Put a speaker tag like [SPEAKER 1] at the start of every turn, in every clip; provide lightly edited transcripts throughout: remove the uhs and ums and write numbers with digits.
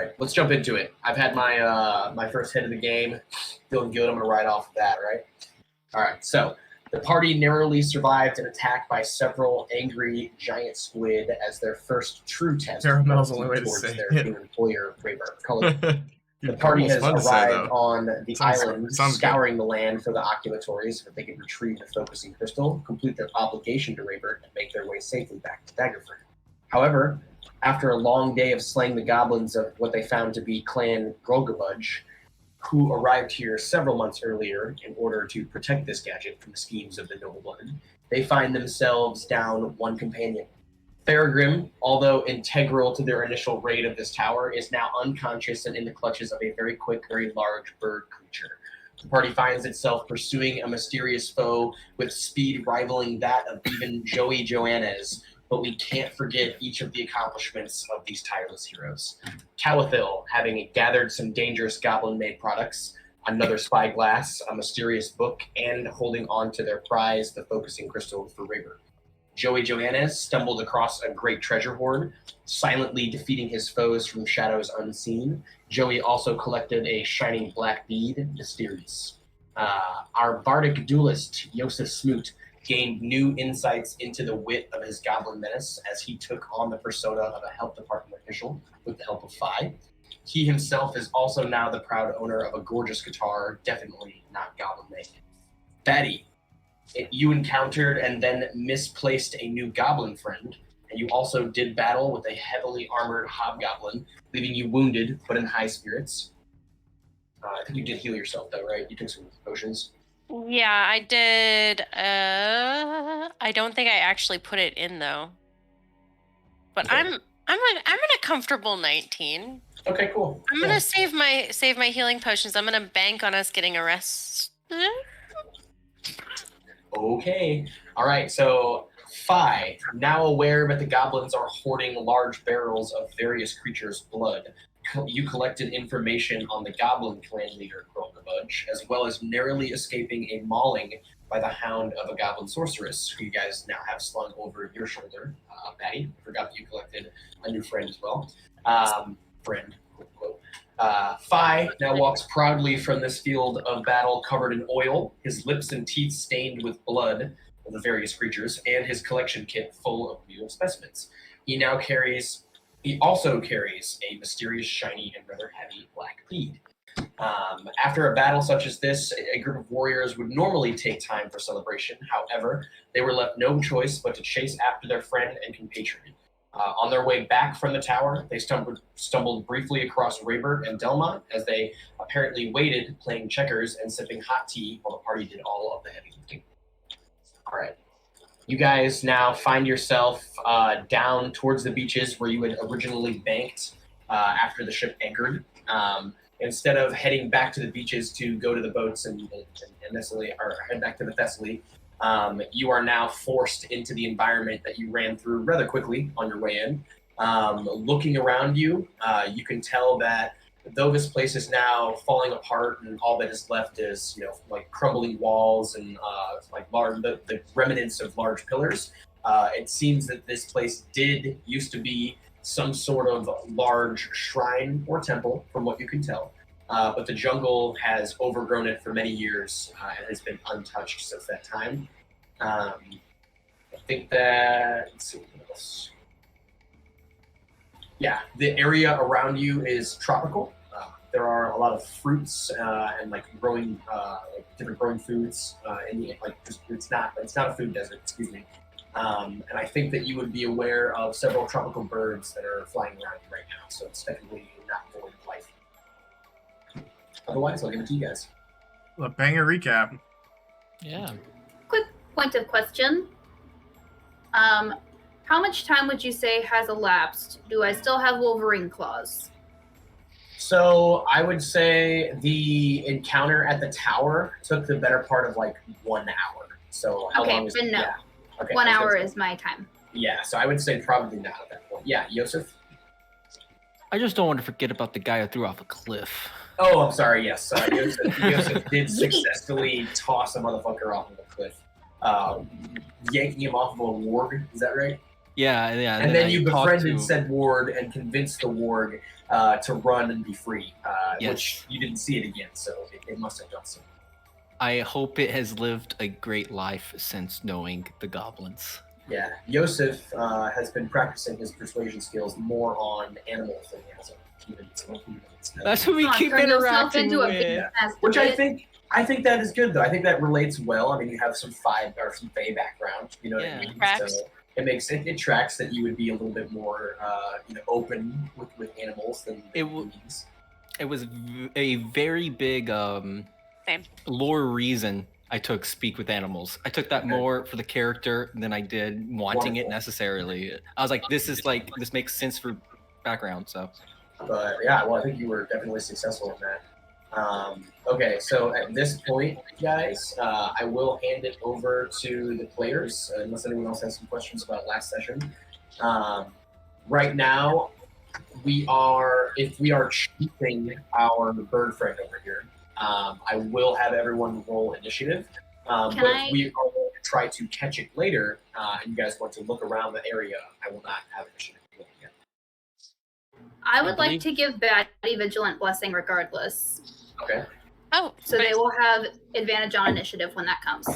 [SPEAKER 1] All right, let's jump into it. I've had my my first hit of the game. Feeling good. I'm going to ride off of that, right? All right, so the party narrowly survived an attack by several angry giant squid as their first true test
[SPEAKER 2] Caramel's the only way to
[SPEAKER 1] towards
[SPEAKER 2] say
[SPEAKER 1] their
[SPEAKER 2] it.
[SPEAKER 1] new employer, Rayburn Cullen. The
[SPEAKER 2] Dude,
[SPEAKER 1] party
[SPEAKER 2] Caramel's
[SPEAKER 1] has
[SPEAKER 2] fun to say,
[SPEAKER 1] arrived
[SPEAKER 2] though.
[SPEAKER 1] on the island,
[SPEAKER 2] sounds
[SPEAKER 1] scouring the land for the oculatories so that they can retrieve the focusing crystal, complete their obligation to Rayburn, and make their way safely back to Daggerford. However, after a long day of slaying the goblins of what they found to be Clan Grolgabudge, who arrived here several months earlier in order to protect this gadget from the schemes of the noble-blooded, they find themselves down one companion. Faragrim, although integral to their initial raid of this tower, is now unconscious and in the clutches of a very quick, very large bird creature. The party finds itself pursuing a mysterious foe with speed rivaling that of even Joey Joannes, but we can't forget each of the accomplishments of these tireless heroes. Cowithil, having gathered some dangerous goblin-made products, another spyglass, a mysterious book, and holding on to their prize, the focusing crystal for Rigor. Joey Joannes stumbled across a great treasure hoard, silently defeating his foes from shadows unseen. Joey also collected a shining black bead, Mysterious. Our bardic duelist, Yosef Smoot, gained new insights into the wit of his goblin menace as he took on the persona of a health department official with the help of Phi. He himself is also now the proud owner of a gorgeous guitar, definitely not goblin-made. Batty, you encountered and then misplaced a new goblin friend, and you also did battle with a heavily armored hobgoblin, leaving you wounded but in high spirits. I think you did heal yourself, though, right? You took some potions.
[SPEAKER 3] Yeah, I did. I don't think I actually put it in though. But okay. I'm in a comfortable 19.
[SPEAKER 1] Okay, cool.
[SPEAKER 3] I'm gonna save my healing potions. I'm gonna bank on us getting arrested.
[SPEAKER 1] Okay. All right. So, Phi, now aware that the goblins are hoarding large barrels of various creatures' blood, you collected information on the goblin clan leader, Grolgabudge, as well as narrowly escaping a mauling by the hound of a goblin sorceress, who you guys now have slung over your shoulder. Patty, I forgot that you collected a new friend as well. Friend, quote. Phi now walks proudly from this field of battle covered in oil, his lips and teeth stained with blood of the various creatures, and his collection kit full of new specimens. He also carries a mysterious, shiny, and rather heavy black bead. After a battle such as this, a group of warriors would normally take time for celebration. However, they were left no choice but to chase after their friend and compatriot. On their way back from the tower, they stumbled briefly across Raybert and Delmont as they apparently waited, playing checkers and sipping hot tea while the party did all of the heavy lifting. All right. You guys now find yourself down towards the beaches where you had originally banked after the ship anchored. Instead of heading back to the beaches to go to the boats and necessarily, or head back to the Thessaly, you are now forced into the environment that you ran through rather quickly on your way in. Looking around you, you can tell that though this place is now falling apart and all that is left is, like crumbling walls and the remnants of large pillars, it seems that this place used to be some sort of large shrine or temple, from what you can tell. But the jungle has overgrown it for many years and has been untouched since that time. I think that, let's see what else. Yeah, the area around you is tropical. There are a lot of fruits and growing different growing foods it's not a food desert, excuse me. And I think that you would be aware of several tropical birds that are flying around you right now, so it's definitely not void of life. Otherwise, I'll give it to you guys.
[SPEAKER 2] A banger recap.
[SPEAKER 4] Yeah.
[SPEAKER 5] Quick point of question. How much time would you say has elapsed? Do I still have Wolverine claws?
[SPEAKER 1] So I would say the encounter at the tower took the better part of 1 hour. So how long is it?
[SPEAKER 5] No.
[SPEAKER 1] Yeah. Okay,
[SPEAKER 5] 1 hour is my time.
[SPEAKER 1] Yeah, so I would say probably not at that point. Yeah, Yosef?
[SPEAKER 4] I just don't want to forget about the guy who threw off a cliff.
[SPEAKER 1] Oh, I'm sorry, yes. Yosef did successfully toss a motherfucker off of a cliff. Yanking him off of a warg, is that right?
[SPEAKER 4] Yeah.
[SPEAKER 1] And then
[SPEAKER 4] I
[SPEAKER 1] you
[SPEAKER 4] talked
[SPEAKER 1] befriended
[SPEAKER 4] to-
[SPEAKER 1] said warg and convinced the warg to run and be free,
[SPEAKER 4] Yes.
[SPEAKER 1] which you didn't see it again, so it must have done so.
[SPEAKER 4] I hope it has lived a great life since knowing the goblins.
[SPEAKER 1] Yeah, Yosef has been practicing his persuasion skills more on animals than he has on humans.
[SPEAKER 4] That's who we
[SPEAKER 5] Come on,
[SPEAKER 4] keep
[SPEAKER 5] turn yourself
[SPEAKER 4] interacting
[SPEAKER 5] into a big
[SPEAKER 4] with.
[SPEAKER 5] ass
[SPEAKER 1] Which I
[SPEAKER 5] bitch.
[SPEAKER 1] think that is good though. I think that relates well. I mean, you have some Fae background. You know what I
[SPEAKER 4] Yeah.
[SPEAKER 1] mean?
[SPEAKER 3] Tracks.
[SPEAKER 1] So it tracks that you would be a little bit more open with animals than humans.
[SPEAKER 4] It was a very big
[SPEAKER 3] Same.
[SPEAKER 4] lore reason I took speak with animals. I took that
[SPEAKER 1] Okay.
[SPEAKER 4] more for the character than I did wanting it
[SPEAKER 1] Wonderful.
[SPEAKER 4] necessarily. I was like, this makes sense for background. So
[SPEAKER 1] But yeah, well, I think you were definitely successful in that. Okay, so at this point, guys, I will hand it over to the players, unless anyone else has some questions about last session. Right now, if we are choosing our bird friend over here, I will have everyone roll initiative. But if we are going to try to catch it later, and you guys want to look around the area, I will not have initiative.
[SPEAKER 5] I would like
[SPEAKER 4] believe-
[SPEAKER 5] to give Batty Vigilant Blessing regardless.
[SPEAKER 1] Okay.
[SPEAKER 3] Oh,
[SPEAKER 5] So
[SPEAKER 3] but
[SPEAKER 5] they will have advantage on initiative when that comes.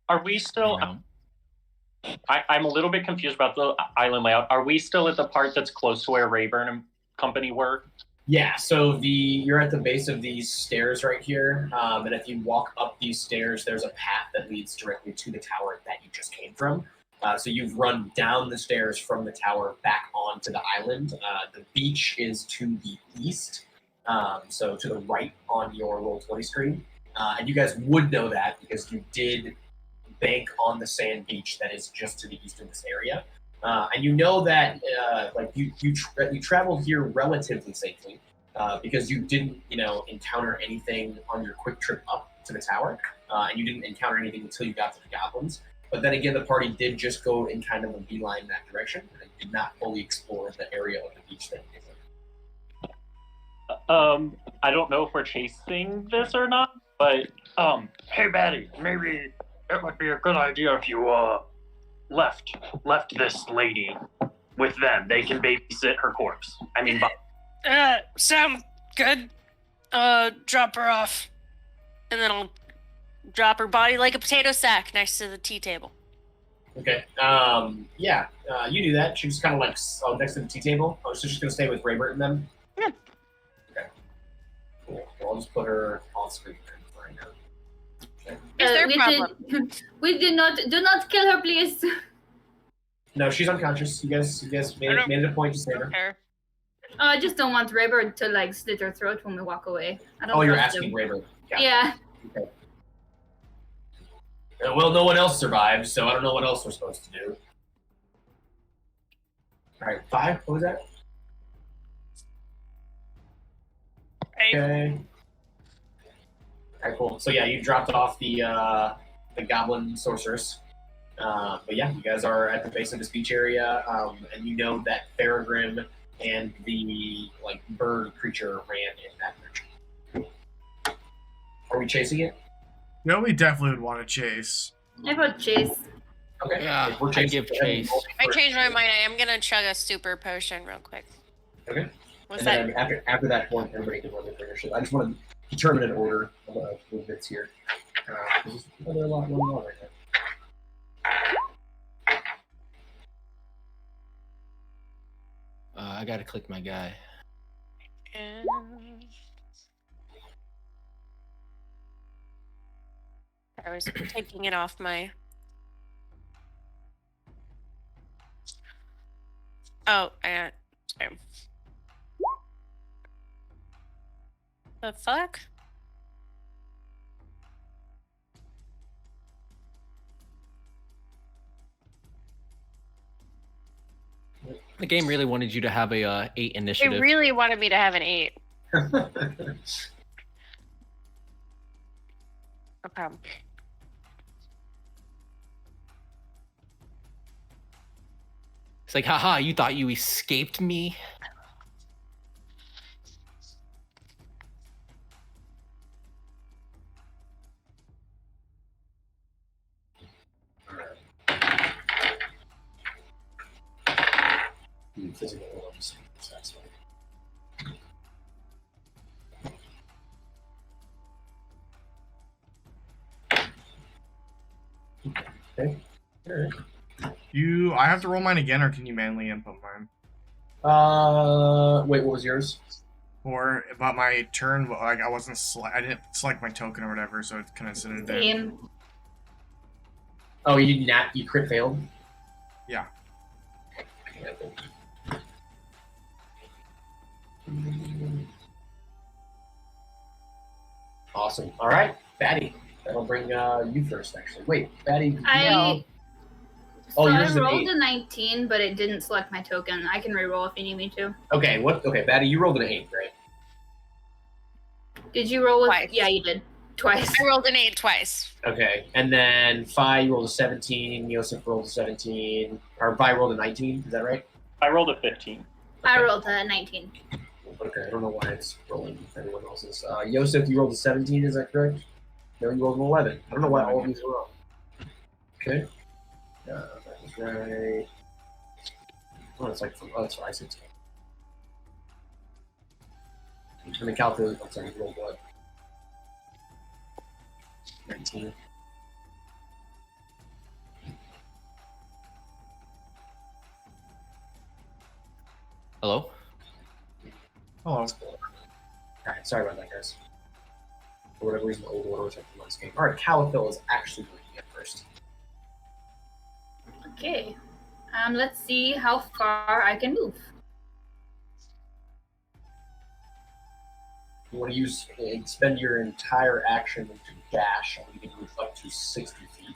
[SPEAKER 6] Are we still?
[SPEAKER 4] you know,
[SPEAKER 6] I'm a little bit confused about the island layout. Are we still at the part that's close to where Rayburn and company were?
[SPEAKER 1] Yeah, so you're at the base of these stairs right here, and if you walk up these stairs, there's a path that leads directly to the tower that you just came from. So you've run down the stairs from the tower back onto the island. The beach is to the east, so to the right on your Roll20 screen. And you guys would know that because you did bank on the sand beach that is just to the east of this area. And you know that you traveled here relatively safely because you didn't encounter anything on your quick trip up to the tower, and you didn't encounter anything until you got to the goblins. But then again, the party did just go in kind of a beeline in that direction and did not fully explore the area of the beach that you did.
[SPEAKER 6] I don't know if we're chasing this or not, but hey Batty, maybe it would be a good idea if you left this lady with them. They can babysit her corpse. I mean,
[SPEAKER 3] sound good. Drop her off, and then I'll drop her body like a potato sack next to the tea table.
[SPEAKER 1] Okay. You do that. She's kind of like next to the tea table. Oh, so she's gonna stay with Raybert and them.
[SPEAKER 3] Yeah.
[SPEAKER 1] Okay. Cool. Well, I'll just put her on screen right now. Okay.
[SPEAKER 3] Is there a problem?
[SPEAKER 5] We do not kill her, please.
[SPEAKER 1] No, she's unconscious. You guys made it a point to save her.
[SPEAKER 3] Okay.
[SPEAKER 5] I just don't want Raybird to like slit her throat when we walk away. I don't
[SPEAKER 1] Oh, you're
[SPEAKER 5] trust
[SPEAKER 1] asking
[SPEAKER 5] him.
[SPEAKER 1] Raybert.
[SPEAKER 5] Yeah.
[SPEAKER 1] Okay. Well, no one else survived, so I don't know what else we're supposed to do. All right, 5. What was that? Okay. All right, cool. So yeah, you dropped off the goblin sorceress. But yeah, you guys are at the base of this beach area, and you know that Faragrim and the bird creature ran in that direction. Are we chasing it?
[SPEAKER 2] No, we definitely would want to chase.
[SPEAKER 5] I vote chase.
[SPEAKER 1] Okay.
[SPEAKER 4] Yeah,
[SPEAKER 1] if we're
[SPEAKER 4] I
[SPEAKER 1] chasing
[SPEAKER 4] give
[SPEAKER 1] it, then
[SPEAKER 4] chase.
[SPEAKER 1] roll
[SPEAKER 3] I
[SPEAKER 1] first.
[SPEAKER 3] changed my mind. I am gonna chug a super potion real quick.
[SPEAKER 1] Okay.
[SPEAKER 3] What's
[SPEAKER 1] And
[SPEAKER 3] that?
[SPEAKER 1] then after that point, everybody can run their initiative. I just want to determine an order of movements here. There's a lot going on right now.
[SPEAKER 4] I gotta click my guy.
[SPEAKER 3] I was taking it off my. Oh, sorry. The fuck?
[SPEAKER 4] The game really wanted you to have a 8
[SPEAKER 3] They
[SPEAKER 4] initiative.
[SPEAKER 3] really wanted me to have an 8. No problem.
[SPEAKER 4] It's like, haha, you thought you escaped me?
[SPEAKER 1] Alright.
[SPEAKER 2] I have to roll mine again, or can you manually input mine?
[SPEAKER 1] Wait, what was yours?
[SPEAKER 2] Or about my turn, like I didn't select my token or whatever, so it kind of sent it in.
[SPEAKER 5] Same.
[SPEAKER 1] Oh, you crit failed?
[SPEAKER 2] Yeah.
[SPEAKER 1] Awesome. All right, Batty. That'll bring you first, actually. Wait, Batty.
[SPEAKER 5] So I
[SPEAKER 1] yours is an
[SPEAKER 5] rolled
[SPEAKER 1] 8.
[SPEAKER 5] a 19, but it didn't select my token. I can reroll if you need me to.
[SPEAKER 1] Okay, Okay, Batty, you rolled an 8, right?
[SPEAKER 5] Did you roll with?
[SPEAKER 3] Twice.
[SPEAKER 5] Yeah, you did. Twice.
[SPEAKER 3] I rolled an 8 twice.
[SPEAKER 1] Okay, and then Fi, you rolled a 17. Yosef rolled a 17. Or Vi rolled a 19. Is that right?
[SPEAKER 6] I rolled a 15.
[SPEAKER 5] I rolled a 19.
[SPEAKER 1] Okay, I don't know why it's rolling everyone else's. Yosef, you rolled a 17. Is that correct? No, you rolled an 11. I don't know why all of these are wrong. Okay. That was right. Oh, it's like that's right. 16. And the calculator. I'm sorry, you rolled what? 19.
[SPEAKER 4] Hello?
[SPEAKER 2] Hello.
[SPEAKER 1] Alright, sorry about that, guys. For whatever reason, the old order was on this game. Alright, Caliphil is actually going to get first.
[SPEAKER 5] Okay. Let's see how far I can move.
[SPEAKER 1] You want to spend your entire action to dash, and you can move up to 60 feet.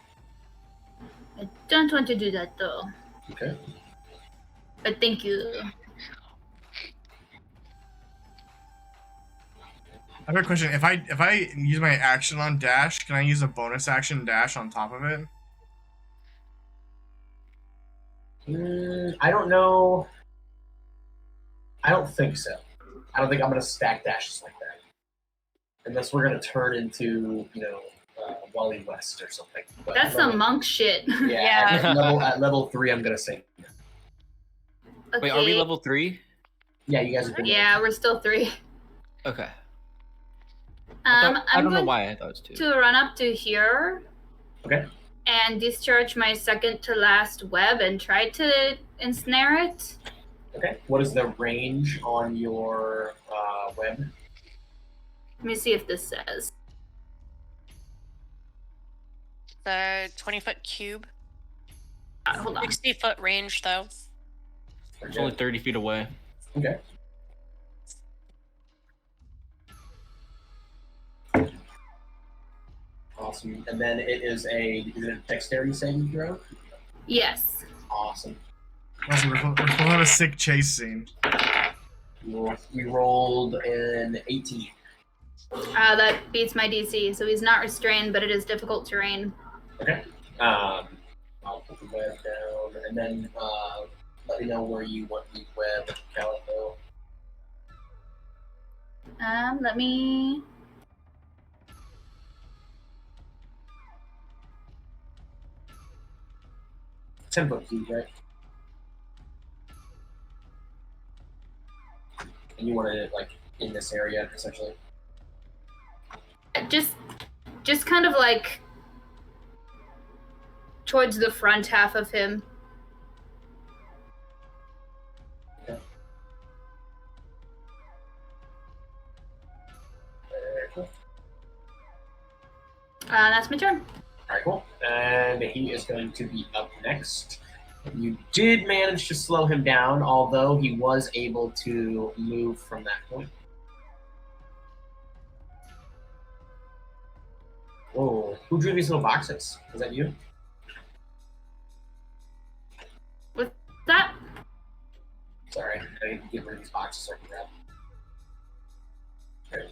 [SPEAKER 5] I don't want to do that though.
[SPEAKER 1] Okay.
[SPEAKER 5] But thank you.
[SPEAKER 2] I have a question. If I use my action on dash, can I use a bonus action dash on top of it?
[SPEAKER 1] I don't know. I don't think so. I don't think I'm going to stack dashes like that. Unless we're going to turn into, Wally West or something. But
[SPEAKER 5] That's some monk shit.
[SPEAKER 1] Yeah, at level 3, I'm going to say.
[SPEAKER 5] Okay.
[SPEAKER 4] Wait, are we level 3?
[SPEAKER 1] Yeah, you guys have been.
[SPEAKER 5] Yeah, we're still 3.
[SPEAKER 4] Okay.
[SPEAKER 5] I'm
[SPEAKER 4] I don't know
[SPEAKER 5] going
[SPEAKER 4] why I thought it was 2.
[SPEAKER 5] to run up to here.
[SPEAKER 1] Okay.
[SPEAKER 5] And discharge my second to last web and try to ensnare it.
[SPEAKER 1] Okay. What is the range on your web?
[SPEAKER 5] Let me see if this says.
[SPEAKER 3] The 20-foot cube.
[SPEAKER 5] Hold on.
[SPEAKER 3] 60-foot range, though.
[SPEAKER 4] It's only 30 feet away.
[SPEAKER 1] Okay. Awesome. And then is it a dexterity saving throw?
[SPEAKER 5] Yes.
[SPEAKER 1] Awesome.
[SPEAKER 2] Also, we're supposed to have a sick chase scene.
[SPEAKER 1] We rolled an 18.
[SPEAKER 5] That beats my DC, so he's not restrained, but it is difficult terrain.
[SPEAKER 1] Okay. I'll put the web down, and then let me know where you want the web, Calico.
[SPEAKER 5] Let me.
[SPEAKER 1] Tempo key, right? And you wanted it like in this area, essentially.
[SPEAKER 5] Just kind of like towards the front half of him.
[SPEAKER 1] Okay. Very cool.
[SPEAKER 5] That's my turn.
[SPEAKER 1] Alright, cool. And he is going to be up next. You did manage to slow him down, although he was able to move from that point. Whoa. Who drew these little boxes? Was that you?
[SPEAKER 5] With that,
[SPEAKER 1] Sorry, I need to get rid of these boxes so I can grab them.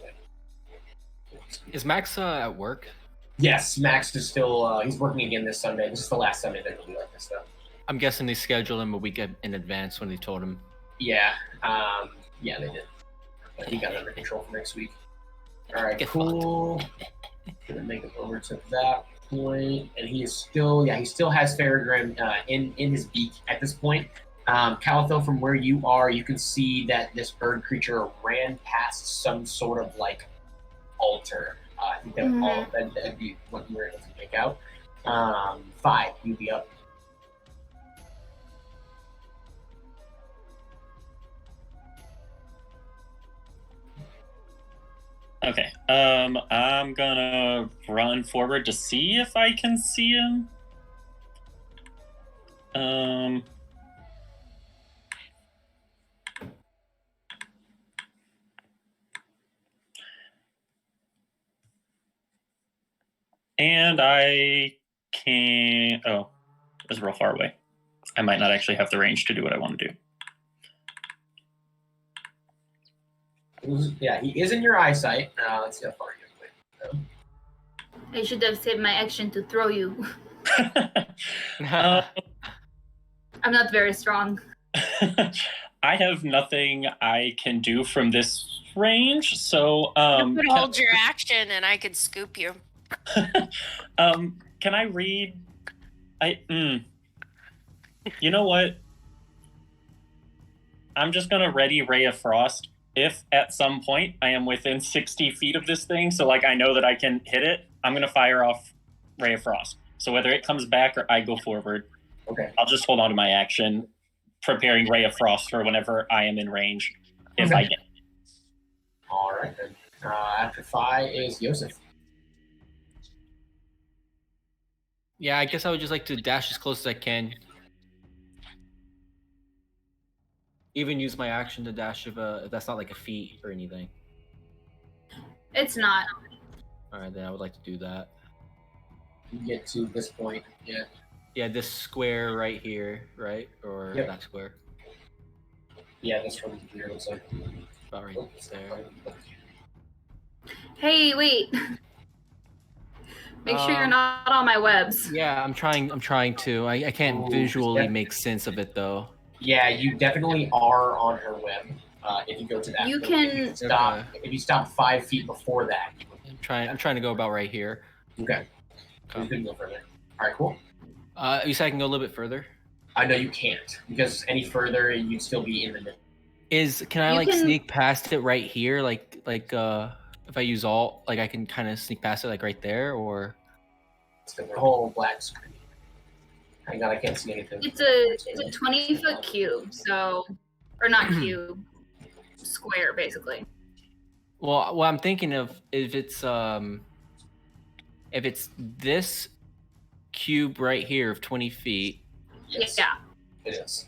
[SPEAKER 4] Is Max at work?
[SPEAKER 1] Yes, Max is still, he's working again this Sunday. This is the last Sunday that he'll be like this stuff.
[SPEAKER 4] I'm guessing they scheduled him a week in advance when they told him.
[SPEAKER 1] Yeah, yeah, they did. But he got it under control for next week. All right,
[SPEAKER 4] Get
[SPEAKER 1] cool. Gonna make it over to that point, and he is still, he still has Faragrim in his beak at this point. Calitho, from where you are, you can see that this bird creature ran past some sort of like altar. I think that'd be what you were able to make out. 5, you'd be up.
[SPEAKER 6] Okay. I'm gonna run forward to see if I can see him. And I can. Oh, it's real far away. I might not actually have the range to do what I want to do.
[SPEAKER 1] Yeah, he is in your eyesight. Let's see how far he is.
[SPEAKER 5] I should have saved my action to throw you.
[SPEAKER 6] Uh,
[SPEAKER 5] I'm not very strong.
[SPEAKER 6] I have nothing I can do from this range, so
[SPEAKER 3] You could hold your action, and I could scoop you.
[SPEAKER 6] can I read? You know what? I'm just gonna ready Ray of Frost. If at some point I am within 60 feet of this thing, so like I know that I can hit it, I'm gonna fire off Ray of Frost. So whether it comes back or I go forward,
[SPEAKER 1] Okay.
[SPEAKER 6] I'll just hold on to my action, preparing Ray of Frost for whenever I am in range, if I get it.
[SPEAKER 1] All right then. After Phi is Yosef.
[SPEAKER 4] Yeah, I guess I would just like to dash as close as I can. Even use my action to dash if that's not like a feat or anything.
[SPEAKER 5] It's not.
[SPEAKER 4] All right, then I would like to do that.
[SPEAKER 1] You get to this point. Yeah.
[SPEAKER 4] Yeah, this square right here, right? Or
[SPEAKER 1] Yep.
[SPEAKER 4] that square.
[SPEAKER 1] Yeah, this one here looks like.
[SPEAKER 4] About right there.
[SPEAKER 5] Hey, wait. Make sure you're not on my webs.
[SPEAKER 4] Yeah, I'm trying to. I can't visually make sense of it though.
[SPEAKER 1] Yeah, you definitely are on her web. If you go to that.
[SPEAKER 5] You
[SPEAKER 1] point.
[SPEAKER 5] can-
[SPEAKER 1] If you stop. If you stop 5 feet before that.
[SPEAKER 4] I'm trying to go about right here.
[SPEAKER 1] Okay. So you couldn't go further. All right, cool.
[SPEAKER 4] You said I can go a little bit further.
[SPEAKER 1] I know you can't because any further you'd still be in the middle.
[SPEAKER 4] Can I
[SPEAKER 5] You
[SPEAKER 4] like
[SPEAKER 5] can-
[SPEAKER 4] sneak past it right here? Like if I use alt, like I can kind of sneak past it like right there, or
[SPEAKER 1] It's the whole black screen. Hang on, I can't see anything.
[SPEAKER 5] It's a 20-foot cube, so or not cube, square basically.
[SPEAKER 4] well, what I'm thinking of if it's this cube right here of 20 feet,
[SPEAKER 1] Yes,
[SPEAKER 5] Yeah.
[SPEAKER 1] it is.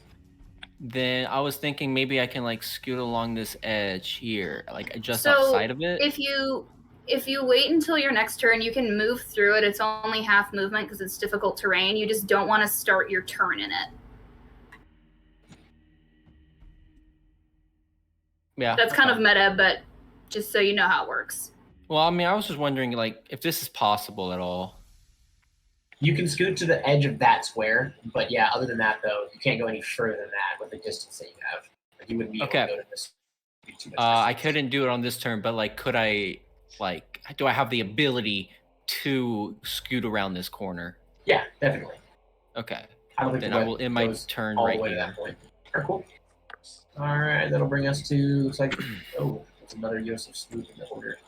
[SPEAKER 4] then I was thinking maybe I can like scoot along this edge here, like just
[SPEAKER 5] So,
[SPEAKER 4] outside of it.
[SPEAKER 5] If you wait until your next turn, you can move through it. It's only half movement because it's difficult terrain. You just don't want to start your turn in it.
[SPEAKER 4] Yeah,
[SPEAKER 5] That's kind of
[SPEAKER 4] okay.
[SPEAKER 5] meta, but just so you know how it works.
[SPEAKER 4] Well, I mean, I was just wondering like if this is possible at all.
[SPEAKER 1] You can scoot to the edge of that square, but yeah, other than that, though, you can't go any further than that with the distance that you have. Like, you wouldn't be able
[SPEAKER 4] Okay.
[SPEAKER 1] to go to this. Too much
[SPEAKER 4] I
[SPEAKER 1] distance.
[SPEAKER 4] couldn't do it on this turn, but like, could I? Like, do I have the ability to scoot around this corner?
[SPEAKER 1] Yeah, definitely.
[SPEAKER 4] Okay,
[SPEAKER 1] I don't think
[SPEAKER 4] then
[SPEAKER 1] the
[SPEAKER 4] I
[SPEAKER 1] web
[SPEAKER 4] will end my
[SPEAKER 1] goes
[SPEAKER 4] turn
[SPEAKER 1] all
[SPEAKER 4] right
[SPEAKER 1] the way to
[SPEAKER 4] here.
[SPEAKER 1] that point. All right, cool. All right, that'll bring us to looks like it's another Yosef scoop in the order.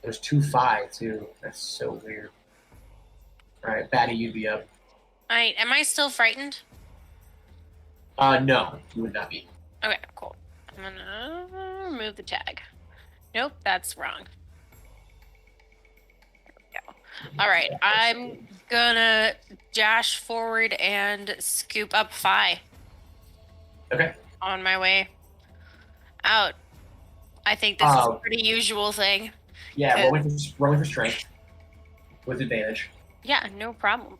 [SPEAKER 1] There's 2 Phi too. That's so weird. All right, Batty, you'd be up.
[SPEAKER 3] Am I still frightened?
[SPEAKER 1] No, you would not be.
[SPEAKER 3] Okay, cool. I'm gonna remove the tag. Nope, that's wrong. There we go. All right, I'm gonna dash forward and scoop up Phi.
[SPEAKER 1] Okay.
[SPEAKER 3] On my way out. I think this is a pretty usual thing.
[SPEAKER 1] Yeah, roll with your strength with advantage.
[SPEAKER 3] Yeah, no problem.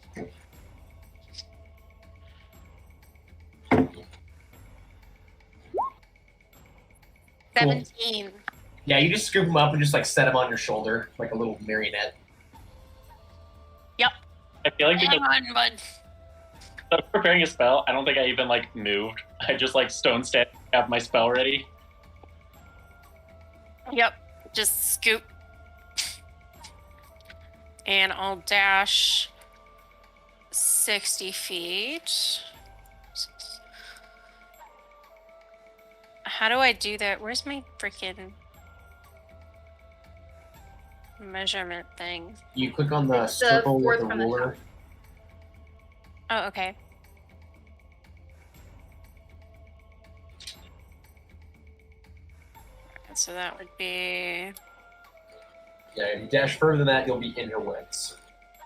[SPEAKER 1] Cool.
[SPEAKER 3] 17.
[SPEAKER 1] Yeah, you just scoop him up and just like set him on your shoulder like a little marionette.
[SPEAKER 3] Yep.
[SPEAKER 6] I feel like
[SPEAKER 3] Hang
[SPEAKER 6] because
[SPEAKER 3] on, bud.
[SPEAKER 6] I was preparing a spell, I don't think I even like moved. I just like stone stand, have my spell ready.
[SPEAKER 3] Yep. Just scoop. And I'll dash 60 feet. How do I do that? Where's my freaking... measurement thing?
[SPEAKER 1] You click on the
[SPEAKER 5] It's the
[SPEAKER 1] circle with
[SPEAKER 5] fourth
[SPEAKER 1] the
[SPEAKER 5] from the
[SPEAKER 1] ruler.
[SPEAKER 3] Oh, okay. So that would be.
[SPEAKER 1] Yeah, if you dash further than that, you'll be in her woods.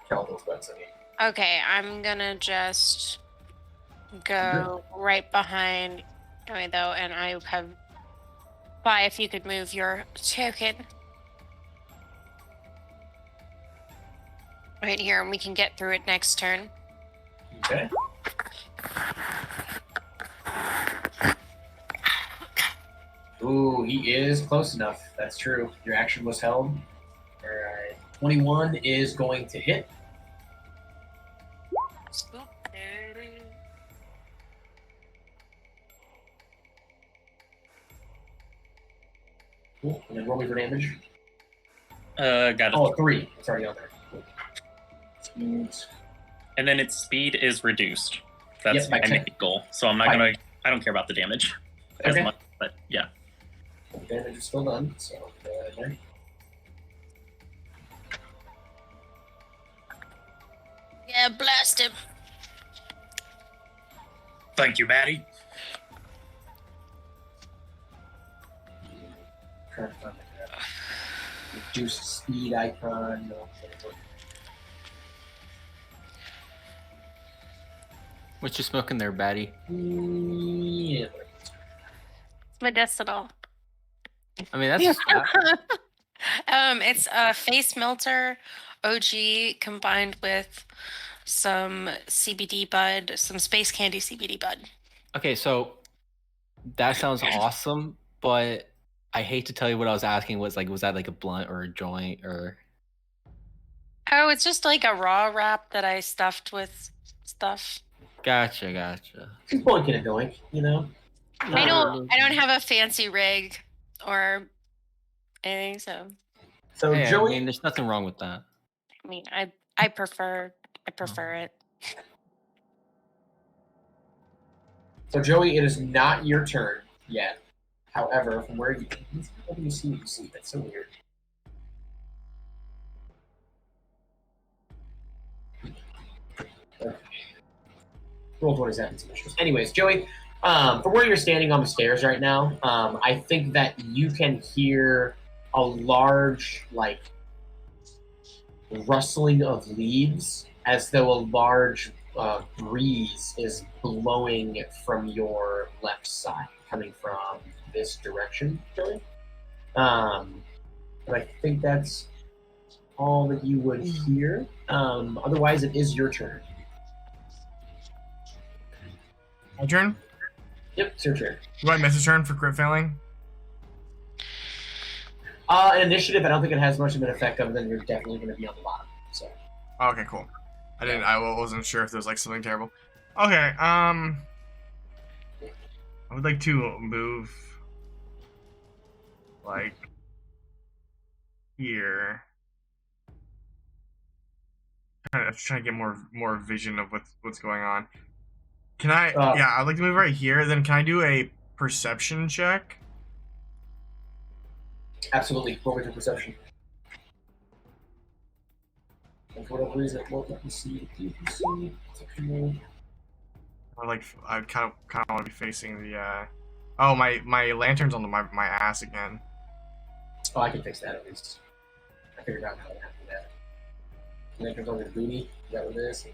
[SPEAKER 1] Calico's woods, I mean.
[SPEAKER 3] Okay, I'm gonna just go right behind Joey though, and I have. Bye, if you could move your token. Right here, and we can get through it next turn.
[SPEAKER 1] Okay. Ooh, he is close enough. That's true. Your action was held. Alright. 21 is going to hit. Cool. And then roll me for damage.
[SPEAKER 7] Got it.
[SPEAKER 1] Oh, 3. It's already on there. Cool. Speed.
[SPEAKER 7] And then its speed is reduced. That's
[SPEAKER 1] Yep, by
[SPEAKER 7] my
[SPEAKER 1] 10.
[SPEAKER 7] main goal. So I'm not
[SPEAKER 1] By-
[SPEAKER 7] gonna. I don't care about the damage as
[SPEAKER 1] Okay.
[SPEAKER 7] much. But yeah.
[SPEAKER 1] Damage is still done, so there.
[SPEAKER 3] Yeah, blast him.
[SPEAKER 7] Thank you, Maddie.
[SPEAKER 1] Trying to find the reduced speed icon. No.
[SPEAKER 4] What you smoking there, Batty?
[SPEAKER 1] Yeah.
[SPEAKER 3] Medicinal.
[SPEAKER 4] I mean, that's
[SPEAKER 3] It's a face melter OG combined with some CBD bud, some space candy CBD bud.
[SPEAKER 4] okay. So that sounds awesome, but I hate to tell you what I was asking. Was that like a blunt or a joint or?
[SPEAKER 3] Oh, it's just like a raw wrap that I stuffed with stuff.
[SPEAKER 4] Gotcha.
[SPEAKER 1] She's boinking and doink, you know?
[SPEAKER 3] I don't have a fancy rig or anything, so
[SPEAKER 1] So
[SPEAKER 4] Hey,
[SPEAKER 1] Joey,
[SPEAKER 4] I mean, there's nothing wrong with that.
[SPEAKER 3] I mean I prefer it.
[SPEAKER 1] So Joey, it is not your turn yet. However, from where how do you see what you see? That's so weird. Okay. Roll 27 issues. Anyways, Joey, from where you're standing on the stairs right now, I think that you can hear a large, like, rustling of leaves as though a large breeze is blowing from your left side, coming from this direction, Joey. But I think that's all that you would hear. Otherwise, it is your turn.
[SPEAKER 2] My turn?
[SPEAKER 1] Yep, it's your turn.
[SPEAKER 2] Do I miss a turn for crit failing?
[SPEAKER 1] Initiative, I don't think it has much of an effect other than you're definitely going to be on the bottom. So.
[SPEAKER 2] Okay, cool. I wasn't sure if there was like something terrible. Okay, I would like to move like here. I'm trying to get more vision of what's going on. Can I? Yeah, I'd like to move right here. Then can I do a perception check?
[SPEAKER 1] Absolutely. Roll with your perception. And for whatever reason, it won't let me see.
[SPEAKER 2] Or like I kind of want to be facing the. Oh, my lantern's on my ass again.
[SPEAKER 1] Oh, I can fix that at least. I figured out how to do that. Lantern's on your booty. Is that what it is?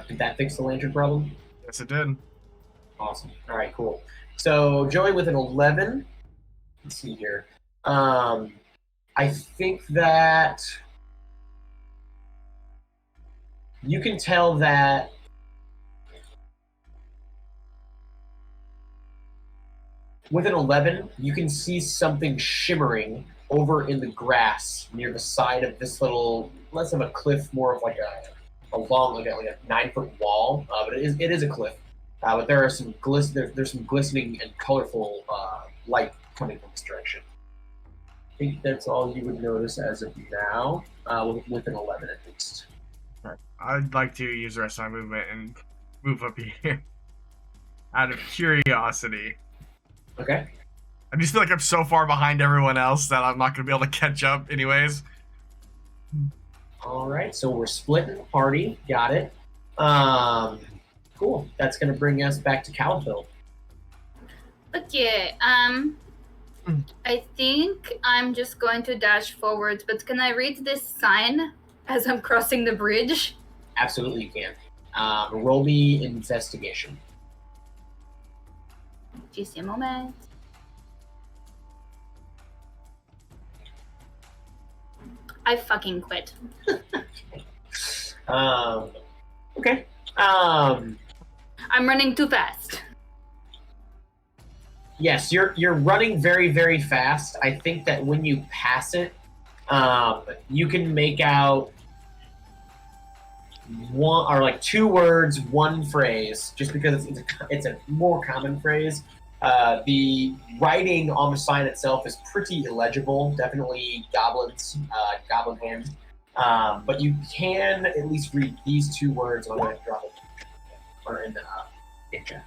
[SPEAKER 1] Did that fix the lantern problem?
[SPEAKER 2] Yes, it did.
[SPEAKER 1] Awesome. All right, cool. So Joey with an 11. Let's see here. I think that you can tell that with an 11, you can see something shimmering over in the grass near the side of this little, less of a cliff, more of like a long, like a 9-foot wall. But it is a cliff. But there are some there's some glistening and colorful light coming from this direction. I think that's all you would notice as of now, with an 11 at least.
[SPEAKER 2] I'd like to use the rest of my movement and move up here out of curiosity.
[SPEAKER 1] Okay.
[SPEAKER 2] I just feel like I'm so far behind everyone else that I'm not going to be able to catch up anyways.
[SPEAKER 1] All right, so we're splitting the party. Got it. Cool. That's going to bring us back to Calville.
[SPEAKER 5] Okay, I think I'm just going to dash forwards, but can I read this sign as I'm crossing the bridge?
[SPEAKER 1] Absolutely, you can. Roll me investigation.
[SPEAKER 5] Just a moment. I fucking quit.
[SPEAKER 1] Okay.
[SPEAKER 5] I'm running too fast.
[SPEAKER 1] Yes, you're running very, very fast. I think that when you pass it, you can make out one or like 2 words, 1 phrase, just because it's a more common phrase. The writing on the sign itself is pretty illegible, definitely goblin hand. But you can at least read these 2 words. I'm going to drop it or in the chat.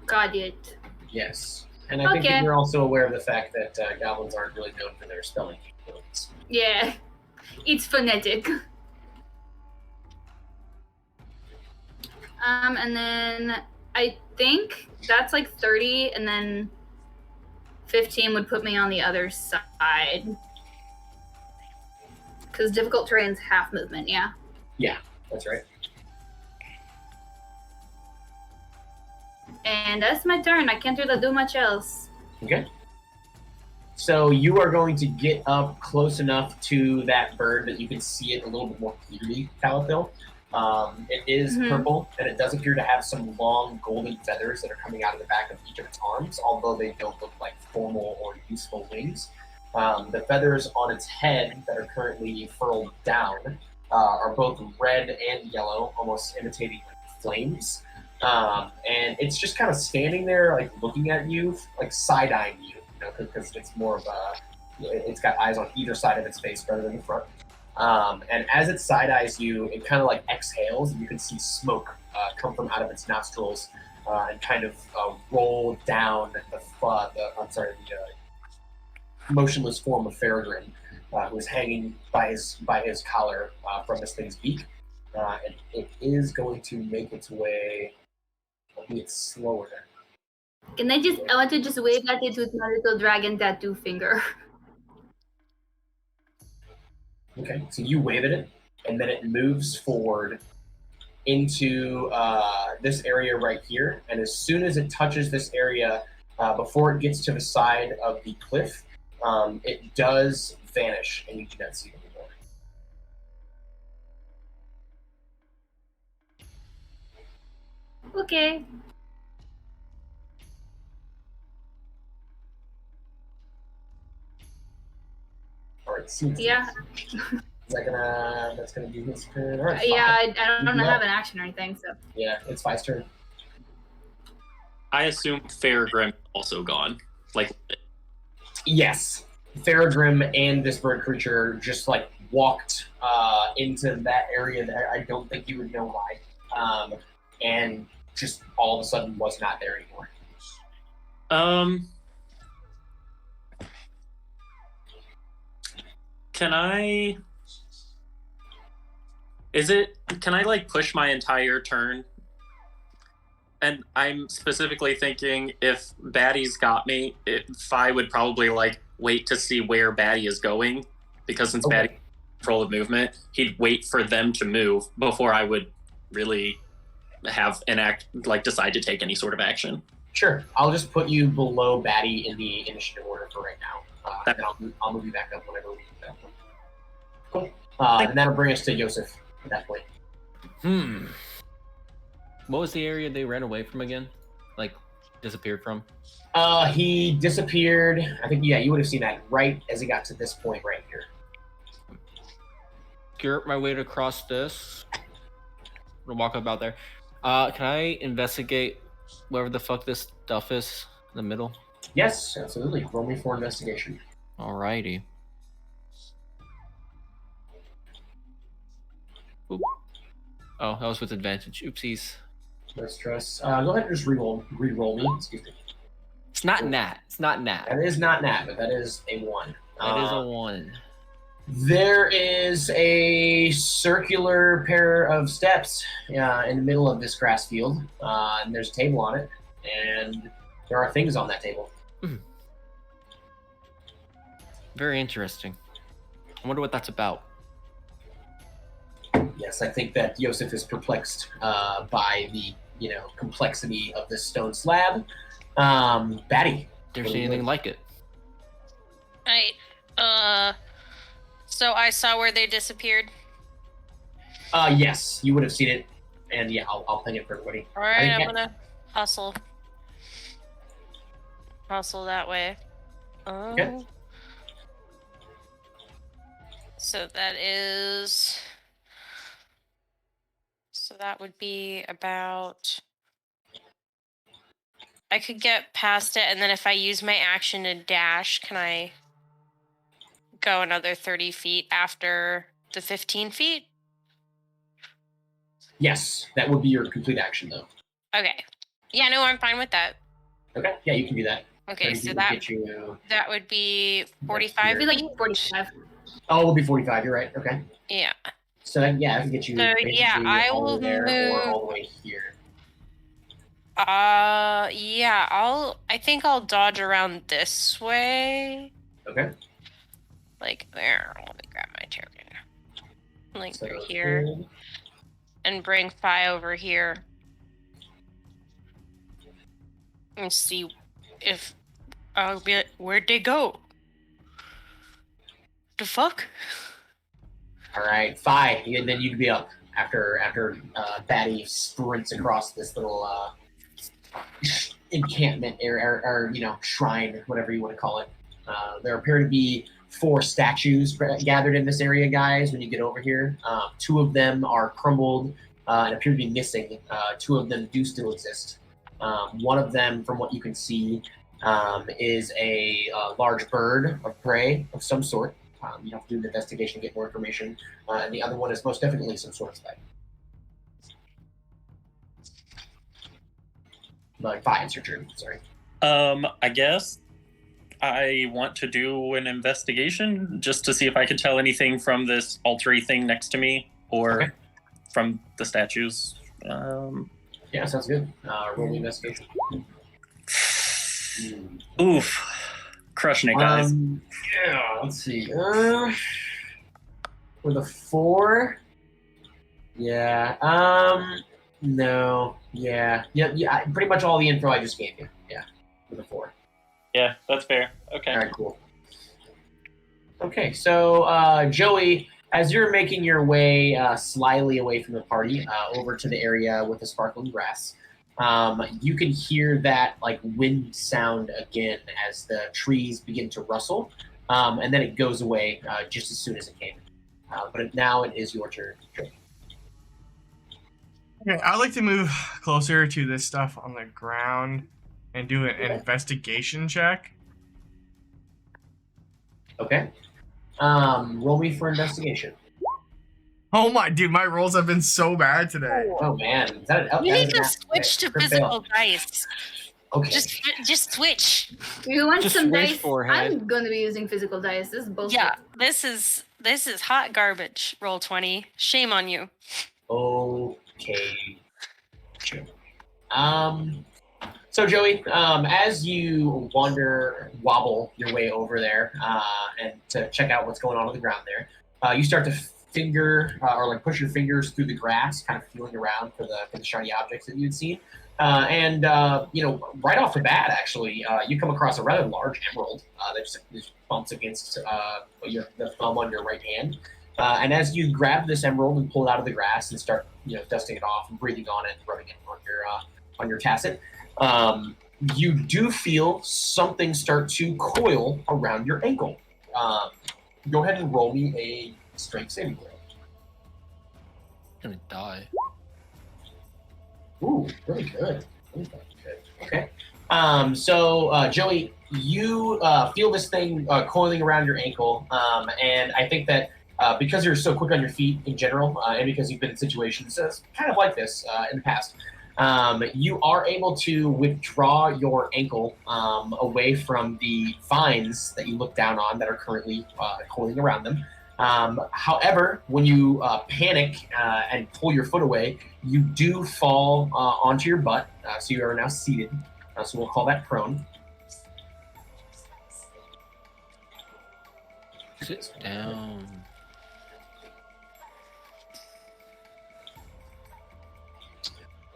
[SPEAKER 5] Got it.
[SPEAKER 1] Yes. And I think that you're also aware of the fact that goblins aren't really known for their spelling capabilities.
[SPEAKER 5] Yeah, it's phonetic. And then I think that's like 30, and then 15 would put me on the other side. Because difficult terrain's half movement, yeah?
[SPEAKER 1] Yeah, that's right.
[SPEAKER 5] And that's my turn. I can't really do much else.
[SPEAKER 1] Okay. So you are going to get up close enough to that bird that you can see it a little bit more clearly, Calipil. It is purple, and it does appear to have some long golden feathers that are coming out of the back of each of its arms, although they don't look like formal or useful wings. The feathers on its head that are currently furled down are both red and yellow, almost imitating flames. And it's just kind of standing there, like looking at you, like side-eyeing you, because it's more of a, it's got eyes on either side of its face rather than the front. And as it side-eyes you, it kind of like exhales, and you can see smoke come from out of its nostrils and kind of roll down the motionless form of Faragrim, who is hanging by his collar from this thing's beak. And it is going to make its way. It's slower.
[SPEAKER 5] I want to just wave at it with my little dragon tattoo finger.
[SPEAKER 1] Okay, so you wave at it, and then it moves forward into this area right here. And as soon as it touches this area, before it gets to the side of the cliff, it does vanish, and you do not see it anymore.
[SPEAKER 5] Okay.
[SPEAKER 1] All right,
[SPEAKER 5] yeah.
[SPEAKER 1] That's gonna be his turn. All right,
[SPEAKER 5] yeah, I don't have an action or anything, so.
[SPEAKER 1] Yeah, it's Fi's turn.
[SPEAKER 7] I assume Faragrim also gone. Like,
[SPEAKER 1] yes, Faragrim and this bird creature just like walked into that area that I don't think you would know why, and just all of a sudden was not there anymore.
[SPEAKER 7] Can I like push my entire turn? And I'm specifically thinking if Batty's got me, Fi would probably like wait to see where Batty is going, because since Batty has control of movement, he'd wait for them to move before I would really have decide to take any sort of action.
[SPEAKER 1] Sure, I'll just put you below Batty in the initiative order for right now. And I'll move you back up whenever we get that point. Cool. And that'll bring us to Yosef at that point.
[SPEAKER 4] What was the area they ran away from again? Like, disappeared from?
[SPEAKER 1] He disappeared. I think, you would have seen that right as he got to this point right here.
[SPEAKER 4] Garrett my way to cross this. I'm gonna walk about there. Can I investigate wherever the fuck this stuff is in the middle?
[SPEAKER 1] Yes, absolutely. Roll me for investigation.
[SPEAKER 4] Alrighty. Oop. Oh, that was with advantage. Oopsies.
[SPEAKER 1] No stress. Go ahead and just re-roll me. Excuse me.
[SPEAKER 4] It's not nat. It's not nat.
[SPEAKER 1] That is not nat, but that is a 1.
[SPEAKER 4] That is a 1.
[SPEAKER 1] There is a circular pair of steps in the middle of this grass field, and there's a table on it, and there are things on that table.
[SPEAKER 4] Very interesting. I wonder what that's about.
[SPEAKER 1] Yes, I think that Yosef is perplexed by the complexity of this stone slab. Batty.
[SPEAKER 4] There's anything like it.
[SPEAKER 3] So I saw where they disappeared.
[SPEAKER 1] Yes, you would have seen it, and yeah, I'll ping it for everybody.
[SPEAKER 3] All right, I'm gonna hustle that way.
[SPEAKER 1] Okay.
[SPEAKER 3] So that is. So that would be about. I could get past it, and then if I use my action to dash, can I go another 30 feet after the 15 feet?
[SPEAKER 1] Yes, that would be your complete action, though.
[SPEAKER 3] Okay. Yeah, no, I'm fine with that.
[SPEAKER 1] Okay, yeah, you can do that.
[SPEAKER 3] Okay, so that would be 45.
[SPEAKER 5] It'd be like 45.
[SPEAKER 1] Oh, it will be 45. You're right. Okay.
[SPEAKER 3] Yeah.
[SPEAKER 1] So I can get you.
[SPEAKER 3] So yeah, I will
[SPEAKER 1] there
[SPEAKER 3] move
[SPEAKER 1] or all the way here.
[SPEAKER 3] Yeah, I think I'll dodge around this way.
[SPEAKER 1] Okay.
[SPEAKER 3] Like there. Let me grab my token. Like
[SPEAKER 1] So
[SPEAKER 3] through here. And bring Phi over here. And see if I'll be like, where'd they go? The fuck?
[SPEAKER 1] All right, Phi, and then you'd be up after Batty sprints across this little encampment or shrine, whatever you want to call it. There appear to be 4 statues gathered in this area, guys. When you get over here, 2 of them are crumbled and appear to be missing. 2 of them do still exist. One of them, from what you can see, is a large bird of prey of some sort. You have to do an investigation to get more information. And the other one is most definitely some sort of spec. Like 5, it's your turn. Sorry.
[SPEAKER 7] I guess I want to do an investigation just to see if I can tell anything from this altar-y thing next to me or from the statues.
[SPEAKER 1] Yeah, sounds good. Roll the investigation.
[SPEAKER 7] Oof. Crushing it, guys.
[SPEAKER 1] Yeah, let's see. With a 4. Yeah. No. Yeah. Pretty much all the info I just gave you. Yeah. With a 4.
[SPEAKER 7] Yeah, that's fair. Okay.
[SPEAKER 1] All right, cool. Okay, so Joey, as you're making your way slyly away from the party over to the area with the sparkling grass, you can hear that like wind sound again as the trees begin to rustle, and then it goes away just as soon as it came. But now it is your turn.
[SPEAKER 2] Okay, I'd like to move closer to this stuff on the ground and do an investigation check.
[SPEAKER 1] Okay. Roll me for investigation.
[SPEAKER 2] Oh my, dude, my rolls have been so bad today.
[SPEAKER 1] Oh man, is that
[SPEAKER 3] You need to switch to physical dice.
[SPEAKER 1] Okay.
[SPEAKER 3] Just switch.
[SPEAKER 5] You want
[SPEAKER 4] Just
[SPEAKER 5] some
[SPEAKER 4] switch
[SPEAKER 5] dice?
[SPEAKER 4] forehead.
[SPEAKER 5] I'm gonna be using physical dice. This is bullshit.
[SPEAKER 3] Yeah, this is hot garbage. Roll 20. Shame on you.
[SPEAKER 1] Okay. Sure. So Joey, as you wobble your way over there, and to check out what's going on the ground there, you start to finger or like push your fingers through the grass, kind of feeling around for the shiny objects that you'd seen. And right off the bat, actually, you come across a rather large emerald that just bumps against the thumb on your right hand. And as you grab this emerald and pull it out of the grass and start, dusting it off and breathing on it and rubbing it on your tacet, you do feel something start to coil around your ankle. Go ahead and roll me a strength saving throw.
[SPEAKER 4] I'm gonna die.
[SPEAKER 1] Ooh, really good. Really good. Okay. So Joey, you feel this thing coiling around your ankle, and I think that because you're so quick on your feet in general, and because you've been in situations kind of like this in the past, you are able to withdraw your ankle away from the vines that you look down on that are currently coiling around them. However, when you panic and pull your foot away, you do fall onto your butt, so you are now seated. So we'll call that prone.
[SPEAKER 4] Sit down.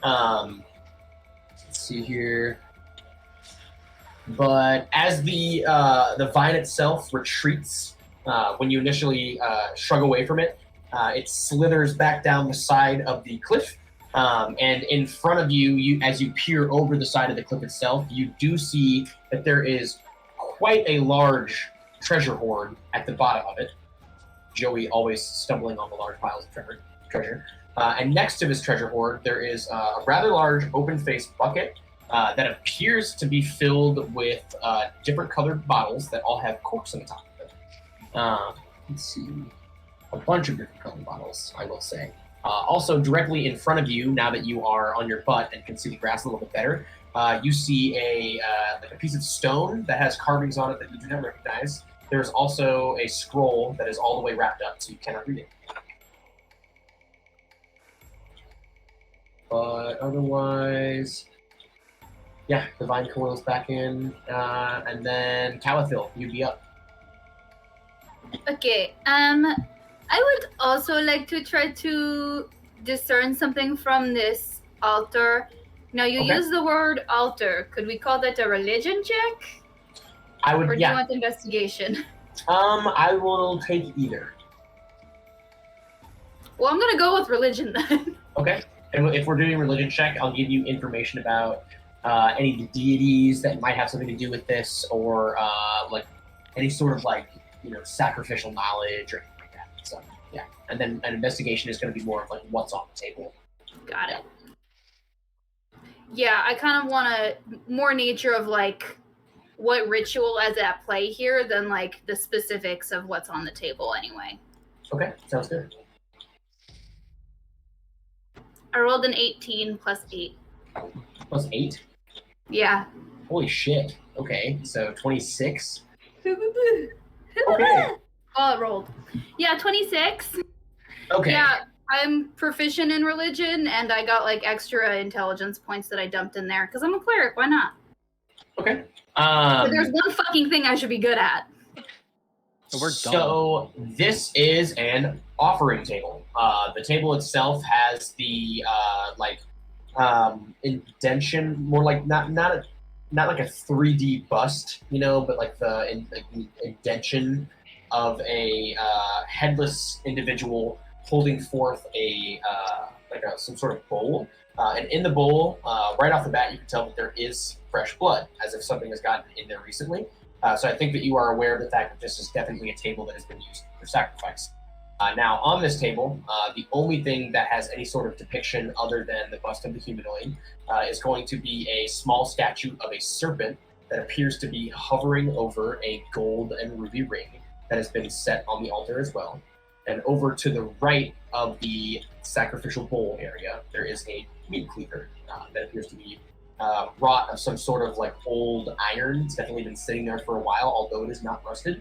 [SPEAKER 1] Let's see here. But as the vine itself retreats, when you initially shrug away from it, it slithers back down the side of the cliff. And in front of you, as you peer over the side of the cliff itself, you do see that there is quite a large treasure hoard at the bottom of it. Joey always stumbling on the large piles of treasure. And next to this treasure hoard, there is a rather large open-faced bucket that appears to be filled with different colored bottles that all have corks on the top of it. Let's see. A bunch of different colored bottles, I will say. Also, directly in front of you, now that you are on your butt and can see the grass a little bit better, you see a piece of stone that has carvings on it that you do not recognize. There's also a scroll that is all the way wrapped up, so you cannot read it. But otherwise, yeah, the vine coils back in, and then Calathil, you'd be up.
[SPEAKER 5] Okay, I would also like to try to discern something from this altar. Now, you use the word altar. Could we call that a religion check?
[SPEAKER 1] I would,
[SPEAKER 5] or do you want investigation?
[SPEAKER 1] I will take either.
[SPEAKER 5] Well, I'm gonna go with religion then.
[SPEAKER 1] Okay. And if we're doing religion check, I'll give you information about any of the deities that might have something to do with this, or like any sort of sacrificial knowledge or anything like that. So yeah, and then an investigation is going to be more of like what's on the table.
[SPEAKER 5] Got it. Yeah, I kind of want a more nature of like what ritual is at play here than like the specifics of what's on the table anyway.
[SPEAKER 1] Okay, sounds good.
[SPEAKER 5] I rolled an 18 plus 8.
[SPEAKER 1] Plus 8?
[SPEAKER 5] Yeah.
[SPEAKER 1] Holy shit. Okay, so 26.
[SPEAKER 5] Okay. Oh, it rolled. Yeah, 26.
[SPEAKER 1] Okay.
[SPEAKER 5] Yeah, I'm proficient in religion, and I got like extra intelligence points that I dumped in there because I'm a cleric. Why not?
[SPEAKER 1] Okay.
[SPEAKER 5] But there's one fucking thing I should be good at.
[SPEAKER 1] So this is an offering table. The table itself has the indention, more like not like a 3D bust, but like the indention of a headless individual holding forth some sort of bowl. And in the bowl, right off the bat, you can tell that there is fresh blood, as if something has gotten in there recently. So I think that you are aware of the fact that this is definitely a table that has been used for sacrifice. Now, on this table, the only thing that has any sort of depiction other than the bust of the humanoid is going to be a small statue of a serpent that appears to be hovering over a gold and ruby ring that has been set on the altar as well. And over to the right of the sacrificial bowl area, there is a meat cleaver that appears to be wrought of some sort of like old iron. It's definitely been sitting there for a while, although it is not rusted.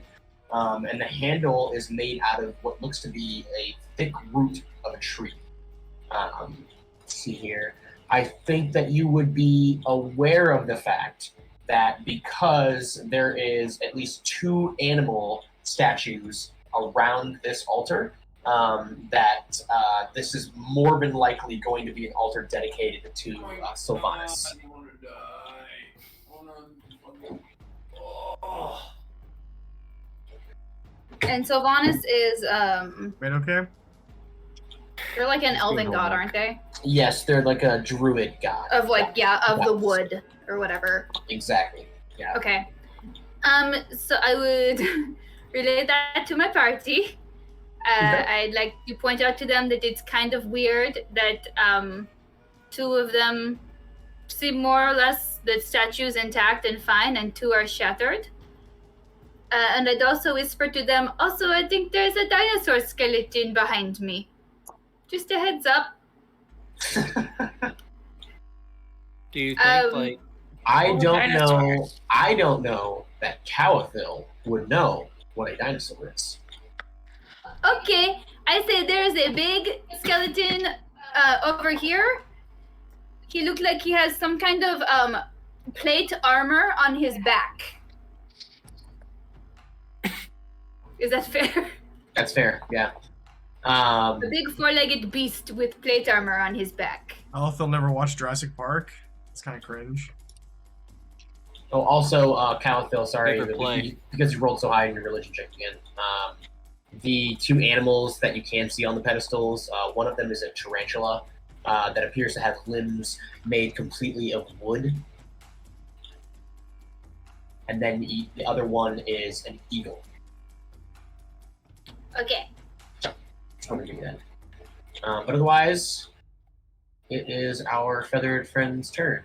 [SPEAKER 1] And the handle is made out of what looks to be a thick root of a tree. Let's see here. I think that you would be aware of the fact that because there is at least 2 animal statues around this altar, that this is more than likely going to be an altar dedicated to Sylvanas.
[SPEAKER 5] And Sylvanas is
[SPEAKER 2] Wait, okay.
[SPEAKER 5] They're like an elven god, aren't they?
[SPEAKER 1] Yes, they're like a druid god.
[SPEAKER 5] Of the wood or whatever.
[SPEAKER 1] Exactly. Yeah.
[SPEAKER 5] Okay. So I would relay that to my party. I'd like to point out to them that it's kind of weird that 2 of them seem more or less the statue's intact and fine, and 2 are shattered. And I'd also whisper to them, also, I think there's a dinosaur skeleton behind me. Just a heads up.
[SPEAKER 4] Do you think, like...
[SPEAKER 1] I
[SPEAKER 3] Oh,
[SPEAKER 1] don't know.
[SPEAKER 3] dinosaurs.
[SPEAKER 1] I don't know that Cowithil would know what a dinosaur is.
[SPEAKER 5] Okay, I say there's a big skeleton over here. He looked like he has some kind of plate armor on his back. Is that fair?
[SPEAKER 1] That's fair. Yeah.
[SPEAKER 5] A big four-legged beast with plate armor on his back.
[SPEAKER 2] They'll never watch Jurassic Park. It's kind of cringe.
[SPEAKER 1] Oh, also, Cowithil, sorry,
[SPEAKER 4] Favorite play.
[SPEAKER 1] because you rolled so high in your religion check again. The two animals that you can see on the pedestals, one of them is a tarantula that appears to have limbs made completely of wood. And then the other one is an eagle.
[SPEAKER 5] Okay.
[SPEAKER 1] Just want to give you that. But otherwise, it is our feathered friend's turn.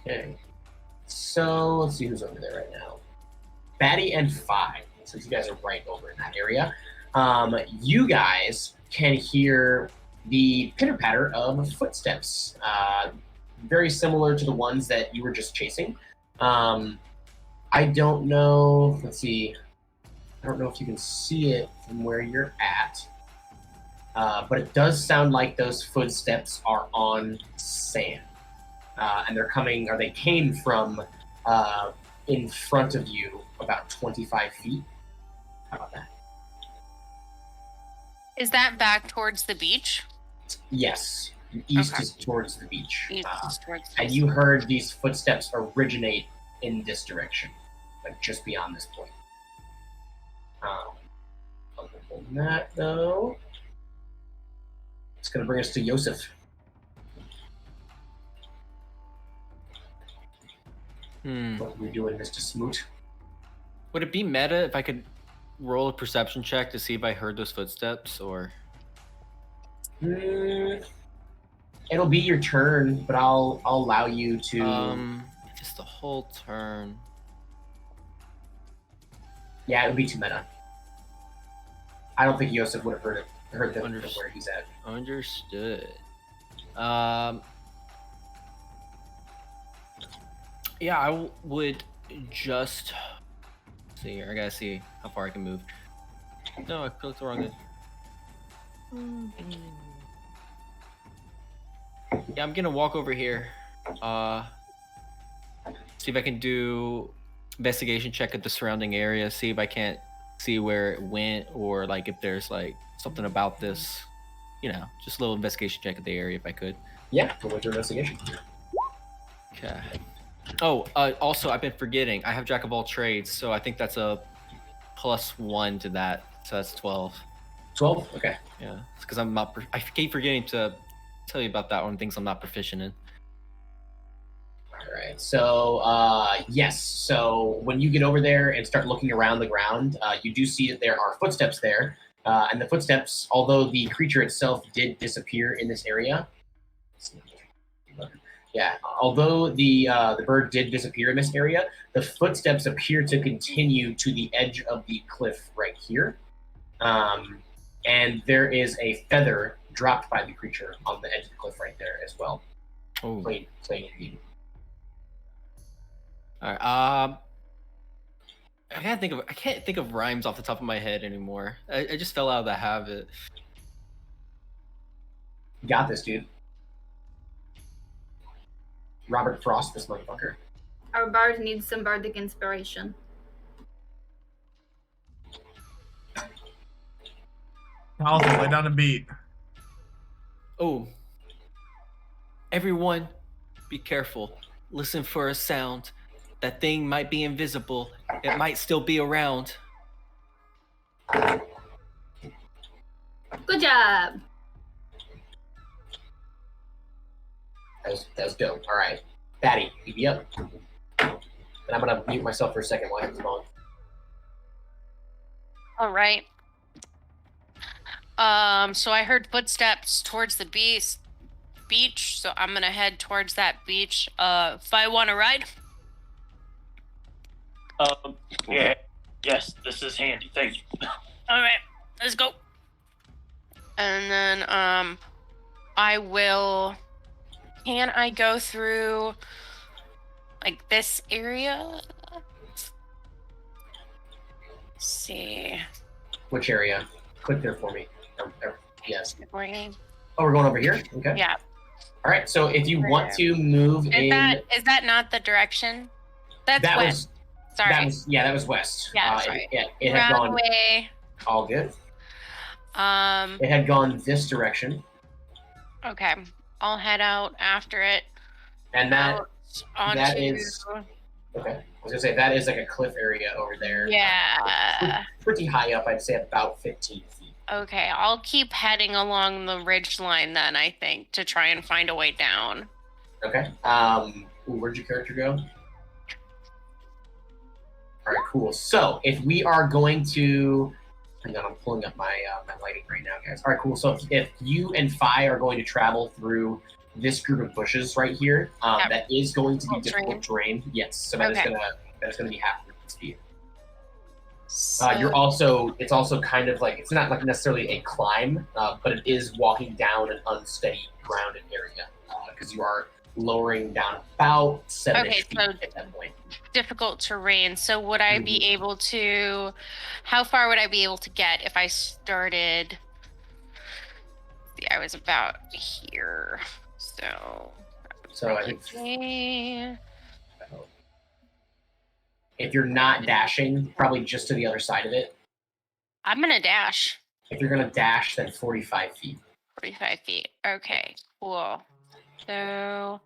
[SPEAKER 1] Okay. So let's see who's over there right now. Batty and Fi, since you guys are right over in that area. You guys can hear the pitter-patter of footsteps, very similar to the ones that you were just chasing. I don't know, let's see. I don't know if you can see it from where you're at, but it does sound like those footsteps are on sand. And they came from in front of you about 25 feet. How about that?
[SPEAKER 3] Is that back towards the beach?
[SPEAKER 1] Yes. East
[SPEAKER 3] Okay.
[SPEAKER 1] is towards the beach.
[SPEAKER 3] East is towards the
[SPEAKER 1] And
[SPEAKER 3] beach.
[SPEAKER 1] you heard these footsteps originate in this direction, like just beyond this point. Other than that, though, it's going to bring us to Yosef. What are we doing, Mr. Smoot?
[SPEAKER 4] Would it be meta if I could roll a perception check to see if I heard those footsteps, or...
[SPEAKER 1] It'll be your turn, but I'll allow you to.
[SPEAKER 4] Just the whole turn.
[SPEAKER 1] Yeah, it would be too meta. I don't think Yosef would have heard them from
[SPEAKER 4] Understood.
[SPEAKER 1] where he's at.
[SPEAKER 4] Understood. Yeah, I would just see here. I gotta see how far I can move. No, I clicked the wrong thing. Yeah, I'm gonna walk over here. See if I can do investigation check at the surrounding area. See if I can't see where it went, or like if there's like something about this. You know, just a little investigation check at the area if I could.
[SPEAKER 1] Yeah, go with your investigation.
[SPEAKER 4] Okay. Oh, also, I've been forgetting. I have Jack of all trades, so I think that's a +1 to that. So that's 12.
[SPEAKER 1] 12? Okay.
[SPEAKER 4] Yeah, it's because I'm not. I keep forgetting to tell you about that one. Things I'm not proficient in.
[SPEAKER 1] All right. So, yes. So when you get over there and start looking around the ground, you do see that there are footsteps there. And the footsteps, although the creature itself did disappear in this area. Yeah, although the bird did disappear in this area, the footsteps appear to continue to the edge of the cliff right here. And there is a feather dropped by the creature on the edge of the cliff right there as well.
[SPEAKER 4] Oh.
[SPEAKER 1] Plain indeed.
[SPEAKER 4] All right. I can't think of rhymes off the top of my head anymore. I just fell out of the habit.
[SPEAKER 1] You got this, dude. Robert Frost, this motherfucker.
[SPEAKER 5] Our bard needs some bardic inspiration.
[SPEAKER 2] I'll lay down a beat.
[SPEAKER 4] Oh. Everyone, be careful. Listen for a sound. That thing might be invisible. It might still be around.
[SPEAKER 5] Good job.
[SPEAKER 1] That was dope. All right. Batty, keep me up. And I'm going to mute myself for a second while I come on.
[SPEAKER 3] All right. So I heard footsteps towards the beach, so I'm gonna head towards that beach. If I want to ride.
[SPEAKER 6] Yeah. Yes, this is handy. Thank you.
[SPEAKER 3] All right, let's go. And then I will. Can I go through like this area? Let's see.
[SPEAKER 1] Which area? Click there for me. Yes.
[SPEAKER 3] Morning.
[SPEAKER 1] Oh, we're going over here? Okay.
[SPEAKER 3] Yeah.
[SPEAKER 1] All right, so if you want to move in...
[SPEAKER 3] Is that not the direction? That's
[SPEAKER 1] that
[SPEAKER 3] west. Sorry.
[SPEAKER 1] That was west.
[SPEAKER 3] Yeah, sorry.
[SPEAKER 1] It had gone...
[SPEAKER 3] away.
[SPEAKER 1] All good. It had gone this direction.
[SPEAKER 3] Okay. I'll head out after it.
[SPEAKER 1] And that
[SPEAKER 3] onto...
[SPEAKER 1] is... Okay. I was going to say, that is like a cliff area over there.
[SPEAKER 3] Yeah.
[SPEAKER 1] Pretty high up, I'd say about 15 feet.
[SPEAKER 3] Okay, I'll keep heading along the ridge line then, I think, to try and find a way down.
[SPEAKER 1] Okay. Where'd your character go? All right, cool. So if we are going to... Hang on, I'm pulling up my my lighting right now, guys. All right, cool. So if you and Fi are going to travel through this group of bushes right here, that is going to be difficult terrain. Yes, so that is gonna be half your speed.
[SPEAKER 3] So...
[SPEAKER 1] it's also kind of like, it's not like necessarily a climb, but it is walking down an unsteady grounded area because you are lowering down about 7-ish feet at that point.
[SPEAKER 3] Difficult terrain. So would I be able to, how far would I be able to get if I started, I was about here. So
[SPEAKER 1] I think if you're not dashing, probably just to the other side of it.
[SPEAKER 3] I'm going to dash.
[SPEAKER 1] If you're going to dash, then 45 feet.
[SPEAKER 3] 45 feet. Okay, cool. So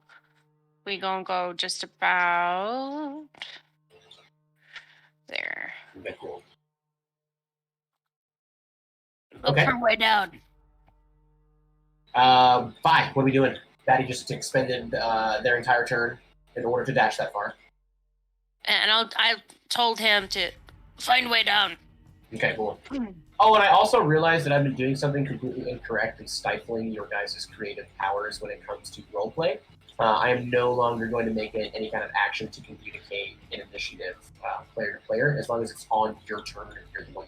[SPEAKER 3] we going to go just about there.
[SPEAKER 1] Okay, cool.
[SPEAKER 3] Look for way down.
[SPEAKER 1] Bye. What are we doing? Batty just expended their entire turn in order to dash that far.
[SPEAKER 3] And I told him to find way down.
[SPEAKER 1] Okay, cool. Oh, and I also realized that I've been doing something completely incorrect and stifling your guys' creative powers when it comes to roleplay. I am no longer going to make it any kind of action to communicate an initiative player to player, as long as it's on your turn and you're the one.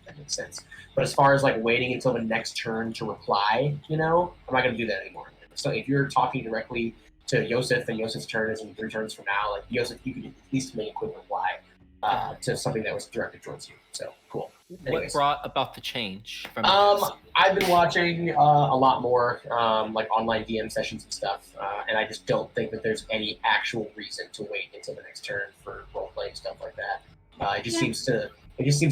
[SPEAKER 1] That makes sense. But as far as like waiting until the next turn to reply, I'm not going to do that anymore. So if you're talking directly to Yosef and Yosef's turn is in 3 turns from now, like Yosef, you can at least make a quick reply to something that was directed towards you. So cool. Anyways.
[SPEAKER 4] What brought about the change?
[SPEAKER 1] I've been watching a lot more like online DM sessions and stuff, and I just don't think that there's any actual reason to wait until the next turn for roleplay and stuff like that. It just seems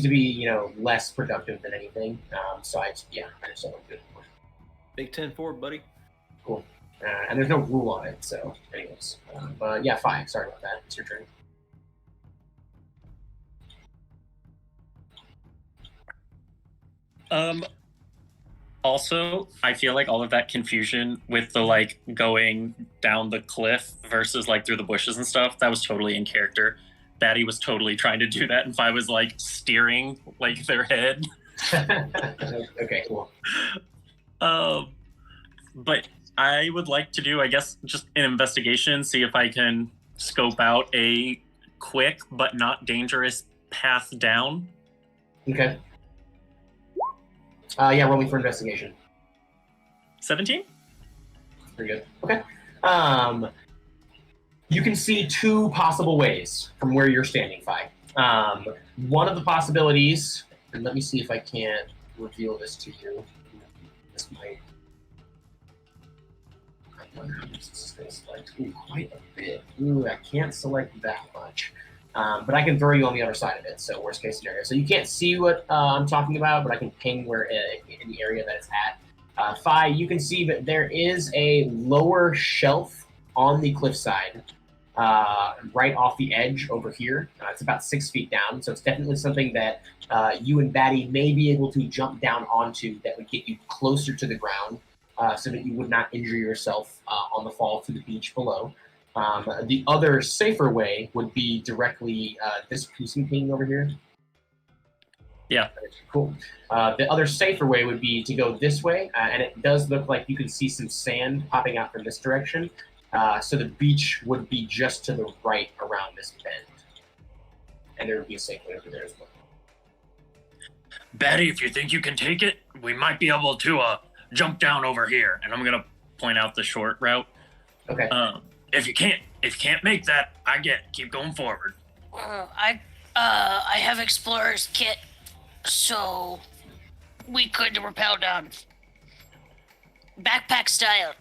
[SPEAKER 1] to be less productive than anything. So I just don't do it anymore.
[SPEAKER 4] Big 10 forward, buddy.
[SPEAKER 1] Cool. And there's no rule on it, so anyways. But yeah, fine. Sorry about that. It's your turn.
[SPEAKER 7] Also, I feel like all of that confusion with the going down the cliff versus through the bushes and stuff, that was totally in character. Batty was totally trying to do that, and I was steering their head.
[SPEAKER 1] Okay, cool.
[SPEAKER 7] But I would like to do, I guess, just an investigation, see if I can scope out a quick but not dangerous path down.
[SPEAKER 1] Okay. Yeah, roll me for investigation.
[SPEAKER 7] 17?
[SPEAKER 1] Pretty good. Okay. You can see 2 possible ways from where you're standing, Fi. One of the possibilities, and let me see if I can reveal this to you. This might... I wonder how much this is going to select. Ooh, quite a bit. Ooh, I can't select that much. But I can throw you on the other side of it, so worst case scenario. So you can't see what I'm talking about, but I can ping where in the area that it's at. Fi, you can see that there is a lower shelf on the cliffside, right off the edge over here. It's about 6 feet down, so it's definitely something that you and Batty may be able to jump down onto that would get you closer to the ground, so that you would not injure yourself on the fall to the beach below. The other safer way would be directly this piecing ping over here.
[SPEAKER 7] Yeah.
[SPEAKER 1] Cool. The other safer way would be to go this way, and it does look like you can see some sand popping out from this direction. So the beach would be just to the right around this bend. and there would be a safe way over there as well.
[SPEAKER 6] Betty, if you think you can take it, we might be able to jump down over here. And I'm gonna point out the short route.
[SPEAKER 1] Okay.
[SPEAKER 6] If you can't make that, keep going forward.
[SPEAKER 3] I have explorer's kit, so we could rappel down. Backpack style.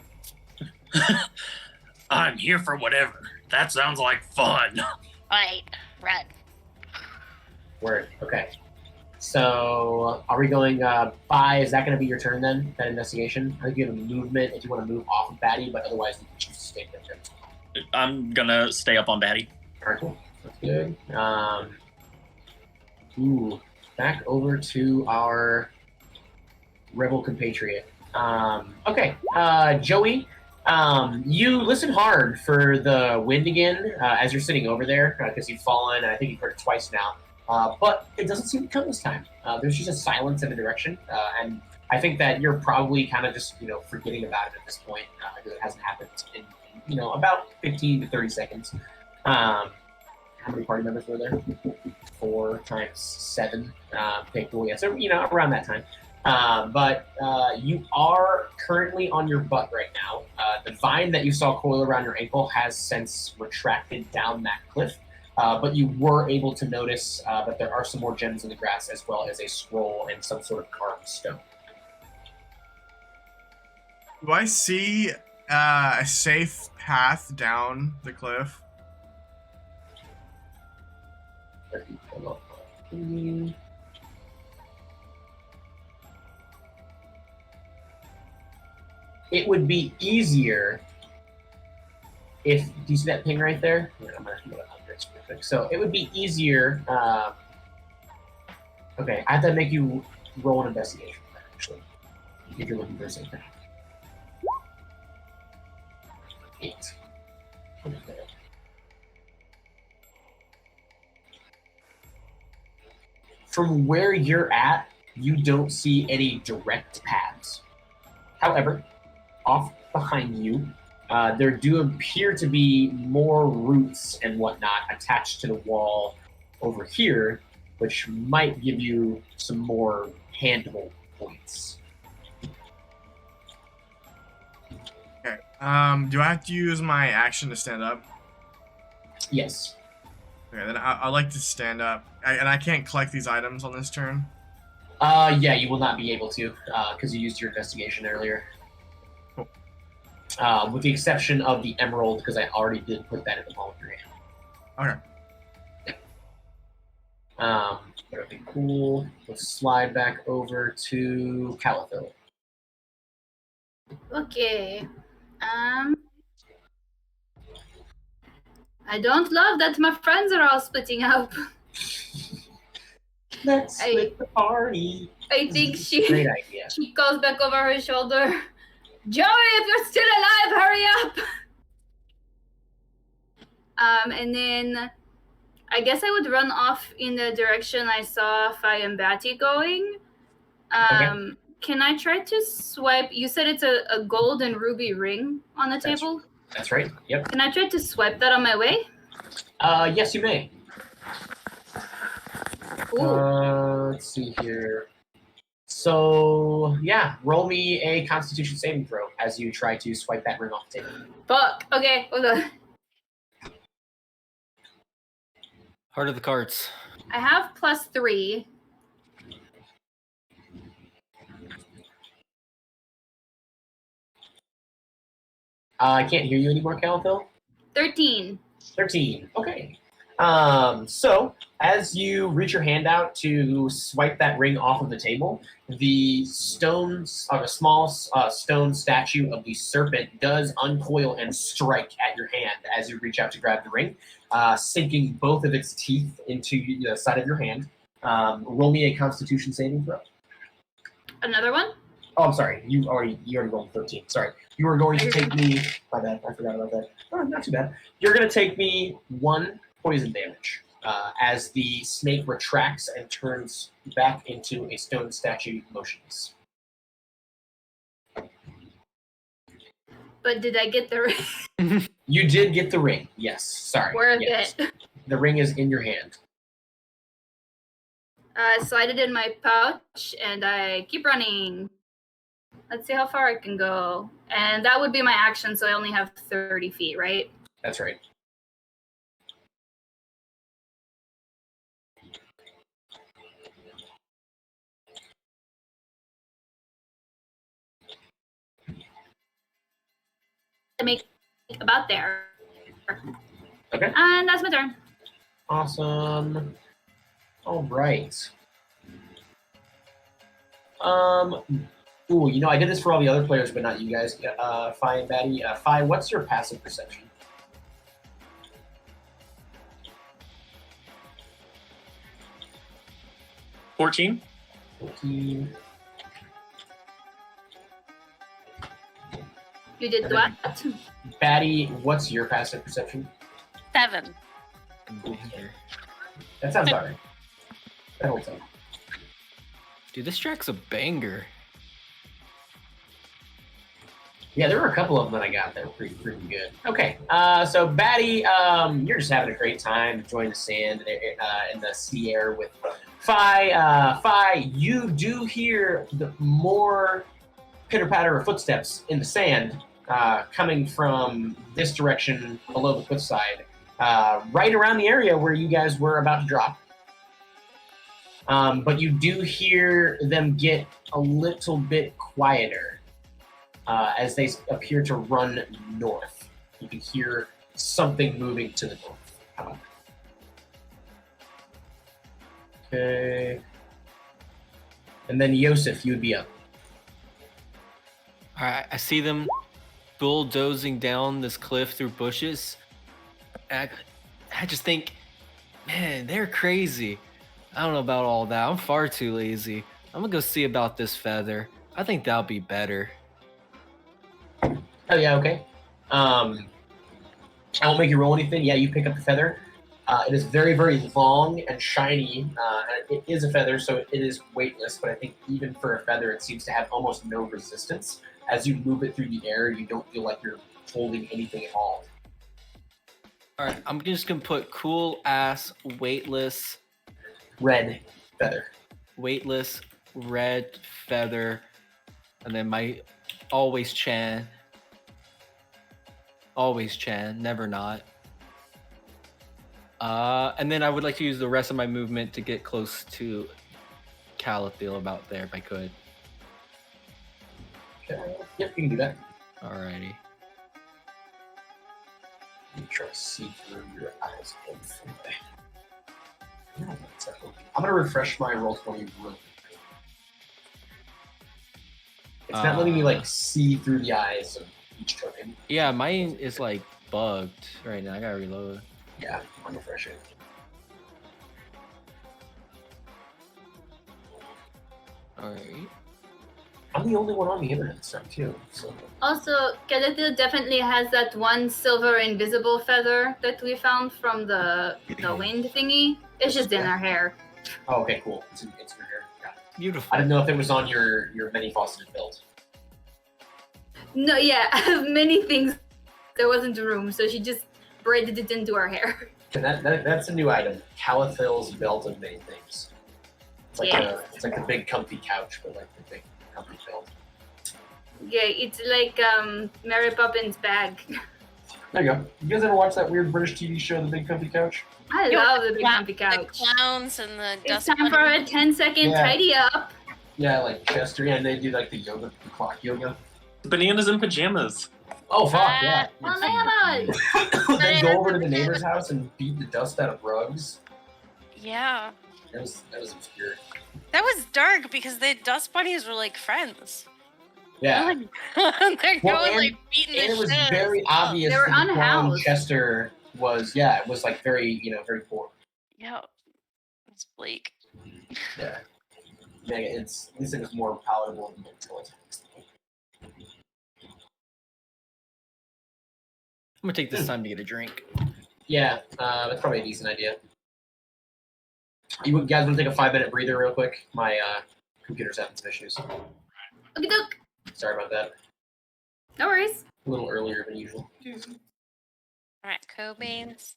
[SPEAKER 6] I'm here for whatever. That sounds like fun.
[SPEAKER 3] Right.
[SPEAKER 1] Word. Okay. So, are we going by? Is that going to be your turn then? That investigation? I think you have a movement if you want to move off of Batty, but otherwise you can choose to stay there.
[SPEAKER 7] I'm gonna stay up on Batty.
[SPEAKER 1] All right, cool. That's good. Back over to our rebel compatriot. Okay, Joey. You listen hard for the wind again as you're sitting over there because you've fallen. I think you've heard it twice now. But it doesn't seem to come this time. There's just a silence in the direction, and I think that you're probably kind of just forgetting about it at this point because it hasn't happened in about 15 to 30 seconds. How many party members were there? 4 times 7. Okay, cool. Yeah, so around that time. But you are currently on your butt right now. The vine that you saw coil around your ankle has since retracted down that cliff. But you were able to notice that there are some more gems in the grass as well as a scroll and some sort of carved stone.
[SPEAKER 2] Do I see a safe path down the cliff?
[SPEAKER 1] It would be easier if... Do you see that ping right there? Yeah, I'm going to go under it real quick. So it would be easier... okay, I have to make you roll an investigation, actually, if you're looking for a safe path. 8. Okay. From where you're at, you don't see any direct paths. However, off behind you, there do appear to be more roots and whatnot attached to the wall over here, which might give you some more handle points.
[SPEAKER 2] Okay. Do I have to use my action to stand up?
[SPEAKER 1] Yes.
[SPEAKER 2] Okay, then I like to stand up. And I can't collect these items on this turn?
[SPEAKER 1] Yeah, you will not be able to, because you used your investigation earlier.
[SPEAKER 2] Cool.
[SPEAKER 1] With the exception of the emerald, because I already did put that in the palm of your hand.
[SPEAKER 2] Okay.
[SPEAKER 1] Okay, cool. Let's slide back over to Calitho.
[SPEAKER 5] Okay. I don't love that my friends are all splitting up.
[SPEAKER 1] Let's split the party.
[SPEAKER 5] I think
[SPEAKER 1] Great idea.
[SPEAKER 5] she goes back over her shoulder. Joey, if you're still alive, hurry up! And then I guess I would run off in the direction I saw Fi and Batty going.
[SPEAKER 1] Okay.
[SPEAKER 5] Can I try to swipe? You said it's a gold and ruby ring on the table?
[SPEAKER 1] That's right. Yep.
[SPEAKER 5] Can I try to swipe that on my way?
[SPEAKER 1] Yes, you may. Let's see here. So, yeah, roll me a Constitution saving throw as you try to swipe that ring off the table.
[SPEAKER 5] Fuck. Okay, hold on.
[SPEAKER 4] Heart of the cards.
[SPEAKER 5] I have +3.
[SPEAKER 1] I can't hear you anymore, Calitho.
[SPEAKER 5] 13.
[SPEAKER 1] 13. Okay. So as you reach your hand out to swipe that ring off of the table, the stones of a small stone statue of the serpent does uncoil and strike at your hand as you reach out to grab the ring, sinking both of its teeth into the side of your hand. Roll me a Constitution saving throw.
[SPEAKER 5] Another one?
[SPEAKER 1] Oh, I'm sorry. You already rolled 13. Sorry. You were going to take me... My bad. I forgot about that. Oh, not too bad. You're going to take me 1 poison damage as the snake retracts and turns back into a stone statue motionless.
[SPEAKER 5] But did I get the ring?
[SPEAKER 1] You did get the ring. Yes. Sorry.
[SPEAKER 5] Worth
[SPEAKER 1] yes.
[SPEAKER 5] it.
[SPEAKER 1] The ring is in your hand.
[SPEAKER 5] slide it in my pouch, and I keep running. Let's see how far I can go. And that would be my action, so I only have 30 feet, right?
[SPEAKER 1] That's right.
[SPEAKER 5] To make about there.
[SPEAKER 1] Okay.
[SPEAKER 5] And that's my turn.
[SPEAKER 1] Awesome. All right. Ooh, you know, I did this for all the other players, but not you guys. Fi and Batty. Fi, what's your passive perception?
[SPEAKER 7] $14.
[SPEAKER 1] 14.
[SPEAKER 5] You did what?
[SPEAKER 1] Batty, what's your passive perception?
[SPEAKER 3] 7.
[SPEAKER 1] That sounds about right. That holds up.
[SPEAKER 4] Dude, this track's a banger.
[SPEAKER 1] Yeah, there were a couple of them that I got that were pretty good. Okay, so Batty, you're just having a great time enjoying the sand and the sea air with Fi. Fi, you do hear the more pitter-patter of footsteps in the sand coming from this direction below the cliffside, right around the area where you guys were about to drop. But you do hear them get a little bit quieter as they appear to run north. You can hear something moving to the north. Okay. And then Yosef, you would be up.
[SPEAKER 4] All right, I see them bulldozing down this cliff through bushes. I just think, man, they're crazy. I don't know about all that. I'm far too lazy. I'm gonna go see about this feather. I think that'll be better.
[SPEAKER 1] Oh yeah, okay. I won't make you roll anything. Yeah, you pick up the feather. It is very, very long and shiny. It is a feather, so it is weightless, but I think even for a feather, it seems to have almost no resistance. As you move it through the air, you don't feel like you're holding anything at all.
[SPEAKER 4] All right, I'm just gonna put cool ass weightless
[SPEAKER 1] Red feather.
[SPEAKER 4] Weightless red feather, and then my always Chan, never not. And then I would like to use the rest of my movement to get close to Calathil about there if I could.
[SPEAKER 1] Okay. Yep, you can do that.
[SPEAKER 4] Alrighty.
[SPEAKER 1] You try to see through your eyes. I'm gonna refresh my roll 20 real quick. It's not letting me like see through the eyes of each token.
[SPEAKER 4] Yeah, mine is like bugged right now. I gotta reload.
[SPEAKER 1] Yeah, I'm refreshing.
[SPEAKER 4] Alright.
[SPEAKER 1] I'm the only one on the internet stuff too. So.
[SPEAKER 5] Also, Calathil definitely has that one silver invisible feather that we found from the wind thingy. It's just in our hair.
[SPEAKER 1] Oh, okay, cool. It's in your hair. Yeah.
[SPEAKER 4] Beautiful.
[SPEAKER 1] I didn't know if it was on your many faceted belt.
[SPEAKER 5] No, yeah, I have many things. There wasn't room, so she just braided it into our hair.
[SPEAKER 1] And that's a new item. Calathil's belt of many things. It's like it's like the big comfy couch, but like the big comfy belt.
[SPEAKER 5] Yeah, it's like Mary Poppins' bag.
[SPEAKER 1] There you go. You guys ever watch that weird British TV show, The Big Comfy Couch?
[SPEAKER 5] I love the big comfy
[SPEAKER 3] The
[SPEAKER 5] couch.
[SPEAKER 3] clowns and the
[SPEAKER 5] It's
[SPEAKER 3] dust
[SPEAKER 5] time for a 10-second
[SPEAKER 1] Yeah.
[SPEAKER 5] tidy up.
[SPEAKER 1] Yeah, like Chester, and they do like the yoga, the clock yoga.
[SPEAKER 7] Bananas in pajamas.
[SPEAKER 1] Oh fuck yeah!
[SPEAKER 5] Bananas!
[SPEAKER 1] Then go over to the neighbor's house and beat the dust out of rugs.
[SPEAKER 3] Yeah.
[SPEAKER 1] That was obscure.
[SPEAKER 3] That was dark because the dust bunnies were like friends.
[SPEAKER 1] Yeah,
[SPEAKER 3] They're
[SPEAKER 1] Well,
[SPEAKER 3] going
[SPEAKER 1] and-
[SPEAKER 3] like beating
[SPEAKER 1] and
[SPEAKER 3] the
[SPEAKER 1] it was
[SPEAKER 3] shit.
[SPEAKER 1] very obvious
[SPEAKER 5] They were
[SPEAKER 1] that the clown
[SPEAKER 5] unhoused.
[SPEAKER 1] Chester was. Yeah, it was like very very poor.
[SPEAKER 3] Yeah. It's bleak.
[SPEAKER 1] Yeah, at least it was more palatable than the toilet.
[SPEAKER 4] I'm gonna take this time to get a drink.
[SPEAKER 1] Yeah, that's probably a decent idea. You guys want to take a 5-minute breather real quick? My computer's having some issues.
[SPEAKER 5] Okie doke.
[SPEAKER 1] Sorry about that.
[SPEAKER 5] No worries.
[SPEAKER 1] A little earlier than usual.
[SPEAKER 3] Alright, Cobain's.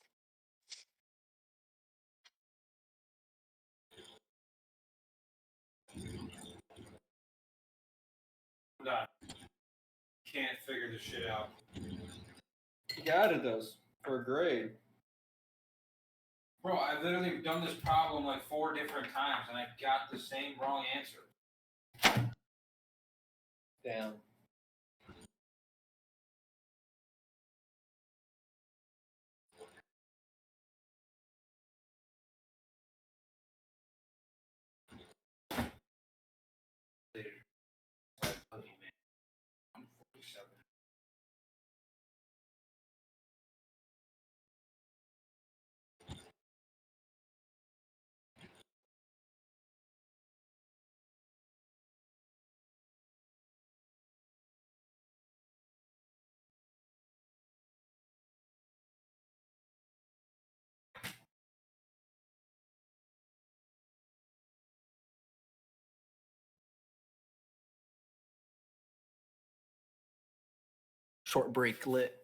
[SPEAKER 8] can't figure this shit out.
[SPEAKER 9] Yeah, it does. For a grade.
[SPEAKER 8] Bro, I've literally done this problem like 4 different times, and I got the same wrong answer.
[SPEAKER 9] Damn.
[SPEAKER 8] I'm 47.
[SPEAKER 4] Short break lit.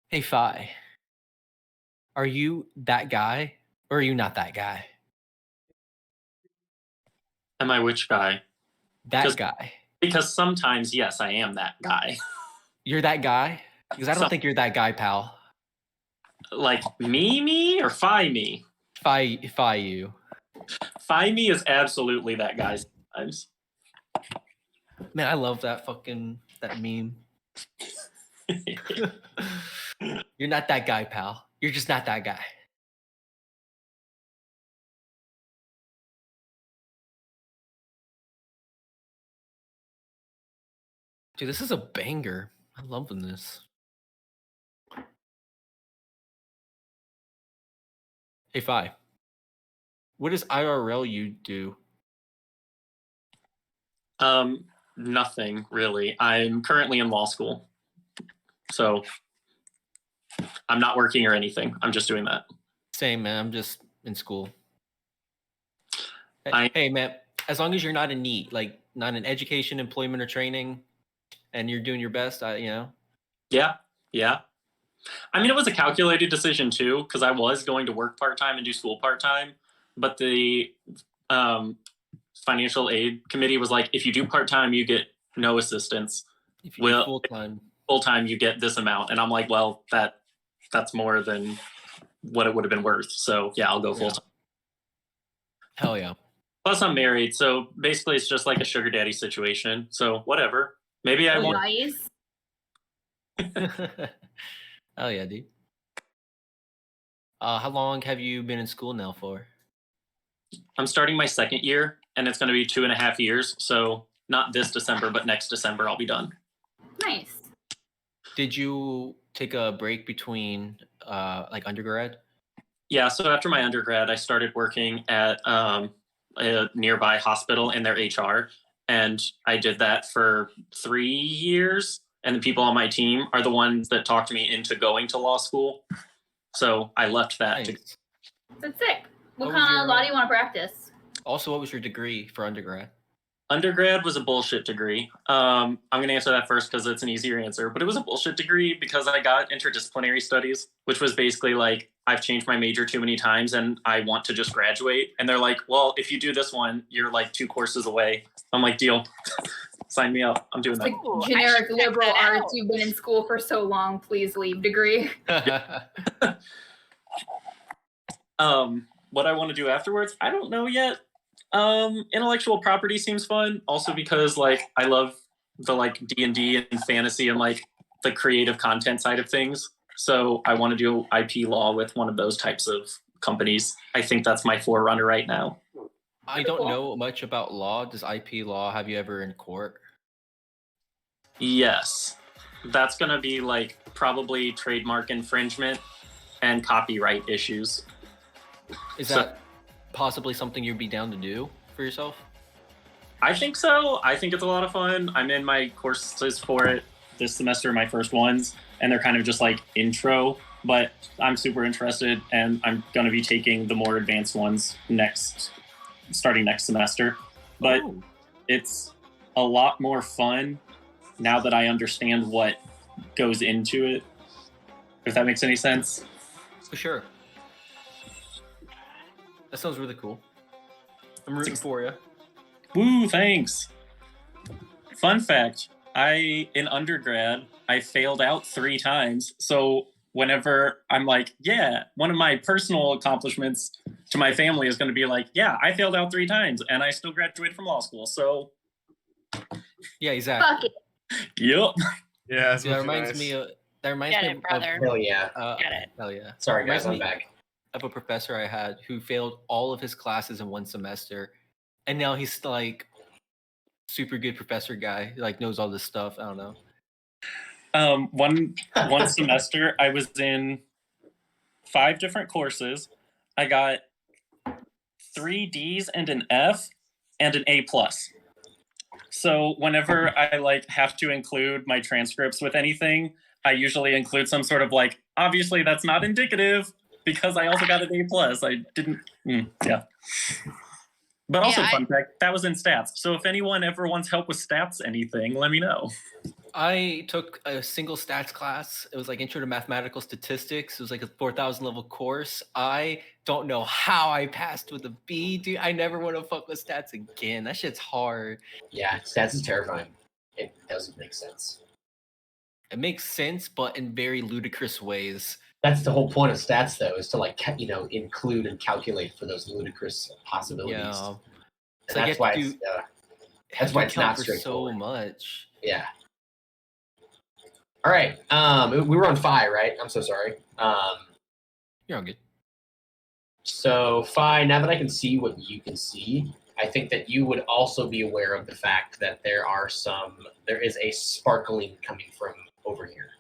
[SPEAKER 4] Hey, Fi. Are you that guy, or are you not that guy?
[SPEAKER 7] Am I which guy?
[SPEAKER 4] That guy.
[SPEAKER 7] Because sometimes, yes, I am that guy.
[SPEAKER 4] You're that guy? Because I don't think you're that guy, pal.
[SPEAKER 7] Like me, or Fi me?
[SPEAKER 4] Fi you.
[SPEAKER 7] Fi me is absolutely that guy sometimes.
[SPEAKER 4] Man, I love that meme. You're not that guy, pal. You're just not that guy. Dude, this is a banger. I'm loving this. Hey, Fi. What does IRL you do?
[SPEAKER 7] Nothing really. I'm currently in law school, so I'm not working or anything. I'm just doing that.
[SPEAKER 4] Same, man. I'm just in school. Hey, man. As long as you're not in NEET, like not in education, employment, or training, and you're doing your best,
[SPEAKER 7] Yeah. I mean, it was a calculated decision too, because I was going to work part-time and do school part-time, but the financial aid committee was like, if you do part-time, you get no assistance.
[SPEAKER 4] If you do
[SPEAKER 7] full-time, you get this amount. And I'm like, well, that's more than what it would have been worth. So yeah, I'll go full-time.
[SPEAKER 4] Hell yeah.
[SPEAKER 7] Plus I'm married, so basically it's just like a sugar daddy situation. So whatever. Maybe I won't.
[SPEAKER 5] Nice.
[SPEAKER 4] Hell yeah, dude. How long have you been in school now for?
[SPEAKER 7] I'm starting my 2nd year, and it's going to be 2.5 years. So not this December, but next December I'll be done.
[SPEAKER 5] Nice.
[SPEAKER 4] Did you take a break between like undergrad?
[SPEAKER 7] Yeah, so after my undergrad, I started working at a nearby hospital in their HR, and I did that for 3 years. And the people on my team are the ones that talked me into going to law school. So I left that.
[SPEAKER 4] Nice.
[SPEAKER 5] That's sick. What kind of law do you want to practice?
[SPEAKER 4] Also, what was your degree for undergrad?
[SPEAKER 7] Undergrad was a bullshit degree. I'm going to answer that first because it's an easier answer. But it was a bullshit degree because I got interdisciplinary studies, which was basically like, I've changed my major too many times and I want to just graduate. And they're like, well, if you do this one, you're like 2 courses away. I'm like, deal. Sign me up. I'm doing that.
[SPEAKER 5] Like generic liberal arts. You've been in school for so long. Please leave degree.
[SPEAKER 7] What I want to do afterwards, I don't know yet. Intellectual property seems fun. Also because like I love the like D&D and fantasy and like the creative content side of things. So I want to do IP law with one of those types of companies. I think that's my forerunner right now.
[SPEAKER 4] I don't know much about law. Does IP law have you ever in court?
[SPEAKER 7] Yes. That's going to be like probably trademark infringement and copyright issues.
[SPEAKER 4] Is that possibly something you'd be down to do for yourself?
[SPEAKER 7] I think so. I think it's a lot of fun. I'm in my courses for it this semester, my first ones, and they're kind of just like intro, but I'm super interested and I'm going to be taking the more advanced ones starting next semester. But it's a lot more fun now that I understand what goes into it, if that makes any sense.
[SPEAKER 4] For sure. That sounds really cool. I'm rooting for you.
[SPEAKER 7] Woo, thanks. Fun fact, in undergrad, I failed out 3 times. So whenever I'm like, yeah, one of my personal accomplishments to my family is going to be like, yeah, I failed out 3 times and I still graduated from law school. So
[SPEAKER 4] yeah, exactly.
[SPEAKER 5] Fuck it.
[SPEAKER 7] Yep.
[SPEAKER 2] Yeah,
[SPEAKER 4] that reminds me of
[SPEAKER 3] brother.
[SPEAKER 1] Hell yeah.
[SPEAKER 3] Get it.
[SPEAKER 4] Hell yeah.
[SPEAKER 1] Sorry, guys, I'm
[SPEAKER 4] Reminds me
[SPEAKER 1] back.
[SPEAKER 4] of a professor I had who failed all of his classes in one semester, and now he's like super good professor guy, like knows all this stuff. I don't know.
[SPEAKER 7] One semester I was in 5 different courses. I got 3 D's and an F and an A+. So whenever I like have to include my transcripts with anything, I usually include some sort of like, obviously that's not indicative because I also got an A+. I didn't, yeah. But also, fun fact, that was in stats. So if anyone ever wants help with stats, anything, let me know.
[SPEAKER 4] I took a single stats class. It was like Intro to Mathematical Statistics. It was like a 4,000 level course. I don't know how I passed with a B, dude. I never want to fuck with stats again. That shit's hard.
[SPEAKER 1] Yeah, stats is terrifying. It doesn't make sense.
[SPEAKER 4] It makes sense, but in very ludicrous ways.
[SPEAKER 1] That's the whole point of stats, though, is to like include and calculate for those ludicrous possibilities.
[SPEAKER 4] Yeah,
[SPEAKER 1] and that's why it's not
[SPEAKER 4] for
[SPEAKER 1] straightforward.
[SPEAKER 4] So much.
[SPEAKER 1] Yeah. All right. We were on Phi, right? I'm so sorry.
[SPEAKER 4] You're all good.
[SPEAKER 1] So Phi, now that I can see what you can see, I think that you would also be aware of the fact that there is a sparkling coming from over here.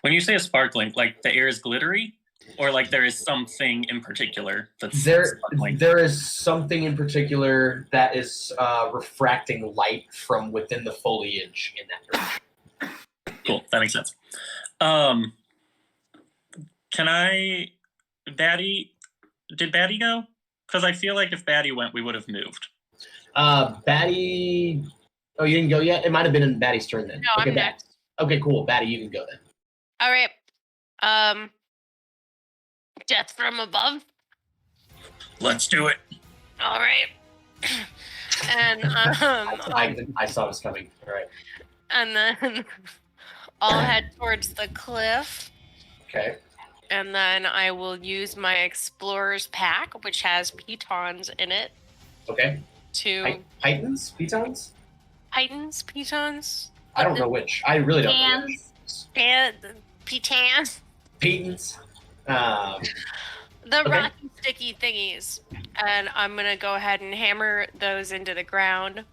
[SPEAKER 7] When you say a sparkling, like the air is glittery, or like there is something in particular that's sparkling?
[SPEAKER 1] There is something in particular that is refracting light from within the foliage in that direction.
[SPEAKER 7] Cool, that makes sense. Did Batty go? Because I feel like if Batty went, we would have moved.
[SPEAKER 1] Batty, oh, you didn't go yet? It might have been in Batty's turn then.
[SPEAKER 3] No,
[SPEAKER 1] okay,
[SPEAKER 3] I'm next.
[SPEAKER 1] Okay, cool. Batty, you can go then.
[SPEAKER 3] All right. Death from above.
[SPEAKER 7] Let's do it.
[SPEAKER 3] All right. And
[SPEAKER 1] I saw this coming. All right.
[SPEAKER 3] And then I'll head towards the cliff.
[SPEAKER 1] Okay.
[SPEAKER 3] And then I will use my explorer's pack, which has pitons in it.
[SPEAKER 1] Okay. Pitons? Pitons?
[SPEAKER 3] Pitons?
[SPEAKER 1] I don't know which. I really don't know which.
[SPEAKER 3] Pitans?
[SPEAKER 1] Pitons.
[SPEAKER 3] The rocky, sticky thingies. And I'm going to go ahead and hammer those into the ground.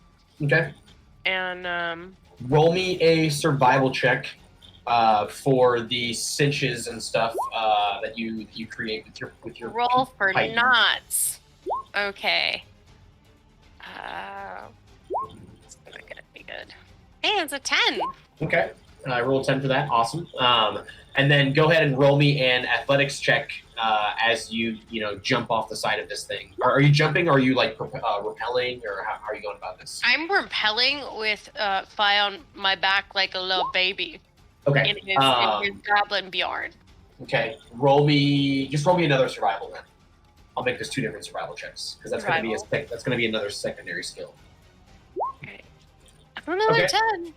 [SPEAKER 1] Okay.
[SPEAKER 3] And
[SPEAKER 1] roll me a survival check for the cinches and stuff that you create with your
[SPEAKER 3] roll for
[SPEAKER 1] Pitons.
[SPEAKER 3] knots. Okay. It's not gonna be good. Hey, it's a 10.
[SPEAKER 1] Okay. I rolled 10 for that. Awesome. And then go ahead and roll me an athletics check as you jump off the side of this thing. Are you jumping, or are you like rappelling, or how are you going about this?
[SPEAKER 3] I'm rappelling with Phi on my back like a little baby.
[SPEAKER 1] Okay.
[SPEAKER 3] In his goblin Bjorn.
[SPEAKER 1] Okay. Roll me another survival then. I'll make this 2 different survival checks because that's going to be another secondary skill.
[SPEAKER 3] Okay. Another 10.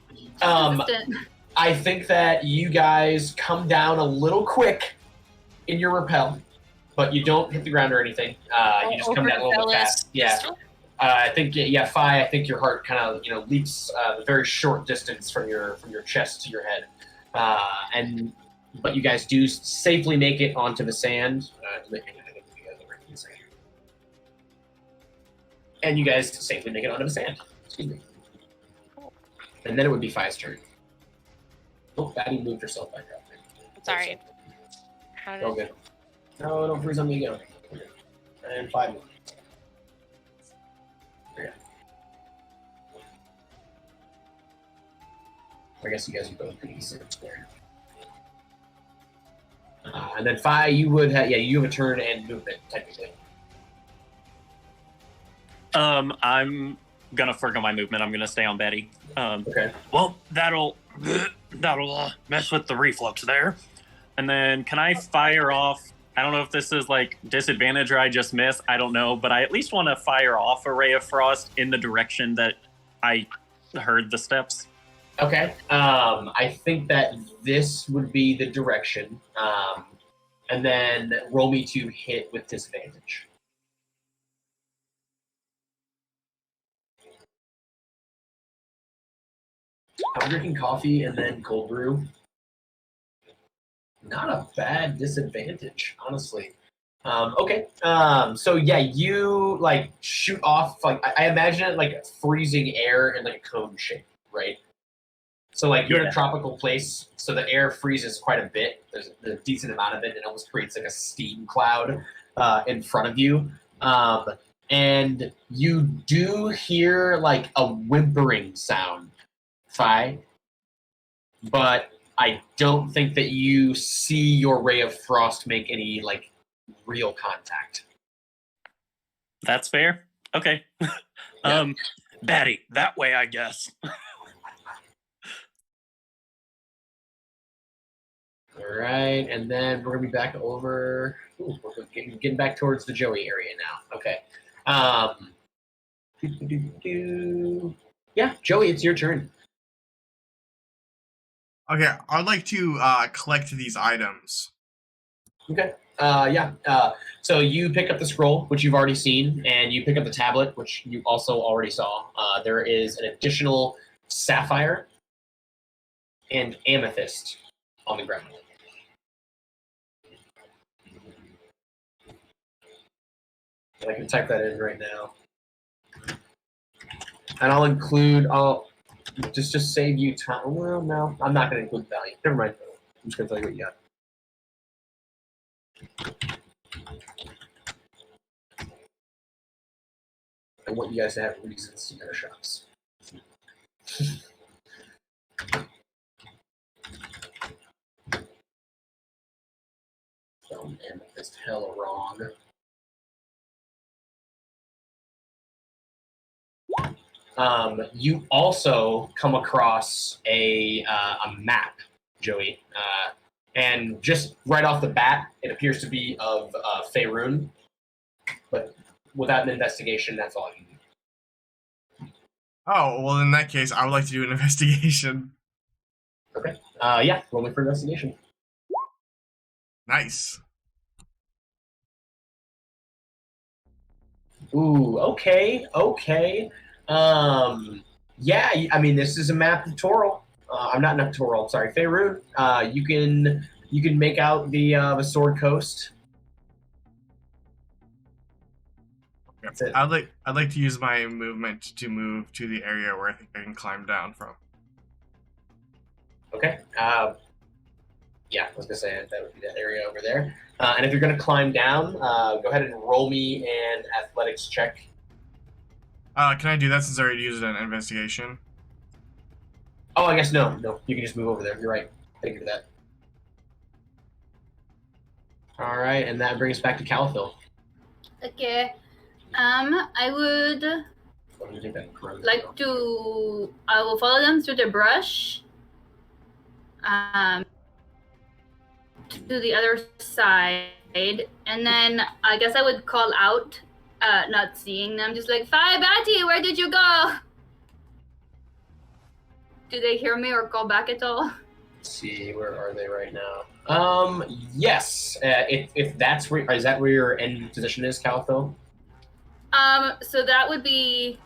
[SPEAKER 1] I think that you guys come down a little quick in your rappel. but you don't hit the ground or anything. You just come down a little bit fast. Yeah. I think Fi. I think your heart kind of leaps a very short distance from your chest to your head, but you guys do safely make it onto the sand. And you guys safely make it onto the sand. Excuse me. And then it would be Fi's turn. Oh, Batty moved herself back up.
[SPEAKER 3] Sorry. How
[SPEAKER 1] All good. No, don't freeze on me again. And 5 more. Yeah. I guess you guys are both pretty decent there. And then Fi, you would have, you have a turn and movement, technically.
[SPEAKER 7] I'm gonna forgo my movement. I'm gonna stay on Betty.
[SPEAKER 1] Okay.
[SPEAKER 7] Well, that'll mess with the reflux there. And then can I fire off? I don't know if this is like disadvantage or I just miss. I don't know, but I at least want to fire off a ray of frost in the direction that I heard the steps.
[SPEAKER 1] Okay. I think that this would be the direction. And then roll me to hit with disadvantage. I'm drinking coffee and then cold brew. Not a bad disadvantage, honestly. Okay. So yeah, you like shoot off like I imagine it like freezing air in like a cone shape, right? So like you're in a tropical place, so the air freezes quite a bit. There's a decent amount of it. It almost creates like a steam cloud in front of you. And you do hear like a whimpering sound, Fi, but I don't think that you see your ray of frost make any like real contact.
[SPEAKER 7] That's fair. Okay. Batty, that way, I guess.
[SPEAKER 1] All right, and then we're gonna be back over. Ooh, we're getting back towards the Joey area now. Okay. Yeah, Joey, it's your turn.
[SPEAKER 2] Okay, I'd like to collect these items.
[SPEAKER 1] Okay. So you pick up the scroll, which you've already seen, and you pick up the tablet, which you also already saw. There is an additional sapphire and amethyst on the ground. I can type that in right now. And I'll just save you time. Well, no, I'm not going to include the value. Never mind. I'm just going to tell you what you got. I want you guys to have reasons to go to shops. Spelling amethyst hella wrong. You also come across a map, Joey, and just right off the bat, it appears to be of Faerun, but without an investigation, that's all you need.
[SPEAKER 2] Oh, well, in that case, I would like to do an investigation.
[SPEAKER 1] Okay. Roll me for investigation.
[SPEAKER 2] Nice.
[SPEAKER 1] Ooh, okay. Yeah, I mean, this is a map of Toril. I'm not Toril, sorry, Faerun. You can make out the Sword Coast.
[SPEAKER 2] Okay. I'd like to use my movement to move to the area where I think I can climb down from.
[SPEAKER 1] Okay. Yeah, I was gonna say that would be that area over there. And if you're gonna climb down, go ahead and roll me an athletics check.
[SPEAKER 2] Can I do that since I already used an investigation?
[SPEAKER 1] Oh, I guess no. You can just move over there. You're right. I didn't do that. All right, and that brings us back to Calithil.
[SPEAKER 5] Okay. I would like to. I will follow them through the brush. To the other side, and then I guess I would call out, not seeing them, just like, Fi, Batty, where did you go? Do they hear me or call back at all?
[SPEAKER 1] see, where are they right now? Yes. If that's where, is that where your end position is, Calipho?
[SPEAKER 5] So that would be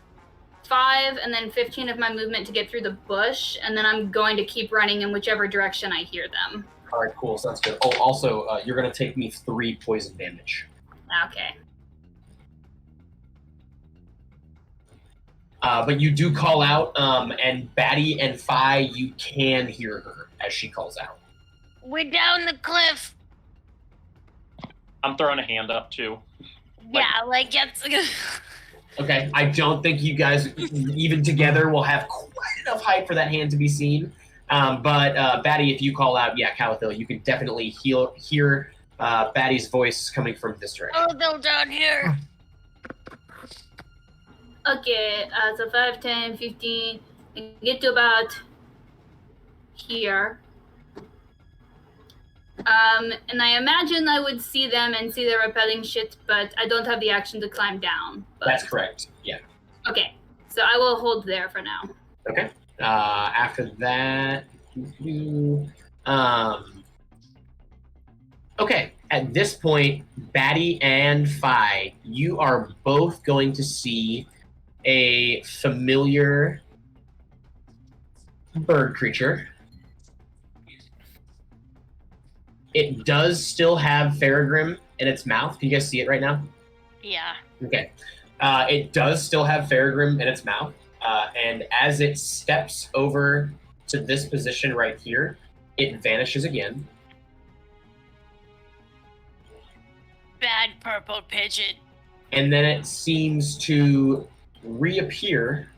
[SPEAKER 5] 5 and then 15 of my movement to get through the bush, and then I'm going to keep running in whichever direction I hear them.
[SPEAKER 1] All right, cool. So that's good. Oh, also, you're gonna take me 3 poison damage.
[SPEAKER 5] Okay.
[SPEAKER 1] But you do call out, and Batty and Fi, you can hear her as she calls out.
[SPEAKER 3] We're down the cliff.
[SPEAKER 6] I'm throwing a hand up too.
[SPEAKER 3] Yeah, like it's.
[SPEAKER 1] Okay, I don't think you guys, even together, will have quite enough height for that hand to be seen. But Batty, if you call out, yeah, Calathil, you can definitely hear Batty's voice coming from this direction.
[SPEAKER 3] Oh, they're down here.
[SPEAKER 5] Okay, so 5, 10, 15, I get to about here. And I imagine I would see them and see their repelling shit, but I don't have the action to climb down. But...
[SPEAKER 1] That's correct, yeah.
[SPEAKER 5] Okay, so I will hold there for now.
[SPEAKER 1] Okay. After that, okay. At this point, Batty and Fi, you are both going to see a familiar bird creature. It does still have Faragrim in its mouth. Can you guys see it right now?
[SPEAKER 3] Yeah.
[SPEAKER 1] Okay. It does still have Faragrim in its mouth. And as it steps over to this position right here, it vanishes again.
[SPEAKER 3] Bad purple pigeon.
[SPEAKER 1] And then it seems to reappear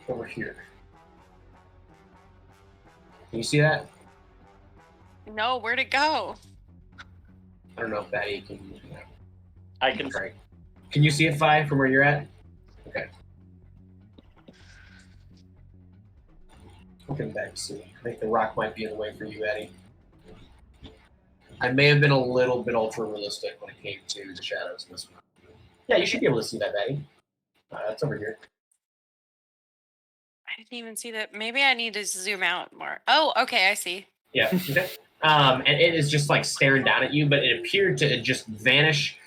[SPEAKER 1] over here. Can you see that?
[SPEAKER 3] No, where'd it go?
[SPEAKER 1] I don't know if Batty can.
[SPEAKER 6] I can.
[SPEAKER 1] Right. Can you see it, Fi, from where you're at? Okay. Looking back to see. I think the rock might be in the way for you, Batty. I may have been a little bit ultra realistic when it came to the shadows in this one. Yeah, you should be able to see that, Batty. It's over here.
[SPEAKER 3] I didn't even see that. Maybe I need to zoom out more. Oh, okay, I see.
[SPEAKER 1] Yeah. Okay. And it is just like staring down at you, but it appeared to just vanish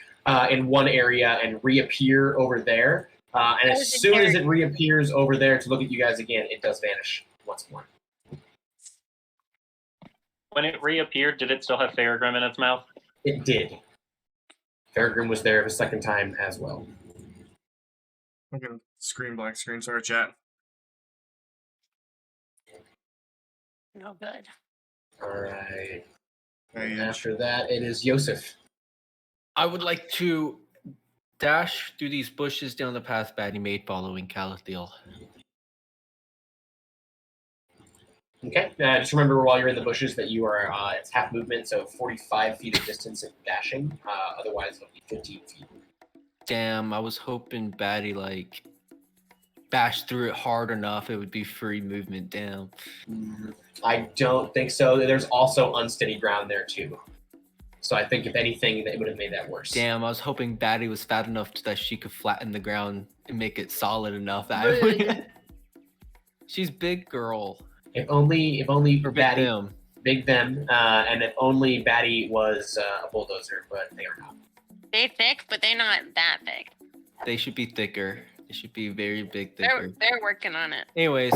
[SPEAKER 1] in one area and reappear over there. And as soon as it reappears over there to look at you guys again, it does vanish once more.
[SPEAKER 6] When it reappeared, did it still have Faragrim in its mouth?
[SPEAKER 1] It did. Faragrim was there the second time as well.
[SPEAKER 2] I'm gonna screen black screen, sorry, chat.
[SPEAKER 3] No good.
[SPEAKER 1] All right.
[SPEAKER 2] Hey,
[SPEAKER 1] And after that, it is Yosef.
[SPEAKER 4] I would like to dash through these bushes down the path Batty made following Calathil.
[SPEAKER 1] Okay. Just remember while you're in the bushes that you are, it's half movement, so 45 feet of distance and dashing. Otherwise, it'll be 15 feet.
[SPEAKER 4] Damn, I was hoping Batty, like, bash through it hard enough, it would be free movement down.
[SPEAKER 1] I don't think so. There's also unsteady ground there, too. So I think, if anything, it would have made that worse.
[SPEAKER 4] Damn, I was hoping Batty was fat enough that she could flatten the ground and make it solid enough. That she's big girl.
[SPEAKER 1] If only
[SPEAKER 4] Or
[SPEAKER 1] Batty,
[SPEAKER 4] big them.
[SPEAKER 1] big them, and if only Batty was a bulldozer, but they are not.
[SPEAKER 3] They thick, but they're not that big.
[SPEAKER 4] They should be thicker. They should be very big, thicker.
[SPEAKER 3] They're working on it.
[SPEAKER 4] Anyways,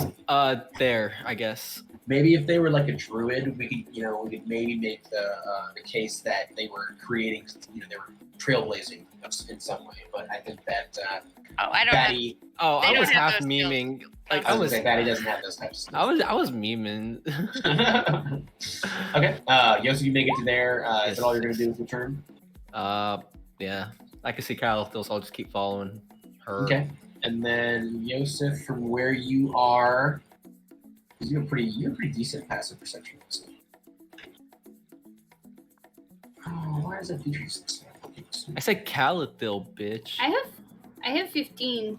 [SPEAKER 4] there, I guess.
[SPEAKER 1] Maybe if they were like a druid, we could maybe make the case that they were creating, they were trailblazing in some way. But I think that
[SPEAKER 3] I don't
[SPEAKER 1] Batty.
[SPEAKER 4] Oh,
[SPEAKER 3] They
[SPEAKER 4] I
[SPEAKER 3] don't
[SPEAKER 4] was
[SPEAKER 3] have
[SPEAKER 4] half
[SPEAKER 3] those
[SPEAKER 4] memeing. Like
[SPEAKER 1] I
[SPEAKER 4] I
[SPEAKER 1] was
[SPEAKER 4] was,
[SPEAKER 1] gonna say Batty doesn't have those types of skills.
[SPEAKER 4] I was memeing.
[SPEAKER 1] Okay, Yosef, you make it to there. Is that all you're gonna do with your turn?
[SPEAKER 4] Yeah. I can see Calathil, so I'll just keep following her.
[SPEAKER 1] Okay, and then Yosef, from where you are, you have pretty decent passive perception. Oh, why is that feature?
[SPEAKER 4] I said Calathil, bitch.
[SPEAKER 5] I have 15.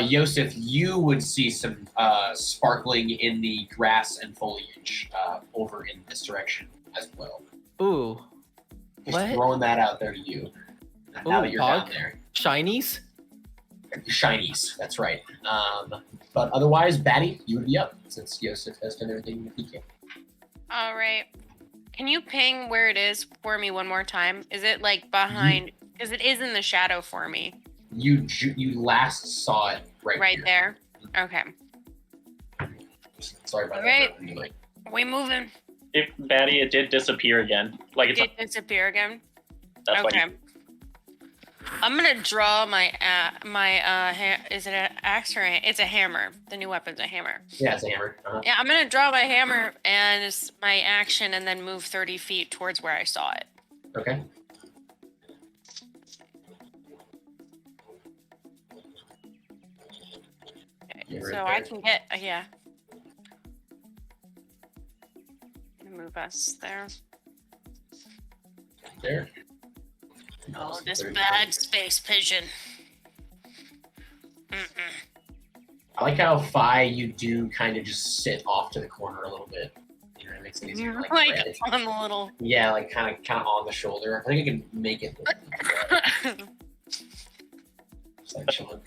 [SPEAKER 1] Yosef, you would see some sparkling in the grass and foliage over in this direction as well.
[SPEAKER 4] Ooh.
[SPEAKER 1] Just
[SPEAKER 4] What?
[SPEAKER 1] throwing that out there to you. Now that you're down there.
[SPEAKER 4] Shinies?
[SPEAKER 1] Shinies, that's right. But otherwise, Batty, you would be up since Yosef has done everything he can.
[SPEAKER 3] All right. Can you ping where it is for me one more time? Is it like behind? Because it is in the shadow for me.
[SPEAKER 1] You last saw it
[SPEAKER 3] right
[SPEAKER 1] here.
[SPEAKER 3] there. Okay.
[SPEAKER 1] Sorry about
[SPEAKER 3] All
[SPEAKER 1] that.
[SPEAKER 3] right. We moving.
[SPEAKER 7] If Batty, it did disappear again. Like
[SPEAKER 3] It did disappear again.
[SPEAKER 7] That's
[SPEAKER 3] Okay.
[SPEAKER 7] why
[SPEAKER 3] I'm gonna draw my is it an axe or it's a hammer? The new weapon's a hammer.
[SPEAKER 1] Yeah, it's a hammer.
[SPEAKER 3] Yeah, I'm gonna draw my hammer and it's my action, and then move 30 feet towards where I saw it.
[SPEAKER 1] Okay.
[SPEAKER 3] Okay, so I can get move us there.
[SPEAKER 1] There.
[SPEAKER 3] Oh, this bad space pigeon.
[SPEAKER 1] I like how Phi, you do kind of just sit off to the corner a little bit. You know, it makes it easier.
[SPEAKER 3] Like
[SPEAKER 1] Right.
[SPEAKER 3] on the little.
[SPEAKER 1] Yeah, like kind of on the shoulder. I think I can make it. Just like chilling.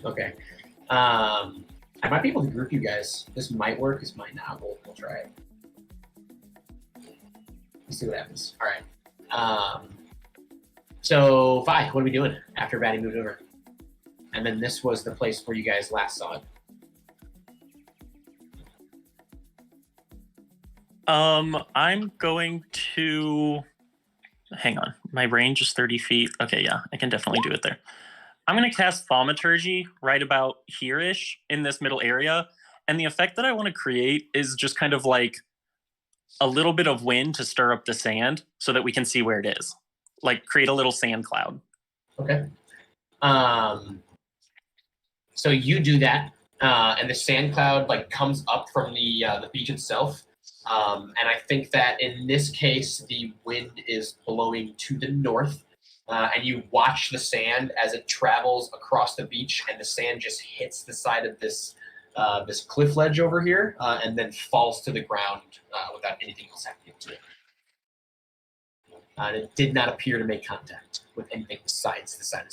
[SPEAKER 1] Okay. I might be able to group you guys. This might work. This might not. We'll try it. Let's see what happens. All right. So, Phi, what are we doing after Batty moved over? And then this was the place where you guys last saw it.
[SPEAKER 7] I'm going to hang on. My range is 30 feet. Okay, yeah, I can definitely do it there. I'm going to cast Thaumaturgy right about here-ish in this middle area. And the effect that I want to create is just kind of like a little bit of wind to stir up the sand so that we can see where it is. Like create a little sand cloud.
[SPEAKER 1] Okay. So you do that, and the sand cloud like comes up from the beach itself. And I think that in this case, the wind is blowing to the north, and you watch the sand as it travels across the beach, and the sand just hits the side of this cliff ledge over here, and then falls to the ground without anything else happening to it. And it did not appear to make contact with anything besides the side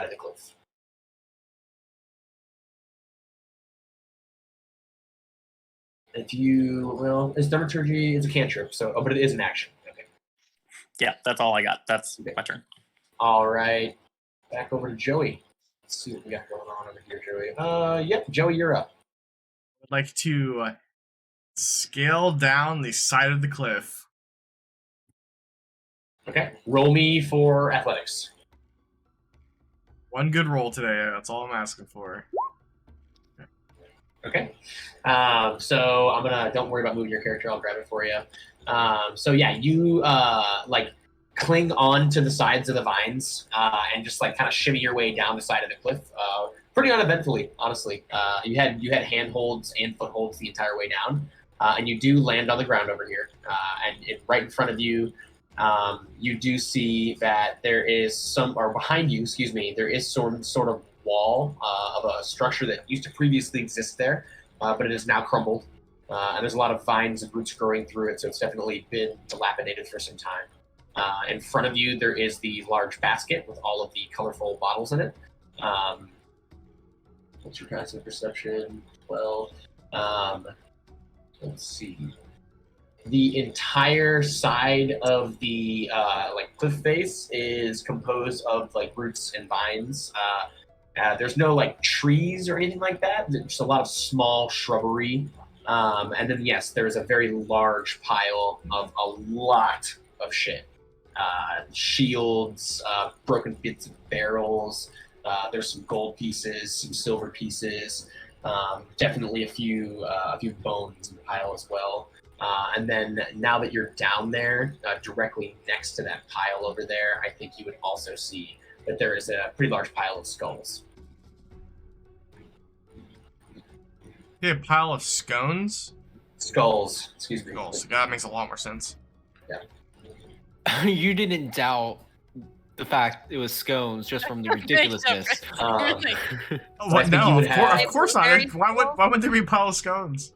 [SPEAKER 1] of the cliff. If you, it's Thaumaturgy, it's a cantrip, but it is an action. Okay.
[SPEAKER 7] Yeah, that's all I got. That's my turn.
[SPEAKER 1] All right. Back over to Joey. Let's see what we got going on over here, Joey. Yep, Joey, you're up.
[SPEAKER 2] I'd like to scale down the side of the cliff.
[SPEAKER 1] Okay. Roll me for athletics.
[SPEAKER 2] One good roll today. That's all I'm asking for.
[SPEAKER 1] Okay. So I'm gonna. Don't worry about moving your character. I'll grab it for you. So yeah, you like cling on to the sides of the vines and just like kind of shimmy your way down the side of the cliff. Pretty uneventfully, honestly. You had handholds and footholds the entire way down, and you do land on the ground over here. And right in front of you, you do see that there is behind you, excuse me, there is some sort of wall of a structure that used to previously exist there, but it is now crumbled. And there's a lot of vines and roots growing through it, so it's definitely been dilapidated for some time. In front of you, there is the large basket with all of the colorful bottles in it. What's your passive perception? 12. Let's see. The entire side of the cliff face is composed of like roots and vines. There's no like trees or anything like that. There's just a lot of small shrubbery. And then yes, there's a very large pile of a lot of shit. Shields, broken bits of barrels. There's some gold pieces, some silver pieces. Definitely a few bones in the pile as well. And then now that you're down there, directly next to that pile over there, I think you would also see that there is a pretty large pile of skulls.
[SPEAKER 2] Yeah, a pile of scones?
[SPEAKER 1] Skulls, excuse me.
[SPEAKER 2] Skulls. That makes a lot more sense.
[SPEAKER 1] Yeah.
[SPEAKER 4] You didn't doubt the fact it was scones just from the ridiculousness.
[SPEAKER 2] What? No, of course not. Why would there be a pile of scones?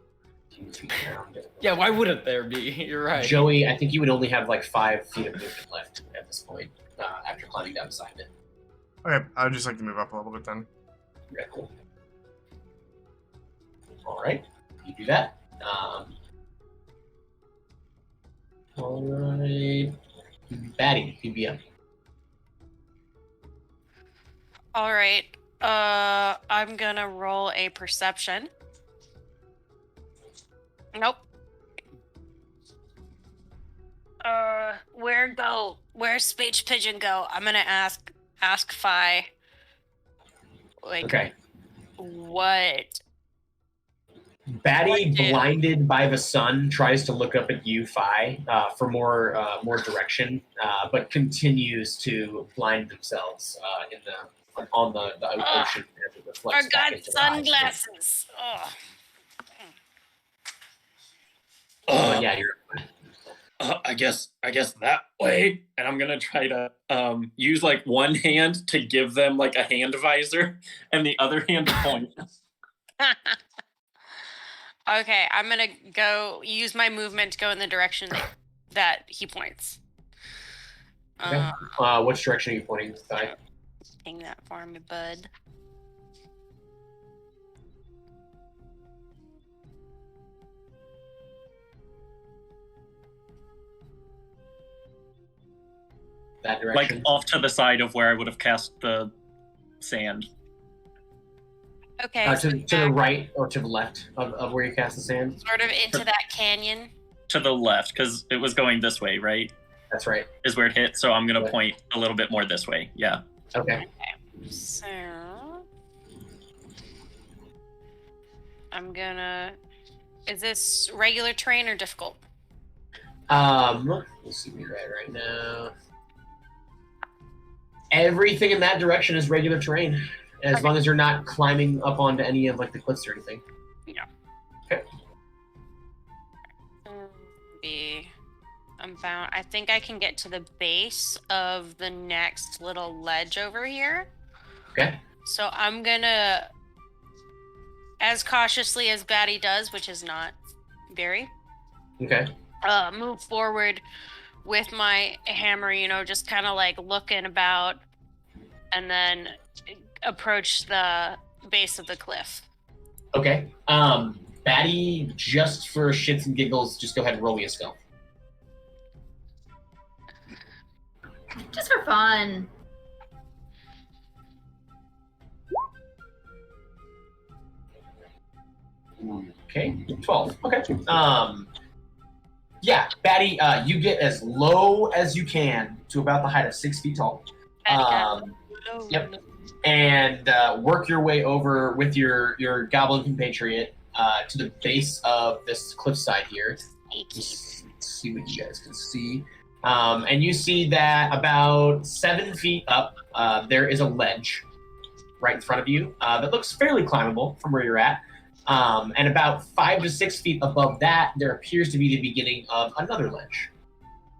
[SPEAKER 4] Yeah, why wouldn't there be? You're right.
[SPEAKER 1] Joey, I think you would only have like 5 feet of movement left at this point after climbing down beside it.
[SPEAKER 2] Okay, I'd just like to move up a little bit then.
[SPEAKER 1] Okay, cool. All right, you do that. All right, Batty, you'd be up.
[SPEAKER 3] All right. I'm gonna roll a perception. Nope. Where's speech pigeon go? I'm gonna ask Fi. Like,
[SPEAKER 1] Okay.
[SPEAKER 3] what?
[SPEAKER 1] Batty, blinded by the sun, tries to look up at you, Fi, for more direction, but continues to blind themselves on the ocean as it reflects back
[SPEAKER 3] Forgot
[SPEAKER 1] into the eyes.
[SPEAKER 3] sunglasses. Oh.
[SPEAKER 1] But yeah, you're.
[SPEAKER 7] I guess that way. And I'm gonna try to use like one hand to give them like a hand visor, and the other hand to point.
[SPEAKER 3] Okay, I'm gonna go use my movement to go in the direction that he points.
[SPEAKER 1] Okay. Which direction are you pointing, Fi?
[SPEAKER 3] Hang that for me, bud.
[SPEAKER 1] That direction?
[SPEAKER 7] Like off to the side of where I would have cast the sand.
[SPEAKER 3] Okay.
[SPEAKER 1] To the right or to the left of where you cast the sand?
[SPEAKER 3] Sort of into that canyon.
[SPEAKER 7] To the left, because it was going this way, right?
[SPEAKER 1] That's right.
[SPEAKER 7] Is where it hit, so I'm going to point a little bit more this way, yeah.
[SPEAKER 1] Okay.
[SPEAKER 3] So... I'm gonna... Is this regular terrain or difficult?
[SPEAKER 1] Let's see where you're at right now. Everything in that direction is regular terrain, as long as you're not climbing up onto any of like the cliffs or anything.
[SPEAKER 3] Yeah.
[SPEAKER 1] Okay.
[SPEAKER 3] I think I can get to the base of the next little ledge over here.
[SPEAKER 1] Okay.
[SPEAKER 3] So I'm gonna, as cautiously as Batty does, which is not very.
[SPEAKER 1] Okay.
[SPEAKER 3] Move forward with my hammer, just kind of like looking about, and then approach the base of the cliff.
[SPEAKER 1] Okay. Batty, just for shits and giggles, just go ahead and roll me a stealth.
[SPEAKER 5] Just for fun.
[SPEAKER 1] Okay, 12. Okay. Yeah, Batty, you get as low as you can to about the height of 6 feet tall. Yep. And work your way over with your goblin compatriot to the base of this cliffside here. Just see what you guys can see. And you see that about 7 feet up, there is a ledge right in front of you that looks fairly climbable from where you're at. And about 5 to 6 feet above that, there appears to be the beginning of another ledge.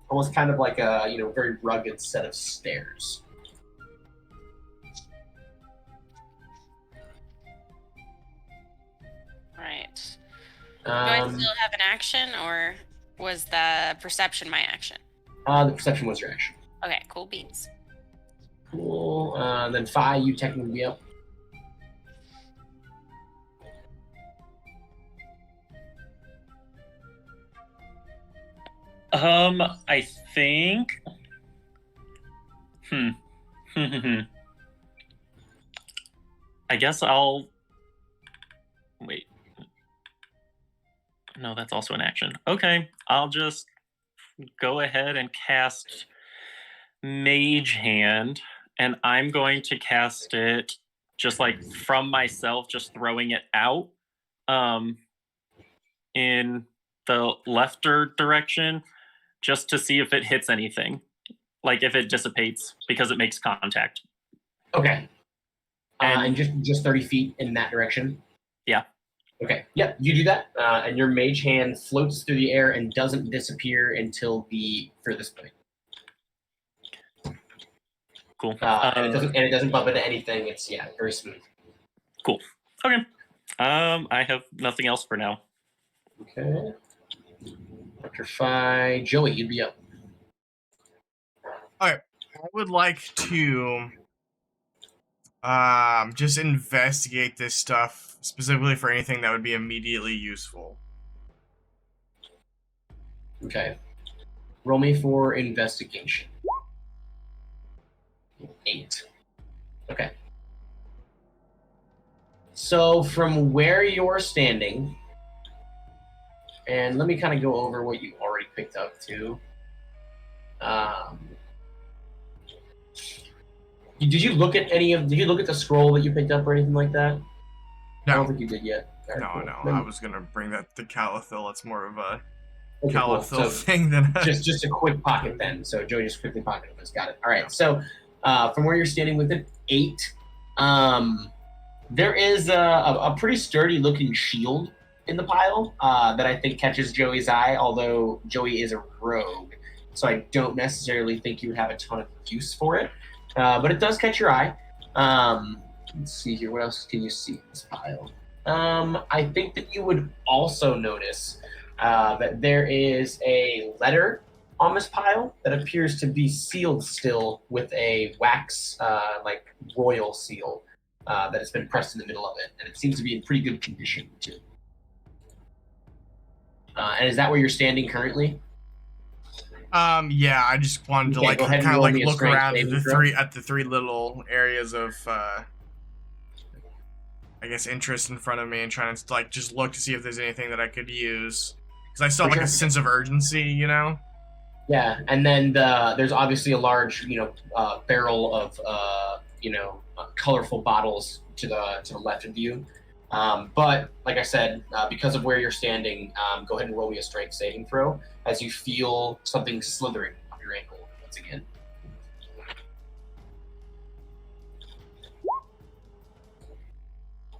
[SPEAKER 1] Almost kind of like a very rugged set of stairs.
[SPEAKER 3] Right. Do I still have an action, or was the perception my action?
[SPEAKER 1] The perception was your action.
[SPEAKER 3] Okay, cool beans.
[SPEAKER 1] Cool. Then Fi, you technically be up.
[SPEAKER 7] I think. I guess I'll wait. No, that's also an action. Okay, I'll just go ahead and cast Mage Hand, and I'm going to cast it just like from myself, just throwing it out in the lefter direction, just to see if it hits anything, like if it dissipates because it makes contact.
[SPEAKER 1] Okay. And just 30 feet in that direction?
[SPEAKER 7] Yeah.
[SPEAKER 1] Okay. Yeah, you do that, and your mage hand floats through the air and doesn't disappear until the furthest point.
[SPEAKER 7] Cool.
[SPEAKER 1] And it doesn't bump into anything. It's very smooth.
[SPEAKER 7] Cool. Okay. I have nothing else for now.
[SPEAKER 1] Okay. Dr. Fi, Joey, you'd be up.
[SPEAKER 2] All right. I would like to Just investigate this stuff specifically for anything that would be immediately useful.
[SPEAKER 1] Okay. Roll me for investigation. 8. Okay. So from where you're standing, and let me kind of go over what you already picked up too. Did you look at did you look at the scroll that you picked up or anything like that?
[SPEAKER 2] No.
[SPEAKER 1] I don't think you did yet. Right,
[SPEAKER 2] no,
[SPEAKER 1] cool.
[SPEAKER 2] no.
[SPEAKER 1] Then,
[SPEAKER 2] I was gonna bring that to Calathil. It's more of a
[SPEAKER 1] okay,
[SPEAKER 2] Calathil
[SPEAKER 1] cool. So
[SPEAKER 2] thing than
[SPEAKER 1] just a quick pocket then. So Joey just quickly pocketed this. Got it. All right. So from where you're standing with an 8, there is a pretty sturdy looking shield in the pile that I think catches Joey's eye, although Joey is a rogue, so I don't necessarily think you would have a ton of use for it. But it does catch your eye. Let's see here. What else can you see in this pile? I think that you would also notice that there is a letter on this pile that appears to be sealed still with a wax, like royal seal that has been pressed in the middle of it, and it seems to be in pretty good condition too. And is that where you're standing currently?
[SPEAKER 2] Yeah, I just wanted to kind of look around at the three little areas of I guess interest in front of me and trying to just look to see if there's anything that I could use, because I still have a sense of urgency, you know.
[SPEAKER 1] Yeah, and then there's obviously a large barrel of colorful bottles to the left of you. But like I said, because of where you're standing, go ahead and roll me a strength saving throw as you feel something slithering up your ankle once again.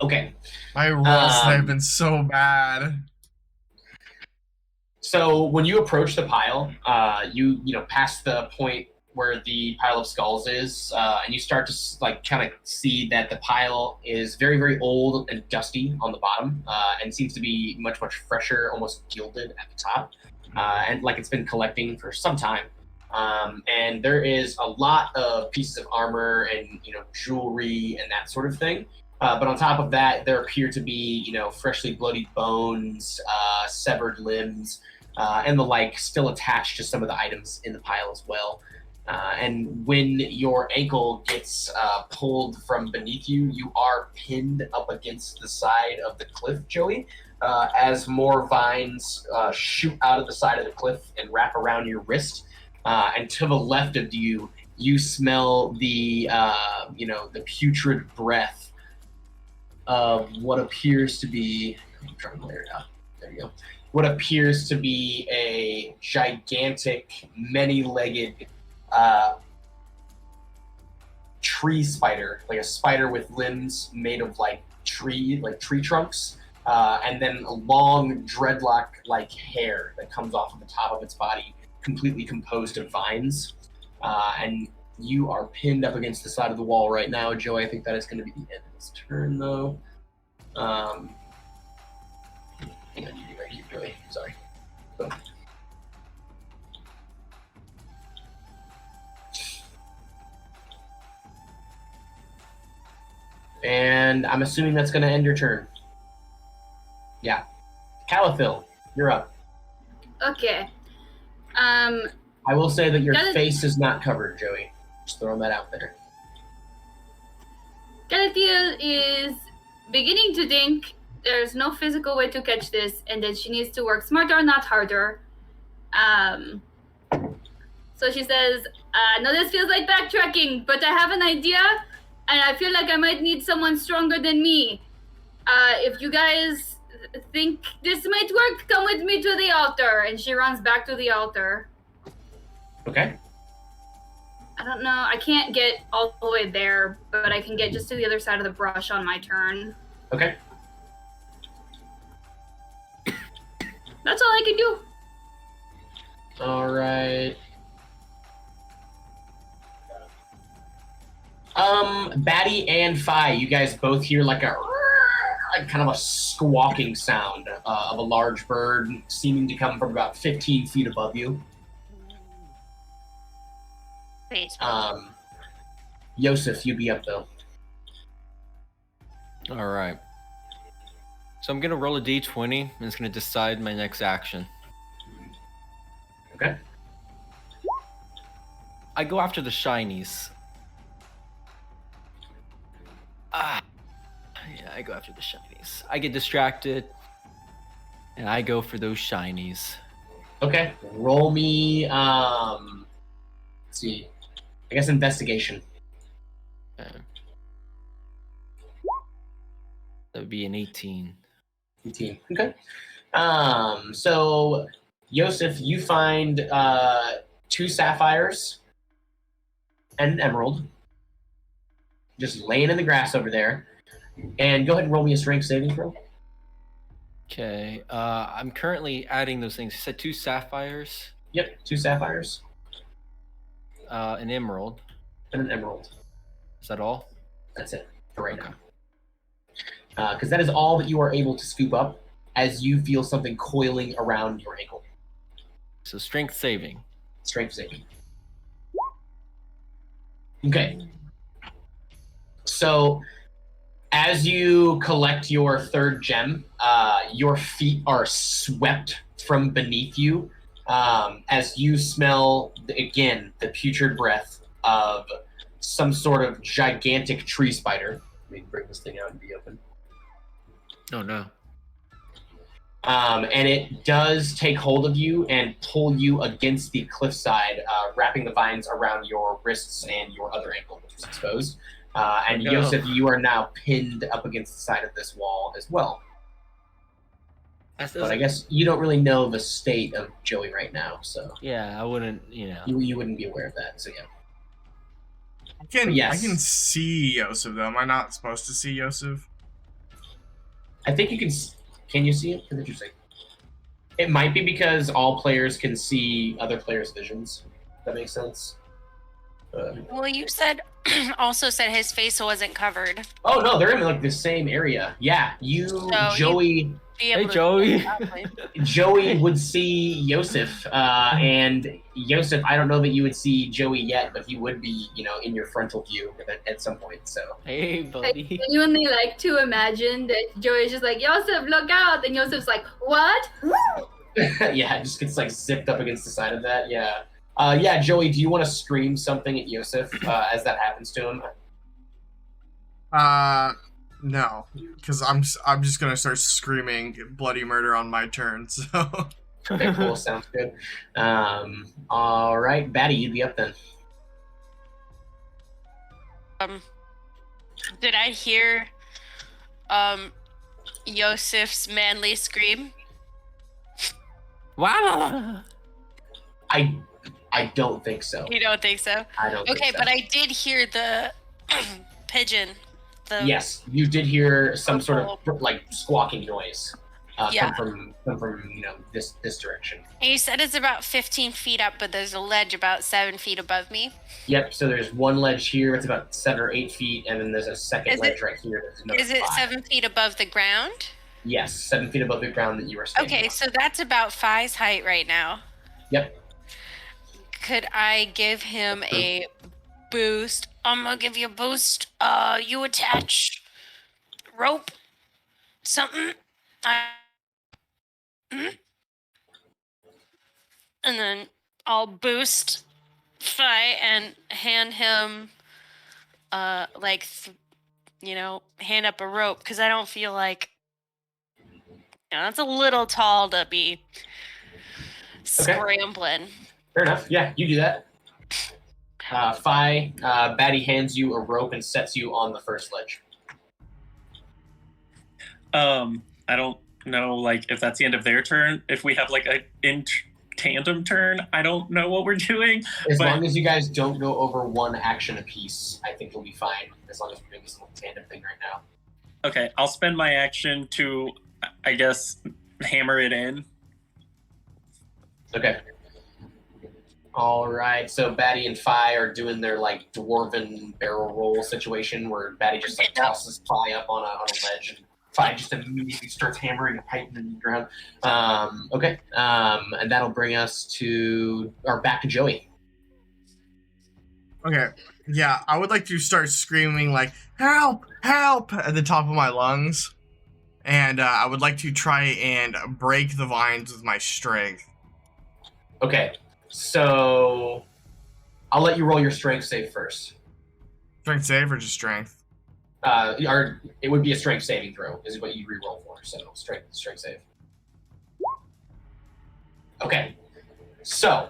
[SPEAKER 1] Okay.
[SPEAKER 2] My rolls have been so bad.
[SPEAKER 1] So when you approach the pile, you pass the point where the pile of skulls is, and you start to kind of see that the pile is very, very old and dusty on the bottom, and seems to be much fresher, almost gilded at the top, and like it's been collecting for some time. And there is a lot of pieces of armor and jewelry and that sort of thing. But on top of that, there appear to be freshly bloodied bones, severed limbs, and the like still attached to some of the items in the pile as well. And when your ankle gets pulled from beneath you, you are pinned up against the side of the cliff, Joey, as more vines shoot out of the side of the cliff and wrap around your wrist. And to the left of you, you smell the putrid breath of what appears to be, I'm trying to layer it out. There you go. What appears to be a gigantic, many-legged tree spider, like a spider with limbs made of tree trunks, and then a long dreadlock-like hair that comes off of the top of its body, completely composed of vines. And you are pinned up against the side of the wall right now, Joe. I think that is going to be the end of this turn, though. Hang on, you right here, Joey. Sorry. Boom. And I'm assuming that's going to end your turn. Yeah. Calathil, you're up.
[SPEAKER 5] Okay.
[SPEAKER 1] I will say that your face is not covered, Joey. Just throwing that out there.
[SPEAKER 5] Calathil is beginning to think there's no physical way to catch this and that she needs to work smarter, not harder. So she says, I know this feels like backtracking, but I have an idea, and I feel like I might need someone stronger than me. If you guys think this might work, come with me to the altar. And she runs back to the altar.
[SPEAKER 1] Okay.
[SPEAKER 5] I don't know. I can't get all the way there, but I can get just to the other side of the brush on my turn.
[SPEAKER 1] Okay.
[SPEAKER 5] That's all I can do.
[SPEAKER 1] All right. Batty and Fi, you guys both hear like kind of a squawking sound of a large bird seeming to come from about 15 feet above you. Yosef, you'd be up though.
[SPEAKER 4] All right. So I'm gonna roll a d20, and it's gonna decide my next action.
[SPEAKER 1] Okay.
[SPEAKER 4] I go after the shinies. Yeah, I go after the shinies. I get distracted, and I go for those shinies.
[SPEAKER 1] Okay. Roll me. Let's see. I guess investigation.
[SPEAKER 4] Okay. That would be an 18.
[SPEAKER 1] 18. Okay. So Yosef, you find 2 sapphires and an emerald just laying in the grass over there. And go ahead and roll me a strength saving throw.
[SPEAKER 4] Okay. I'm currently adding those things. You said 2 sapphires.
[SPEAKER 1] Yep, 2 sapphires
[SPEAKER 4] An emerald.
[SPEAKER 1] and an emerald.
[SPEAKER 4] Is that all?
[SPEAKER 1] That's it for right now. Because that is all that you are able to scoop up as you feel something coiling around your ankle.
[SPEAKER 4] So strength saving.
[SPEAKER 1] Strength saving. Okay. So as you collect your 3rd gem, your feet are swept from beneath you as you smell, again, the putrid breath of some sort of gigantic tree spider. Let me bring this thing out and be open.
[SPEAKER 4] Oh no.
[SPEAKER 1] And it does take hold of you and pull you against the cliffside, wrapping the vines around your wrists and your other ankle, which is exposed. And
[SPEAKER 4] No.
[SPEAKER 1] Yosef, you are now pinned up against the side of this wall as well. But I guess you don't really know the state of Joey right now, so
[SPEAKER 4] Yeah, I wouldn't,
[SPEAKER 1] you wouldn't be aware of that. So yeah.
[SPEAKER 2] I can
[SPEAKER 1] Yes.
[SPEAKER 2] see Yosef though. Am I not supposed to see Yosef?
[SPEAKER 1] I think you can. Can you see it? That's interesting. It might be because all players can see other players' visions. If that makes sense.
[SPEAKER 3] Well, you also said his face wasn't covered.
[SPEAKER 1] Oh no, they're in like the same area. Yeah, Joey.
[SPEAKER 4] Hey, Joey.
[SPEAKER 1] Joey would see Yosef, and Yosef. I don't know that you would see Joey yet, but he would be, in your frontal view at some point. So.
[SPEAKER 4] Hey, buddy.
[SPEAKER 5] I genuinely like to imagine that Joey is just like, Yosef, look out, and Yosef's like, what?
[SPEAKER 1] Yeah, it just gets like zipped up against the side of that. Yeah. Yeah, Joey, do you want to scream something at Yosef as that happens to him?
[SPEAKER 2] No, because I'm just gonna start screaming bloody murder on my turn. So.
[SPEAKER 1] Okay, cool. Sounds good. All right, Batty, you'd be up then.
[SPEAKER 3] Did I hear Yosef's manly scream?
[SPEAKER 4] Wow.
[SPEAKER 1] I don't think so.
[SPEAKER 3] You don't think so?
[SPEAKER 1] I don't think so.
[SPEAKER 3] Okay, but I did hear the pigeon.
[SPEAKER 1] Yes, you did hear some sort of like squawking noise come from this direction.
[SPEAKER 3] And you said it's about 15 feet up, but there's a ledge about 7 feet above me.
[SPEAKER 1] Yep. So there's one ledge here. It's about 7 or 8 feet, and then there's a second ledge right here.
[SPEAKER 3] Is it 7 feet above the ground?
[SPEAKER 1] Yes, 7 feet above the ground that you are standing.
[SPEAKER 3] Okay, so that's about Phi's height right now.
[SPEAKER 1] Yep.
[SPEAKER 3] Could I give him a boost? I'm gonna give you a boost. You attach rope, something. And then I'll boost Phi and hand him, hand up a rope, because I don't feel like, that's a little tall to be scrambling.
[SPEAKER 1] Fair enough. Yeah, you do that. Phi, Batty hands you a rope and sets you on the first ledge.
[SPEAKER 7] I don't know, if that's the end of their turn. If we have a in tandem turn, I don't know what we're doing.
[SPEAKER 1] As long as you guys don't go over one action apiece, I think we'll be fine. As long as we're doing this little tandem thing right now.
[SPEAKER 7] Okay, I'll spend my action to, I guess, hammer it in.
[SPEAKER 1] Okay. All right, so Batty and Phi are doing their dwarven barrel roll situation where Batty just tosses Phi up on a ledge and Phi just immediately starts hammering a pipe into the ground. Okay, and that'll bring us back to Joey.
[SPEAKER 2] Okay. Yeah, I would like to start screaming like "Help! Help!" at the top of my lungs, and I would like to try and break the vines with my strength.
[SPEAKER 1] Okay, so I'll let you roll your strength save first.
[SPEAKER 2] Strength save or just strength?
[SPEAKER 1] Or it would be a strength saving throw, is what you re-roll for. So strength save. Okay, so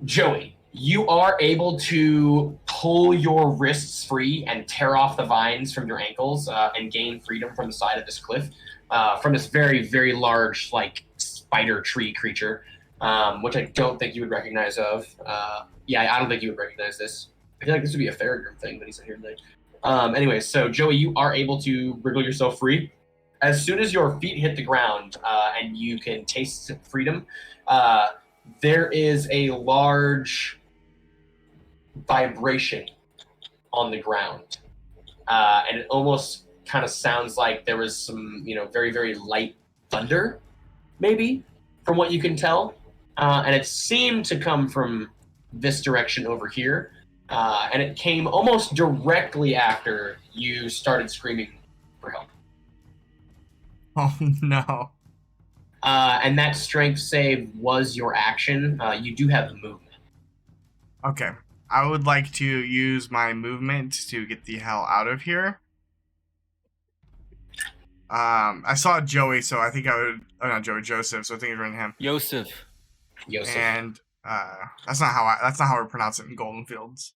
[SPEAKER 1] Joey, you are able to pull your wrists free and tear off the vines from your ankles and gain freedom from the side of this cliff from this very, very large, like, spider tree creature, which I don't think you would recognize of. Yeah, I don't think you would recognize this. I feel like this would be a Farragut thing, but he's not here today. Anyway, so Joey, you are able to wriggle yourself free. As soon as your feet hit the ground and you can taste freedom, there is a large vibration on the ground, and it almost kind of sounds like there was some, very, very light thunder, maybe, from what you can tell, and it seemed to come from this direction over here, and it came almost directly after you started screaming for help.
[SPEAKER 2] Oh no.
[SPEAKER 1] And that strength save was your action. You do have movement.
[SPEAKER 2] Okay. I would like to use my movement to get the hell out of here. I saw Joey, so I think I would. Oh, not Joey, Joseph. So I think it's running him.
[SPEAKER 4] Joseph.
[SPEAKER 2] And that's not how we pronounce it in Golden Fields.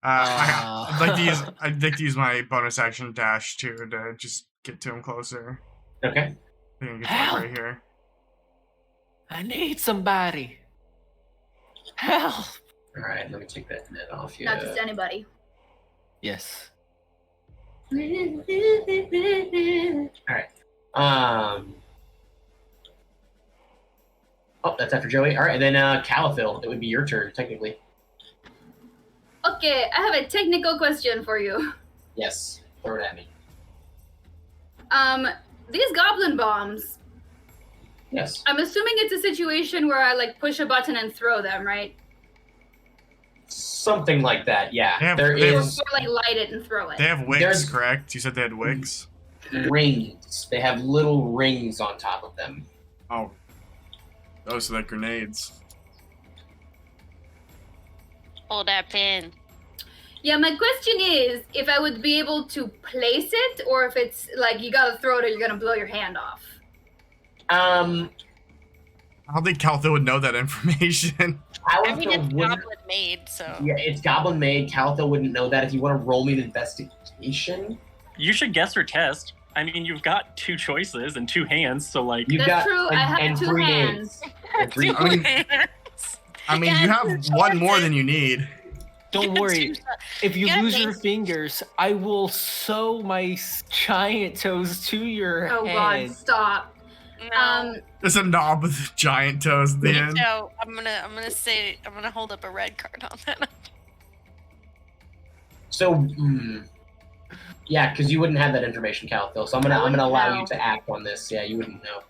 [SPEAKER 2] I'd like to use my bonus action dash to just get to him closer.
[SPEAKER 1] Okay.
[SPEAKER 2] I think I can get right here.
[SPEAKER 4] I need somebody. Help!
[SPEAKER 1] All right, let me take that net off you.
[SPEAKER 5] Not just anybody.
[SPEAKER 4] Yes.
[SPEAKER 1] All right. Oh, that's after Joey. All right, and then Caliphyl, it would be your turn technically.
[SPEAKER 5] Okay, I have a technical question for you.
[SPEAKER 1] Yes, throw it at me.
[SPEAKER 5] These goblin bombs.
[SPEAKER 1] Yes.
[SPEAKER 5] I'm assuming it's a situation where I push a button and throw them, right?
[SPEAKER 1] Something like that, yeah.
[SPEAKER 2] Or
[SPEAKER 5] light it and throw it.
[SPEAKER 2] They have wicks, correct? You said they had wicks?
[SPEAKER 1] Rings. They have little rings on top of them.
[SPEAKER 2] Oh. Those are like grenades.
[SPEAKER 3] Hold that pin.
[SPEAKER 5] Yeah, my question is if I would be able to place it, or if it's you gotta throw it or you're gonna blow your hand off.
[SPEAKER 2] I don't think Caltha would know that information.
[SPEAKER 3] I mean, it's goblin made, so.
[SPEAKER 1] Yeah, it's goblin made. Caltha wouldn't know that. If you want to roll me an investigation,
[SPEAKER 7] you should guess or test. I mean, you've got 2 choices and 2 hands, so
[SPEAKER 5] That's true. I have 2 hands.
[SPEAKER 2] I mean, you have 1 more than you need.
[SPEAKER 4] Don't worry. If you lose your fingers, I will sew my giant toes to your head.
[SPEAKER 5] Oh God, stop.
[SPEAKER 3] No.
[SPEAKER 2] There's a knob with giant toes at the end.
[SPEAKER 3] So I'm gonna hold up a red card on that.
[SPEAKER 1] So, yeah, because you wouldn't have that information, Caliphyl. So I'm gonna allow you to act on this. Yeah, you wouldn't know.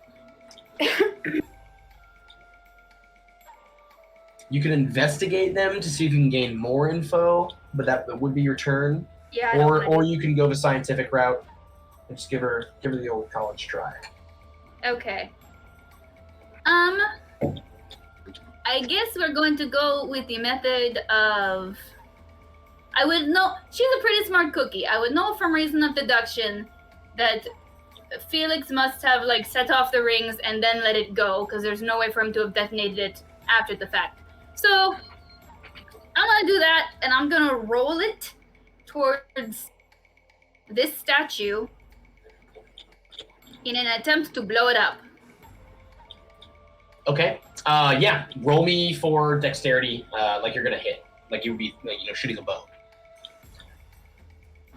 [SPEAKER 1] You can investigate them to see if you can gain more info, but that would be your turn.
[SPEAKER 5] Yeah.
[SPEAKER 1] Or you can go the scientific route and just give her the old college try.
[SPEAKER 5] Okay. I guess we're going to go with the method of. I would know. She's a pretty smart cookie. I would know from reason of deduction that Felix must have set off the rings and then let it go, because there's no way for him to have detonated it after the fact. So I'm gonna do that, and I'm gonna roll it towards this statue in an attempt to blow it up.
[SPEAKER 1] Okay. Yeah. Roll me for dexterity, like you're gonna hit, like you would be, shooting a bow.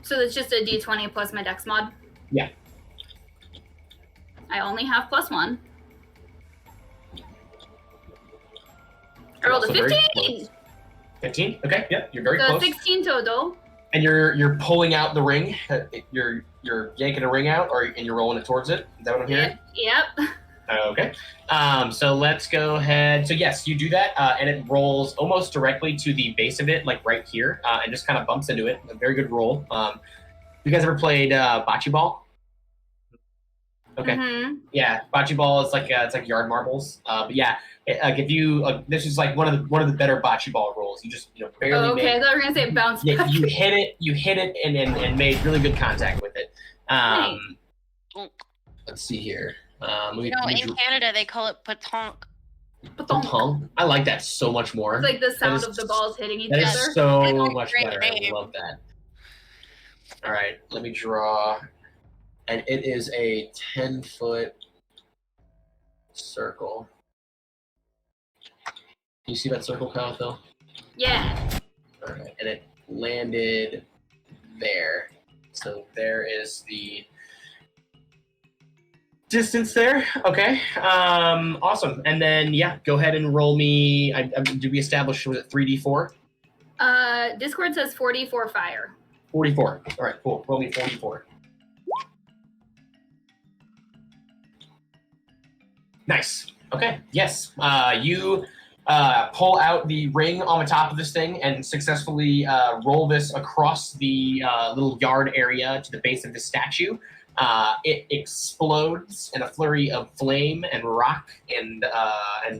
[SPEAKER 5] So it's just a d20 plus my dex mod?
[SPEAKER 1] Yeah.
[SPEAKER 5] I only have +1. I rolled a 15!
[SPEAKER 1] 15? Okay, yeah, you're very
[SPEAKER 5] so
[SPEAKER 1] close.
[SPEAKER 5] 16 total.
[SPEAKER 1] And you're pulling out the ring. You're yanking a ring out, and you're rolling it towards it. Is that what I'm hearing?
[SPEAKER 5] Yep.
[SPEAKER 1] Okay. So let's go ahead. So yes, you do that, and it rolls almost directly to the base of it, like right here, and just kind of bumps into it. A very good roll. You guys ever played bocce ball? Okay.
[SPEAKER 5] Mm-hmm.
[SPEAKER 1] Yeah, bocce ball is like it's like yard marbles. But yeah, if you this is like one of the better bocce ball rolls. You just barely.
[SPEAKER 5] Oh, okay,
[SPEAKER 1] made,
[SPEAKER 5] I thought we were gonna say bounce
[SPEAKER 1] yeah,
[SPEAKER 5] back.
[SPEAKER 1] you hit it, and made really good contact with it.
[SPEAKER 3] Nice.
[SPEAKER 1] Let's see here.
[SPEAKER 3] In Canada, they call it pétanque.
[SPEAKER 1] Pétanque. I like that so much more.
[SPEAKER 5] It's like the sound
[SPEAKER 1] is-
[SPEAKER 5] of the balls hitting each
[SPEAKER 1] That
[SPEAKER 5] other.
[SPEAKER 1] is so
[SPEAKER 3] It's a
[SPEAKER 1] much
[SPEAKER 3] great
[SPEAKER 1] better. I
[SPEAKER 3] name.
[SPEAKER 1] love that. All right, let me draw. And it is a 10-foot circle. Can you see that circle, Kyle, Phil?
[SPEAKER 5] Yeah.
[SPEAKER 1] All right, and it landed there. So there is the distance there. Okay, awesome. And then, yeah, go ahead and roll me. Did we establish, was it 3d4?
[SPEAKER 5] Discord says 44 fire.
[SPEAKER 1] 44. All right, cool. Roll me 44. Nice. Okay. Yes. You pull out the ring on the top of this thing and successfully roll this across the little yard area to the base of the statue. It explodes in a flurry of flame and rock and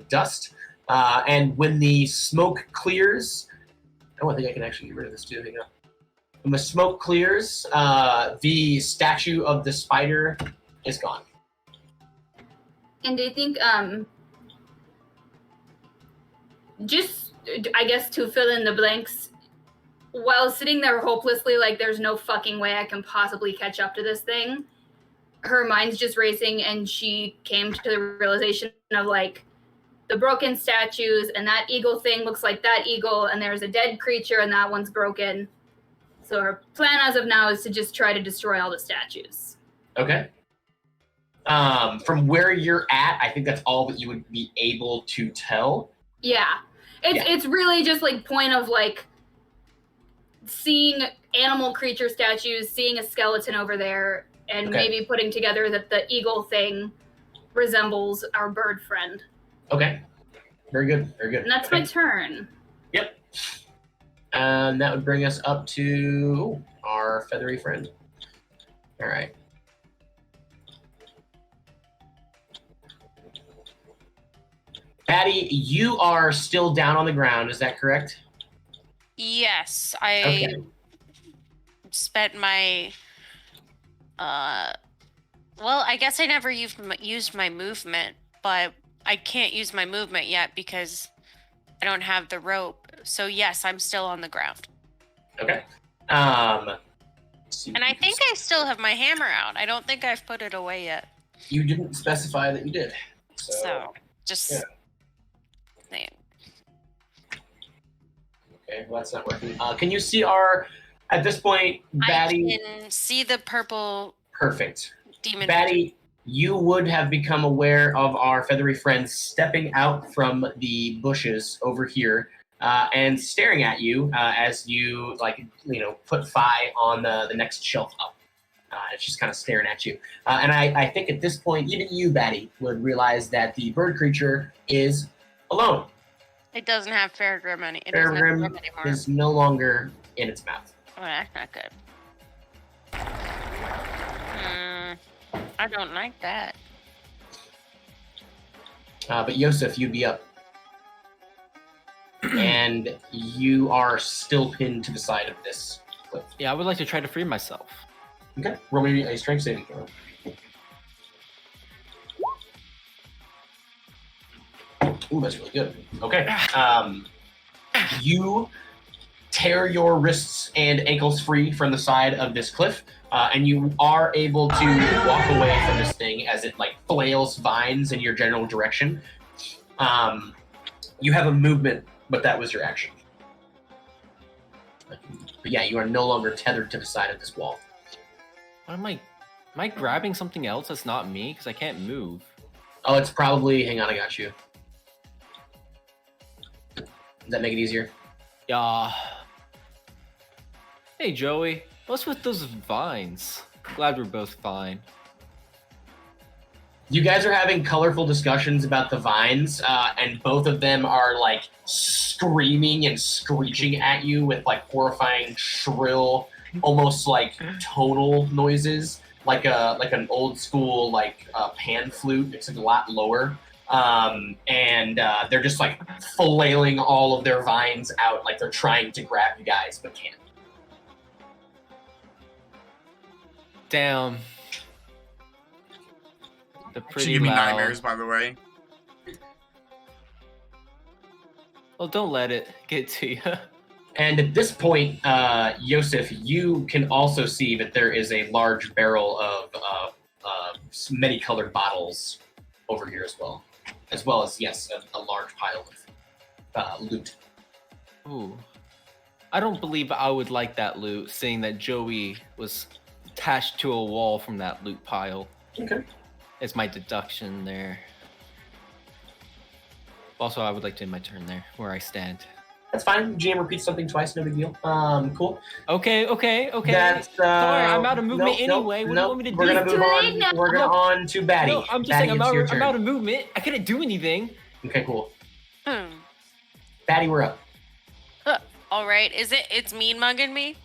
[SPEAKER 1] dust. And when the smoke clears, I think I can actually get rid of this too. Hang on. When the smoke clears, the statue of the spider is gone.
[SPEAKER 5] And do you think, just, I guess, to fill in the blanks, while sitting there hopelessly, like there's no fucking way I can possibly catch up to this thing, her mind's just racing, and she came to the realization of, like, the broken statues, and that eagle thing looks like that eagle, and there's a dead creature, and that one's broken. So her plan as of now is to just try to destroy all the statues.
[SPEAKER 1] Okay. From where you're at, I think that's all that you would be able to tell.
[SPEAKER 5] Yeah. It's really just like point of like seeing animal creature statues, seeing a skeleton over there, and maybe putting together that the eagle thing resembles our bird friend.
[SPEAKER 1] Okay. Very good. Very good.
[SPEAKER 5] And that's my turn.
[SPEAKER 1] Yep. And that would bring us up to our feathery friend. All right. Patty, you are still down on the ground. Is that correct?
[SPEAKER 3] Yes, I spent my. Well, I guess I never used my movement, but I can't use my movement yet because I don't have the rope. So yes, I'm still on the ground.
[SPEAKER 1] Okay.
[SPEAKER 3] And I think I still have my hammer out. I don't think I've put it away yet.
[SPEAKER 1] You didn't specify that you did.
[SPEAKER 3] So just.
[SPEAKER 1] Yeah.
[SPEAKER 3] Name.
[SPEAKER 1] Okay, well, that's not working. Can you see at this point, Batty?
[SPEAKER 3] I can see the purple.
[SPEAKER 1] Perfect.
[SPEAKER 3] Demon.
[SPEAKER 1] Batty, you would have become aware of our feathery friend stepping out from the bushes over here and staring at you as you put Fi on the next shelf up. It's just kind of staring at you. And I think at this point, even you, Batty, would realize that the bird creature is alone.
[SPEAKER 3] It doesn't have Fairgrim anymore.
[SPEAKER 1] Fairgrim is no longer in its mouth.
[SPEAKER 3] Oh, that's not good. I don't like that.
[SPEAKER 1] But Yosef, you'd be up. And you are still pinned to the side of this cliff.
[SPEAKER 4] Yeah, I would like to try to free myself.
[SPEAKER 1] Okay, roll me a strength saving throw. Ooh, that's really good. Okay. You tear your wrists and ankles free from the side of this cliff, and you are able to walk away from this thing as it flails vines in your general direction. You have a movement, but that was your action. But yeah, you are no longer tethered to the side of this wall.
[SPEAKER 4] What am I grabbing something else that's not me? Because I can't move.
[SPEAKER 1] Oh, it's probably... Hang on, I got you. Does that make it easier?
[SPEAKER 4] Yeah. Hey, Joey. What's with those vines? Glad we're both fine.
[SPEAKER 1] You guys are having colorful discussions about the vines, and both of them are like screaming and screeching at you with like horrifying, shrill, almost like tonal noises, like an old school like pan flute. It's a lot lower, and they're just like flailing all of their vines out, like they're trying to grab you guys but can't.
[SPEAKER 4] Damn. The
[SPEAKER 2] Should
[SPEAKER 4] pretty
[SPEAKER 2] give me
[SPEAKER 4] loud.
[SPEAKER 2] nightmares, by the way.
[SPEAKER 4] Well, don't let it get to you.
[SPEAKER 1] And at this point, Yosef, you can also see that there is a large barrel of many colored bottles over here as well as yes, a large pile of loot.
[SPEAKER 4] Ooh. I don't believe I would like that loot, seeing that Joey was attached to a wall from that loot pile.
[SPEAKER 1] Okay.
[SPEAKER 4] It's my deduction there. Also, I would like to end my turn there, where I stand.
[SPEAKER 1] That's fine. GM repeats something twice, no big deal. Cool.
[SPEAKER 4] Okay.
[SPEAKER 1] That's
[SPEAKER 4] Sorry, I'm out of movement anyway. What do you want me to do?
[SPEAKER 1] We're gonna move on.
[SPEAKER 5] now.
[SPEAKER 1] We're gonna on to Batty.
[SPEAKER 4] No, I'm just
[SPEAKER 1] Batty,
[SPEAKER 4] saying
[SPEAKER 1] it's your
[SPEAKER 4] I'm
[SPEAKER 1] turn.
[SPEAKER 4] out of movement. I couldn't do anything.
[SPEAKER 1] Okay, cool.
[SPEAKER 3] Hmm.
[SPEAKER 1] Batty, we're up.
[SPEAKER 3] All right. It's mean mugging me?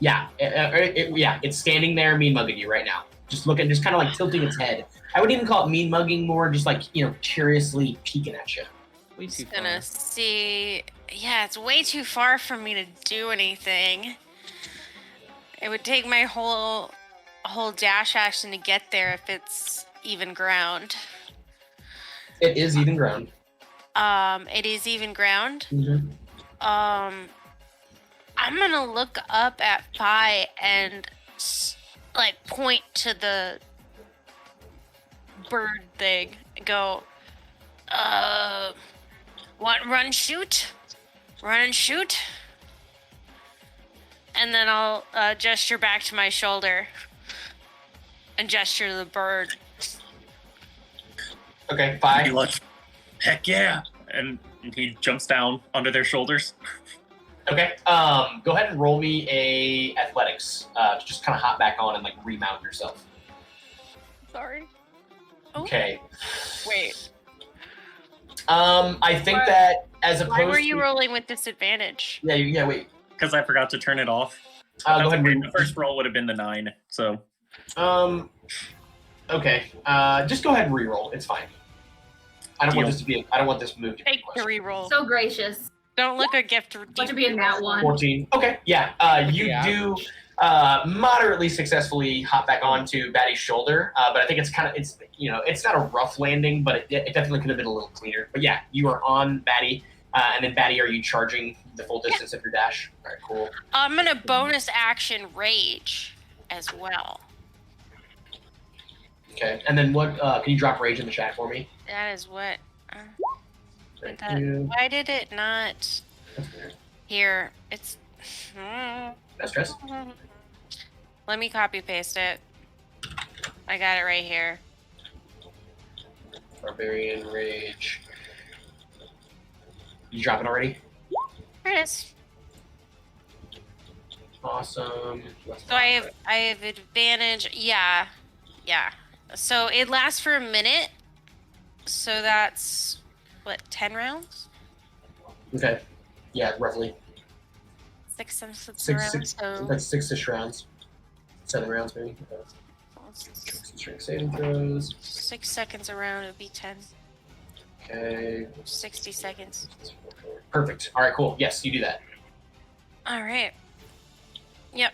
[SPEAKER 1] Yeah, it's standing there, mean mugging you right now. Just kind of like tilting its head. I would even call it mean mugging more, just like curiously peeking at you.
[SPEAKER 4] Way too
[SPEAKER 3] Just gonna
[SPEAKER 4] far.
[SPEAKER 3] see. Yeah, it's way too far for me to do anything. It would take my whole dash action to get there if it's even ground.
[SPEAKER 1] It is even ground.
[SPEAKER 3] It is even ground.
[SPEAKER 1] Mm-hmm.
[SPEAKER 3] I'm gonna look up at Phi and like point to the bird thing and go, what? Run and shoot, and then I'll gesture back to my shoulder and gesture to the bird.
[SPEAKER 1] Okay,
[SPEAKER 7] He
[SPEAKER 1] five.
[SPEAKER 7] like, heck yeah, and he jumps down onto their shoulders.
[SPEAKER 1] Okay, go ahead and roll me a athletics to just kind of hop back on and like remount yourself.
[SPEAKER 3] Sorry. Oh.
[SPEAKER 1] Okay.
[SPEAKER 3] Wait.
[SPEAKER 1] I think that as opposed
[SPEAKER 3] Why were you
[SPEAKER 1] to,
[SPEAKER 3] rolling with disadvantage?
[SPEAKER 1] Yeah, wait.
[SPEAKER 7] Because I forgot to turn it off.
[SPEAKER 1] Go
[SPEAKER 7] That's
[SPEAKER 1] ahead
[SPEAKER 7] okay.
[SPEAKER 1] and
[SPEAKER 7] The first roll would have been the 9, so
[SPEAKER 1] okay. Just go ahead and re-roll. It's fine. I don't want this move to be
[SPEAKER 3] Take the reroll.
[SPEAKER 5] So gracious.
[SPEAKER 3] Don't look a gift.
[SPEAKER 5] Want to be in that one.
[SPEAKER 1] 14. Okay, yeah. You
[SPEAKER 4] Yeah.
[SPEAKER 1] do moderately successfully hop back onto Batty's shoulder, but I think it's not a rough landing, but it definitely could have been a little cleaner. But yeah, you are on Batty, and then Batty, are you charging the full distance of your dash? All right, cool.
[SPEAKER 3] I'm gonna bonus action rage as well.
[SPEAKER 1] Okay, and then what? Can you drop rage in the chat for me?
[SPEAKER 3] That is what.
[SPEAKER 1] Thank
[SPEAKER 3] That,
[SPEAKER 1] you.
[SPEAKER 3] why did it not?
[SPEAKER 1] That's weird.
[SPEAKER 3] Here, it's.
[SPEAKER 1] No stress.
[SPEAKER 3] Let me copy paste it. I got it right here.
[SPEAKER 1] Barbarian rage. You drop it already?
[SPEAKER 3] There it is.
[SPEAKER 1] Awesome.
[SPEAKER 3] So I have advantage. Yeah. So it lasts for a minute. So that's what, 10 rounds?
[SPEAKER 1] Okay. Yeah, roughly.
[SPEAKER 3] 6 rounds.
[SPEAKER 1] Six.
[SPEAKER 3] So
[SPEAKER 1] That's 6-ish rounds. 7 rounds, maybe. Strength saving throws.
[SPEAKER 3] 6 seconds a round, it would be 10.
[SPEAKER 1] Okay.
[SPEAKER 3] 60 seconds.
[SPEAKER 1] Perfect. All right, cool. Yes, you do that.
[SPEAKER 3] All right. Yep.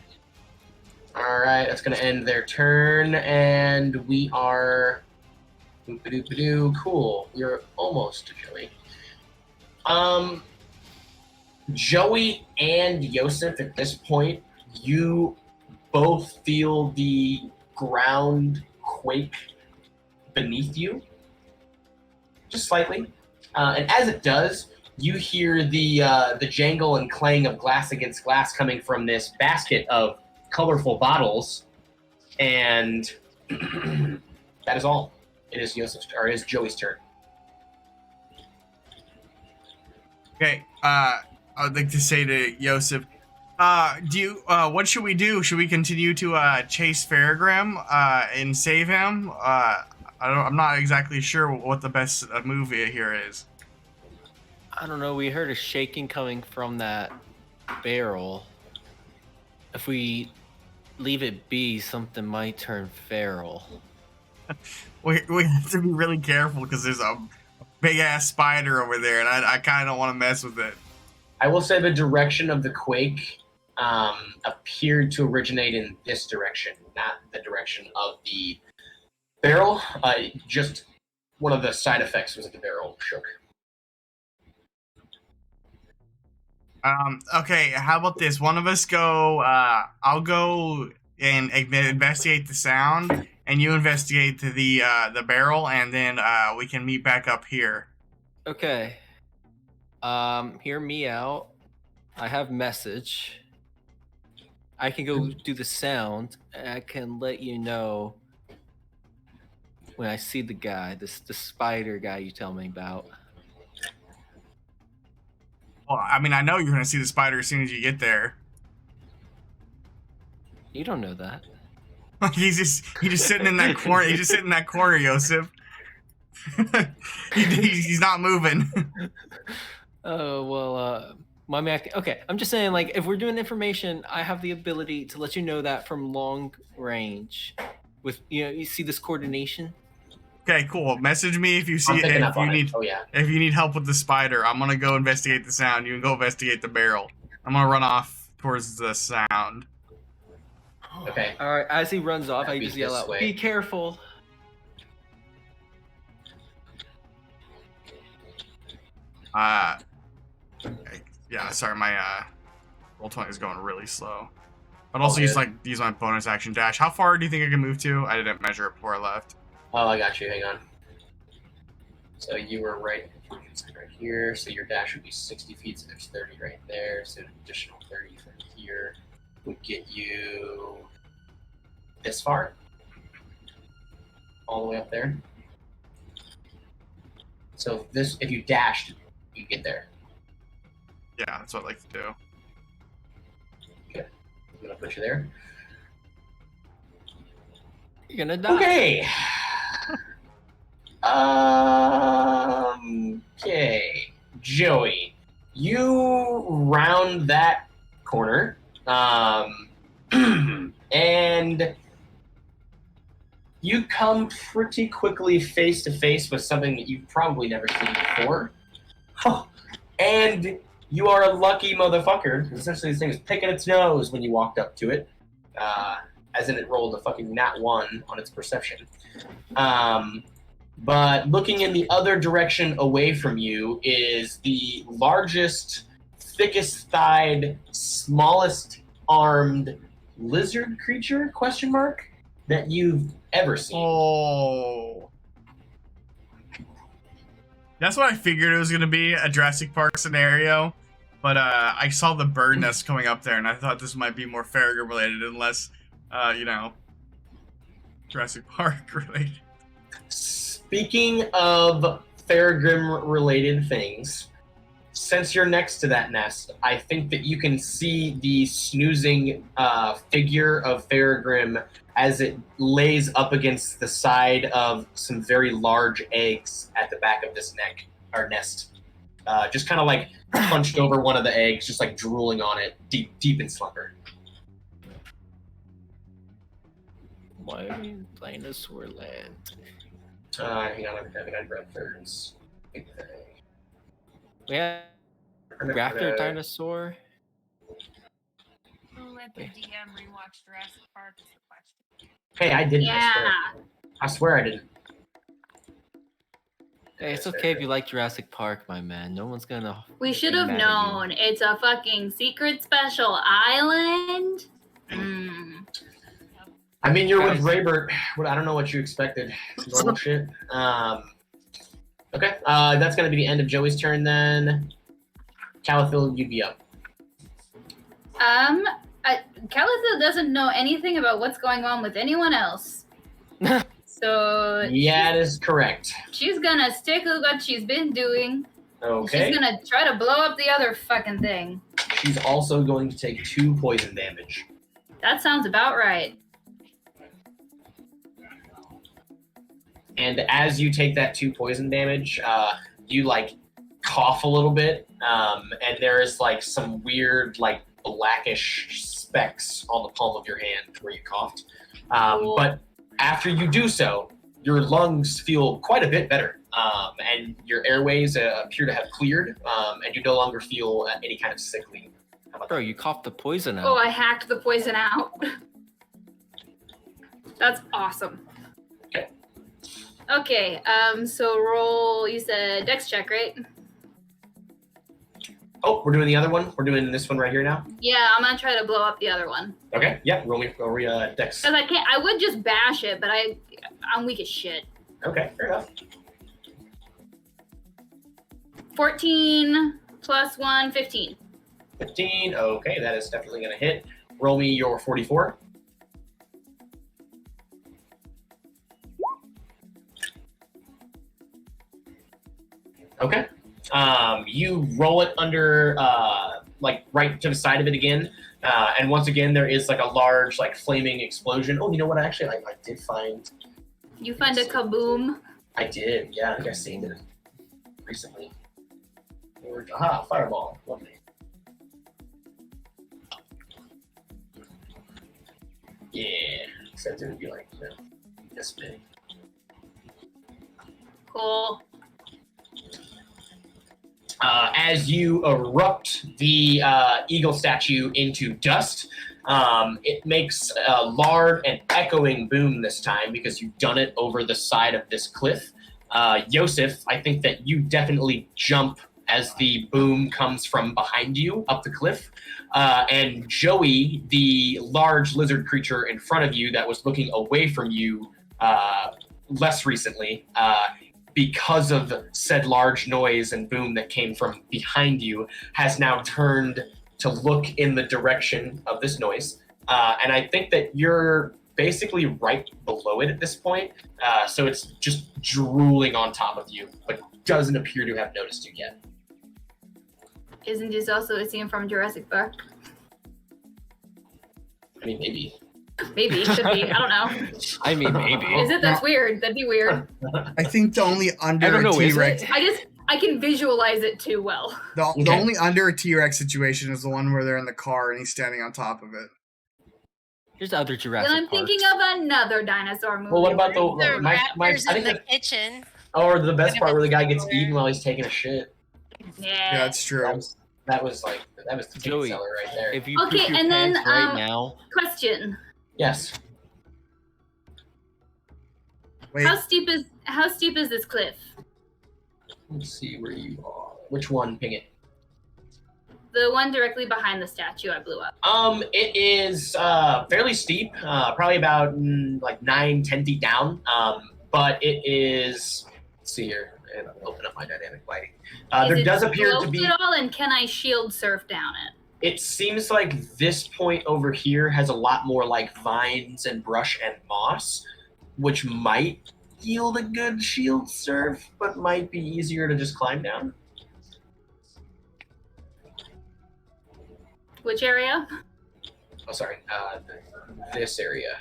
[SPEAKER 1] All right, that's going to end their turn, and we are... Cool. You're almost to Joey. Joey and Yosef, at this point, you both feel the ground quake beneath you, just slightly. And as it does, you hear the jangle and clang of glass against glass coming from this basket of colorful bottles, and that is all. It is Joey's turn.
[SPEAKER 2] Okay, I'd like to say to Yosef, What should we do? Should we continue to chase Faragrim and save him? I'm not exactly sure what the best move here is.
[SPEAKER 4] I don't know. We heard a shaking coming from that barrel. If we leave it be, something might turn feral.
[SPEAKER 2] We have to be really careful because there's a big ass spider over there, and I kind of don't want to mess with it.
[SPEAKER 1] I will say the direction of the quake appeared to originate in this direction, not the direction of the barrel. Just one of the side effects was that the barrel shook.
[SPEAKER 2] Okay, how about this? One of us go. I'll go and investigate the sound, and you investigate the barrel, and then we can meet back up here.
[SPEAKER 4] Okay. Hear me out. I have message. I can go do the sound, and I can let you know when I see the guy, the spider guy you tell me about.
[SPEAKER 2] Well, I mean, I know you're gonna see the spider as soon as you get there.
[SPEAKER 4] You don't know that.
[SPEAKER 2] He's just sitting in that corner. He's just sitting in that corner, Joseph. He's not moving.
[SPEAKER 4] Oh well, my acting. Okay, I'm just saying, like, if we're doing information, I have the ability to let you know that from long range. With you see this coordination.
[SPEAKER 2] Okay, cool. Message me if you see if you need help with the spider. I'm gonna go investigate the sound. You can go investigate the barrel. I'm gonna run off towards the sound.
[SPEAKER 1] Okay.
[SPEAKER 4] All right. As he runs off, I just yell out,
[SPEAKER 1] way.
[SPEAKER 4] "Be careful!"
[SPEAKER 2] Yeah. Sorry, my Roll20 is going really slow. But also use my bonus action dash. How far do you think I can move to? I didn't measure it before I left.
[SPEAKER 1] Oh, I got you. Hang on. So you were right here. So your dash would be 60 feet. So there's 30 right there. So an additional 30 from here would get you this far, all the way up there. So this, if you dashed, you get there.
[SPEAKER 2] Yeah, that's what I like to do.
[SPEAKER 1] Okay, I'm gonna put you there.
[SPEAKER 4] You're gonna die.
[SPEAKER 1] Okay. Okay, Joey, you round that corner, and you come pretty quickly face to face with something that you've probably never seen before. And you are a lucky motherfucker. Essentially, this thing was picking its nose when you walked up to it, as in it rolled a fucking nat 1 on its perception. But looking in the other direction away from you is the largest, thickest-thighed, smallest-armed lizard creature, ? That you've ever seen.
[SPEAKER 2] Oh. That's what I figured it was going to be, a Jurassic Park scenario. But I saw the bird nest coming up there, and I thought this might be more Farragut related, unless, Jurassic Park related.
[SPEAKER 1] Speaking of Faragrim-related things, since you're next to that nest, I think that you can see the snoozing figure of Faragrim as it lays up against the side of some very large eggs at the back of this nest. Just kind of like punched over one of the eggs, just like drooling on it, deep in slumber.
[SPEAKER 4] Why are you playing Dinosaur Land?
[SPEAKER 1] Hang on, I think I grabbed thirds.
[SPEAKER 4] We have Raptor Dinosaur.
[SPEAKER 3] Who let the DM rewatch Jurassic Park is the question.
[SPEAKER 1] Hey, I didn't.
[SPEAKER 5] Yeah.
[SPEAKER 1] I swear I didn't.
[SPEAKER 4] Hey, it's okay if you like Jurassic Park, my man. No one's gonna.
[SPEAKER 5] We should have
[SPEAKER 4] mad at you.
[SPEAKER 5] known. It's a fucking secret special island.
[SPEAKER 1] I mean, you're with Raybert. I don't know what you expected. Normal shit. Okay, that's going to be the end of Joey's turn then. Calathil, you'd be up.
[SPEAKER 5] Calathil doesn't know anything about what's going on with anyone else. So
[SPEAKER 1] yeah, that is correct.
[SPEAKER 5] She's gonna stick with what she's been doing.
[SPEAKER 1] Okay.
[SPEAKER 5] She's gonna try to blow up the other fucking thing.
[SPEAKER 1] she's also going to take 2 poison damage.
[SPEAKER 5] That sounds about right.
[SPEAKER 1] And as you take that 2 poison damage, you like cough a little bit, and there is like some weird like blackish specks on the palm of your hand where you coughed. But after you do so, your lungs feel quite a bit better, and your airways appear to have cleared, and you no longer feel any kind of sickly. How about
[SPEAKER 4] Bro,
[SPEAKER 1] that?
[SPEAKER 4] you coughed the poison out.
[SPEAKER 5] Oh, I hacked the poison out. That's awesome.
[SPEAKER 1] Okay.
[SPEAKER 5] Okay, so roll, you said dex check, right?
[SPEAKER 1] Oh, we're doing the other one? We're doing this one right here now?
[SPEAKER 5] Yeah, I'm gonna try to blow up the other one.
[SPEAKER 1] Okay, yeah, roll me dex.
[SPEAKER 5] Because I can't, I would just bash it, but I'm weak as shit.
[SPEAKER 1] Okay, fair enough.
[SPEAKER 5] 14 plus 1, 15.
[SPEAKER 1] 15, okay, that is definitely going to hit. Roll me your 44. Okay. You roll it under, like, right to the side of it again. And once again, there is, like, a large, like, flaming explosion. Oh, you know what? Actually, I did find...
[SPEAKER 5] You find a kaboom.
[SPEAKER 1] I did, yeah. I think I saved it recently. Aha, fireball. Lovely. Yeah. Except it would be like, you know, this big.
[SPEAKER 5] Cool.
[SPEAKER 1] As you erupt the eagle statue into dust, it makes a loud and echoing boom this time because you've done it over the side of this cliff. Yosef, I think that you definitely jump as the boom comes from behind you up the cliff. And Joey, the large lizard creature in front of you that was looking away from you less recently, because of said large noise and boom that came from behind you, has now turned to look in the direction of this noise. And I think that you're basically right below it at this point. So it's just drooling on top of you, but doesn't appear to have noticed you yet.
[SPEAKER 5] Isn't this also a scene from Jurassic Park?
[SPEAKER 1] I mean, maybe.
[SPEAKER 5] Maybe, should be. I don't know.
[SPEAKER 4] I mean, maybe.
[SPEAKER 5] Is it? That's weird. That'd be weird.
[SPEAKER 10] I think the only under
[SPEAKER 4] I don't
[SPEAKER 10] a
[SPEAKER 4] know, is
[SPEAKER 10] T-Rex,
[SPEAKER 4] it?
[SPEAKER 5] I can visualize it too well.
[SPEAKER 10] the only under a T-Rex situation is the one where they're in the car and he's standing on top of it.
[SPEAKER 4] There's other Jurassic
[SPEAKER 5] Then I'm thinking
[SPEAKER 4] Parks.
[SPEAKER 5] of another dinosaur movie.
[SPEAKER 1] Well, what about
[SPEAKER 3] The
[SPEAKER 1] my I
[SPEAKER 3] raptors
[SPEAKER 1] think
[SPEAKER 3] in the
[SPEAKER 1] that,
[SPEAKER 3] kitchen.
[SPEAKER 1] or the best part where the guy gets eaten while he's taking a shit.
[SPEAKER 5] Yeah.
[SPEAKER 10] Yeah, that's true.
[SPEAKER 1] That was the
[SPEAKER 4] Joey,
[SPEAKER 1] ticket seller right there.
[SPEAKER 4] If you
[SPEAKER 5] Okay,
[SPEAKER 4] poop your
[SPEAKER 5] and then,
[SPEAKER 4] pants right now,
[SPEAKER 5] Question:
[SPEAKER 1] Yes.
[SPEAKER 10] Wait,
[SPEAKER 5] How steep is this cliff?
[SPEAKER 1] Let's see where you are. Which one? Ping it.
[SPEAKER 5] The one directly behind the statue I blew up.
[SPEAKER 1] It is fairly steep, probably about like 9-10 feet down. But it is. Let's see here. And I'll open up my dynamic lighting. There does appear to be.
[SPEAKER 5] At all, and can I shield surf down it?
[SPEAKER 1] It seems like this point over here has a lot more like vines and brush and moss, which might yield a good shield surf, but might be easier to just climb down.
[SPEAKER 5] Which area?
[SPEAKER 1] Oh, sorry. This area.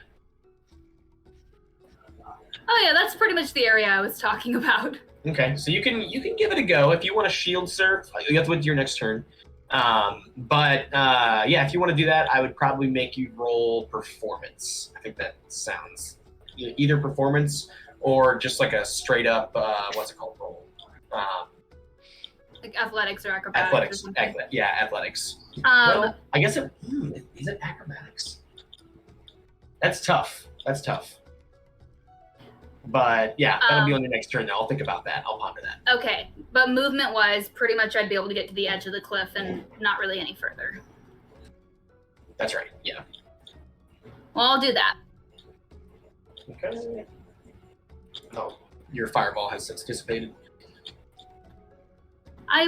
[SPEAKER 5] Oh yeah, that's pretty much the area I was talking about.
[SPEAKER 1] Okay, so you can give it a go if you want to shield surf. You have to wait to your next turn. But yeah, if you want to do that, I would probably make you roll performance. I think that sounds either performance or just like a straight up what's it called roll.
[SPEAKER 5] Like athletics or acrobatics.
[SPEAKER 1] Athletics. Yeah, athletics.
[SPEAKER 5] Well,
[SPEAKER 1] I guess is it acrobatics? That's tough. But yeah, that'll be on your next turn. I'll think about that. I'll ponder that.
[SPEAKER 5] okay, but movement-wise, pretty much I'd be able to get to the edge of the cliff and not really any further.
[SPEAKER 1] That's right. Yeah.
[SPEAKER 5] Well, I'll do that.
[SPEAKER 1] Okay. Oh, your fireball has since dissipated.
[SPEAKER 5] I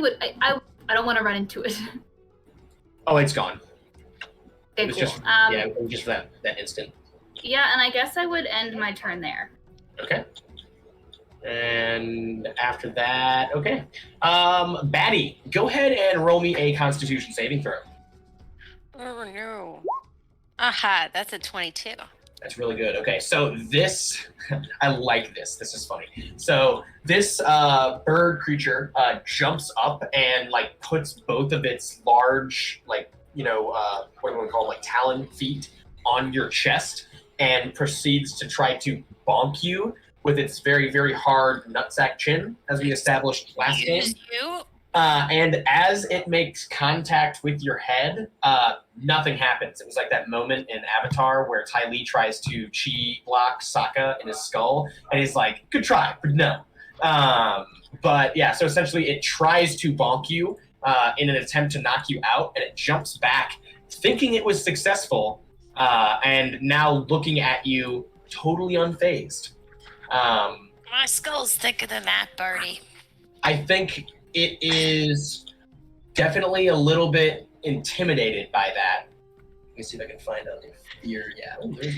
[SPEAKER 5] don't want to run into it.
[SPEAKER 1] Oh, it's gone.
[SPEAKER 5] Okay,
[SPEAKER 1] It was
[SPEAKER 5] cool.
[SPEAKER 1] just it was just that instant.
[SPEAKER 5] Yeah, and I guess I would end my turn there.
[SPEAKER 1] Okay. And after that, okay. Batty, go ahead and roll me a Constitution saving throw.
[SPEAKER 3] Oh no. Aha, that's a 22.
[SPEAKER 1] That's really good. Okay, so this, I like this. This is funny. So this bird creature jumps up and like puts both of its large, like, what do you want to call them, like talon feet on your chest and proceeds to try to bonk you with its very, very hard nutsack chin, as we established last game.
[SPEAKER 3] You?
[SPEAKER 1] And as it makes contact with your head, nothing happens. It was like that moment in Avatar where Ty Lee tries to chi block Sokka in his skull, and he's like, good try, but no. But yeah, so essentially it tries to bonk you in an attempt to knock you out, and it jumps back, thinking it was successful, and now looking at you totally unfazed.
[SPEAKER 3] My skull's thicker than that, Birdie.
[SPEAKER 1] I think it is definitely a little bit intimidated by that. Let me see if I can find out the fear. Yeah, there's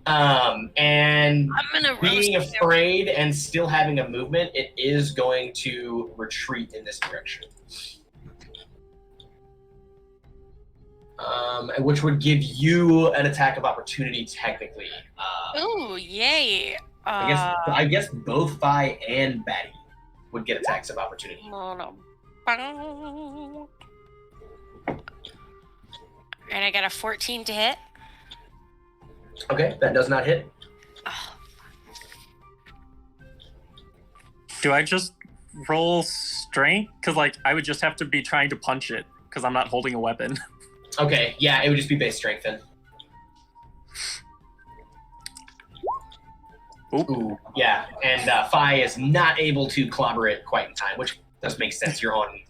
[SPEAKER 1] one. And
[SPEAKER 3] I'm gonna
[SPEAKER 1] being
[SPEAKER 3] roast you.
[SPEAKER 1] afraid and still having a movement, it is going to retreat in this direction. Which would give you an attack of opportunity, technically.
[SPEAKER 3] Ooh, yay.
[SPEAKER 1] I guess both Vi and Batty would get attacks of opportunity.
[SPEAKER 3] And I got a 14 to hit.
[SPEAKER 1] Okay, that does not hit.
[SPEAKER 3] Oh.
[SPEAKER 7] Do I just roll strength? Because, like, I would just have to be trying to punch it because I'm not holding a weapon.
[SPEAKER 1] Okay, yeah, it would just be base strength then. Ooh, yeah, and Fi is not able to clobber it quite in time, which does make sense. You're on,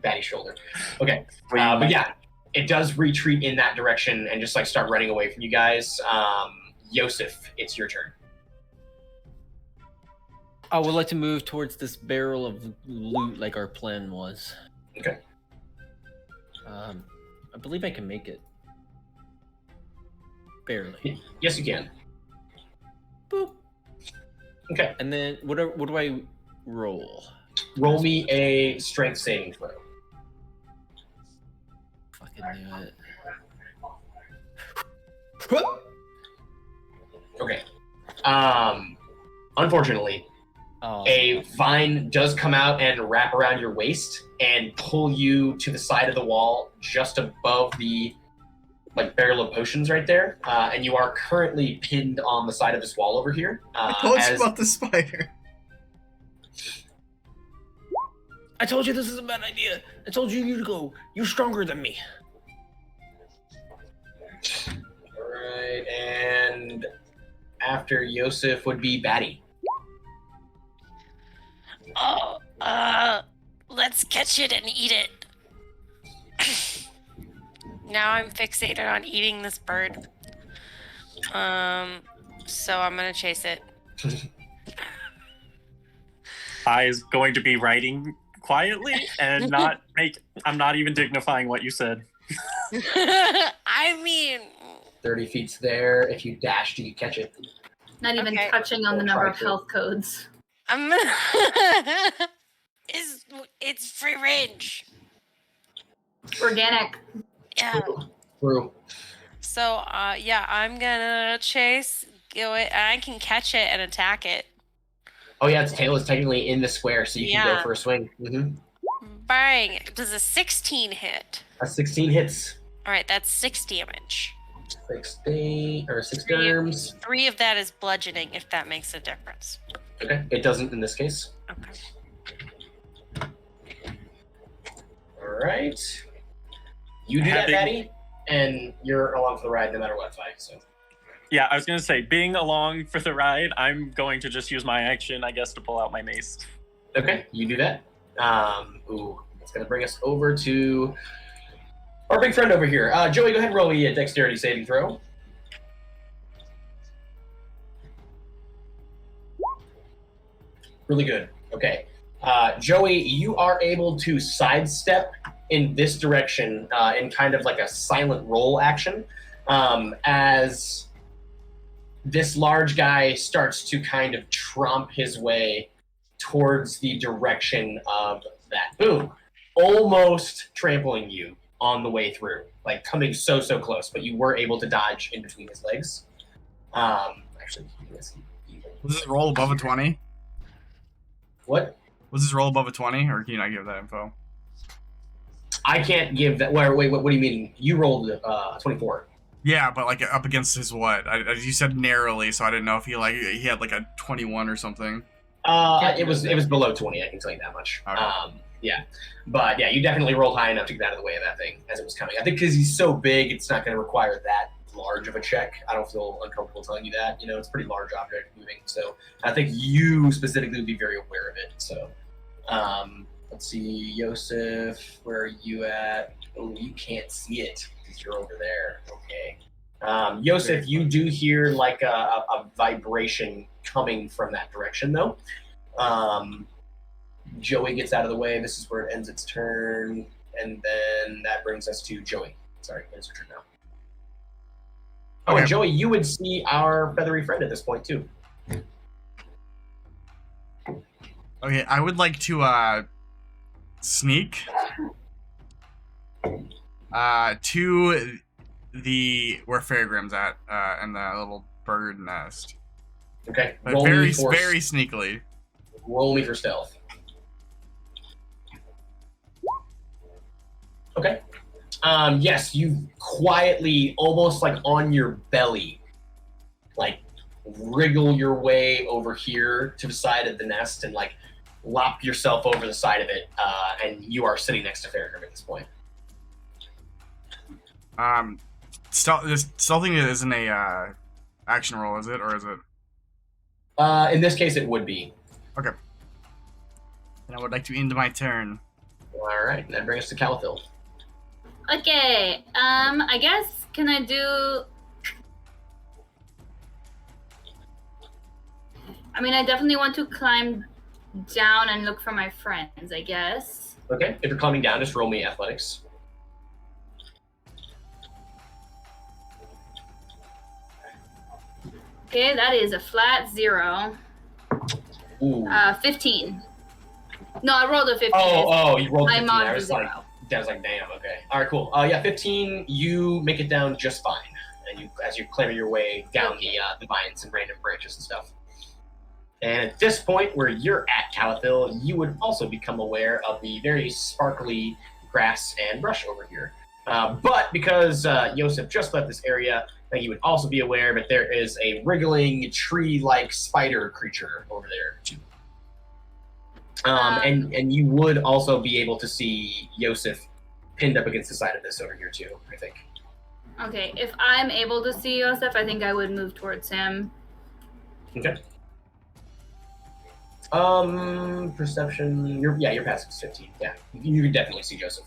[SPEAKER 1] Batty's shoulder. Okay, but yeah, it does retreat in that direction and just like start running away from you guys. Yosef, it's your turn.
[SPEAKER 4] I would like to move towards this barrel of loot like our plan was.
[SPEAKER 1] Okay.
[SPEAKER 4] I believe I can make it. Barely.
[SPEAKER 1] Yes, you can.
[SPEAKER 4] Boop.
[SPEAKER 1] Okay.
[SPEAKER 4] And then what do I roll?
[SPEAKER 1] Roll me a strength saving throw.
[SPEAKER 4] Fucking knew it.
[SPEAKER 1] Okay. Unfortunately, a vine does come out and wrap around your waist and pull you to the side of the wall just above the barrel of potions right there. And you are currently pinned on the side of this wall over here.
[SPEAKER 10] I told you about the spider.
[SPEAKER 4] I told you this is a bad idea. I told you to go. You're stronger than me.
[SPEAKER 1] Alright, and after Yosef would be Batty.
[SPEAKER 3] Oh, let's catch it and eat it. Now I'm fixated on eating this bird. So I'm gonna chase it.
[SPEAKER 7] I is going to be writing quietly and not make. I'm not even dignifying what you said.
[SPEAKER 3] I mean,
[SPEAKER 1] 30 feet's there. If you dashed, you could catch it.
[SPEAKER 5] Not even
[SPEAKER 3] Okay.
[SPEAKER 5] touching on the
[SPEAKER 1] Or
[SPEAKER 5] number
[SPEAKER 1] try
[SPEAKER 5] of
[SPEAKER 1] to.
[SPEAKER 5] health codes.
[SPEAKER 3] I'm it's free range.
[SPEAKER 5] Organic.
[SPEAKER 3] Yeah.
[SPEAKER 1] True.
[SPEAKER 3] So I'm gonna chase it, and I can catch it and attack it.
[SPEAKER 1] Oh yeah, its tail is technically in the square, so you can
[SPEAKER 3] Yeah.
[SPEAKER 1] go for a swing. Mm-hmm.
[SPEAKER 3] Bang! Does a 16 hit?
[SPEAKER 1] A 16 hits.
[SPEAKER 3] All right, that's 6 damage.
[SPEAKER 1] 16 or 6
[SPEAKER 3] Three.
[SPEAKER 1] germs.
[SPEAKER 3] 3 of that is bludgeoning, if that makes a difference.
[SPEAKER 1] Okay, it doesn't in this case.
[SPEAKER 3] Okay.
[SPEAKER 1] All right. You do that,
[SPEAKER 7] Having-
[SPEAKER 1] Batty, and you're along for the ride no matter what, Vi. So.
[SPEAKER 7] Yeah, I was gonna say, being along for the ride, I'm going to just use my action, I guess, to pull out my mace.
[SPEAKER 1] Okay, you do that. It's gonna bring us over to our big friend over here. Joey, go ahead and roll me a dexterity saving throw. Really good. Okay. Joey, you are able to sidestep in this direction in kind of like a silent roll action as this large guy starts to kind of tromp his way towards the direction of that. Boom. Almost trampling you. on the way through, like coming so close, but you were able to dodge in between his legs. Actually,
[SPEAKER 2] was his roll above a 20?
[SPEAKER 1] What?
[SPEAKER 2] Was his roll above a 20, or can you not give that info?
[SPEAKER 1] I can't give that. Wait, what do you mean? You rolled 24.
[SPEAKER 2] Yeah, but like up against his what? You said narrowly, so I didn't know if he had like a 21 or something.
[SPEAKER 1] It was below 20. I can tell you that much.
[SPEAKER 2] Okay.
[SPEAKER 1] Yeah, but yeah, you definitely rolled high enough to get out of the way of that thing as it was coming. I think because he's so big, it's not going to require that large of a check. I don't feel uncomfortable telling you that. You know, it's a pretty large object moving, so I think you specifically would be very aware of it. So, let's see, Yosef, where are you at? Oh, you can't see it because you're over there. Okay. Yosef, you do hear like a vibration coming from that direction, though. Joey gets out of the way. This is where it ends its turn, and then that brings us to Joey. Sorry, it's your turn now. Oh,
[SPEAKER 2] Okay.
[SPEAKER 1] and Joey, you would see our feathery friend at this point, too.
[SPEAKER 2] Okay, I would like to sneak to where Fairgrim's at, and the little bird nest.
[SPEAKER 1] Okay.
[SPEAKER 2] But very sneakily.
[SPEAKER 1] Roll me for stealth. Okay. Yes, you quietly, almost like on your belly, like wriggle your way over here to the side of the nest and like lop yourself over the side of it, and you are sitting next to Fairgrim at this point.
[SPEAKER 2] Stealthing isn't a action roll, is it, or is it?
[SPEAKER 1] In this case, it would be.
[SPEAKER 2] Okay. And I would like to end my turn.
[SPEAKER 1] All right, and that brings us to Calithil.
[SPEAKER 5] Okay, I guess, can I do... I mean, I definitely want to climb down and look for my friends, I guess.
[SPEAKER 1] Okay, if you're climbing down, just roll me athletics.
[SPEAKER 5] Okay, that is a flat 0.
[SPEAKER 1] Ooh.
[SPEAKER 5] 15. No, I rolled a 15.
[SPEAKER 1] Oh, you rolled 15.
[SPEAKER 5] My
[SPEAKER 1] I was like, damn, okay. All right, cool. Yeah, 15, you make it down just fine. And as you clamber your way down the vines and random branches and stuff. And at this point where you're at, Calithil, you would also become aware of the very sparkly grass and brush over here. But because Yosef just left this area, you would also be aware that there is a wriggling tree-like spider creature over there too. And you would also be able to see Yosef pinned up against the side of this over here too, I think.
[SPEAKER 5] Okay, if I'm able to see Yosef, I think I would move towards him.
[SPEAKER 1] Okay. Perception. Your passive is 15. Yeah, you can definitely see Yosef.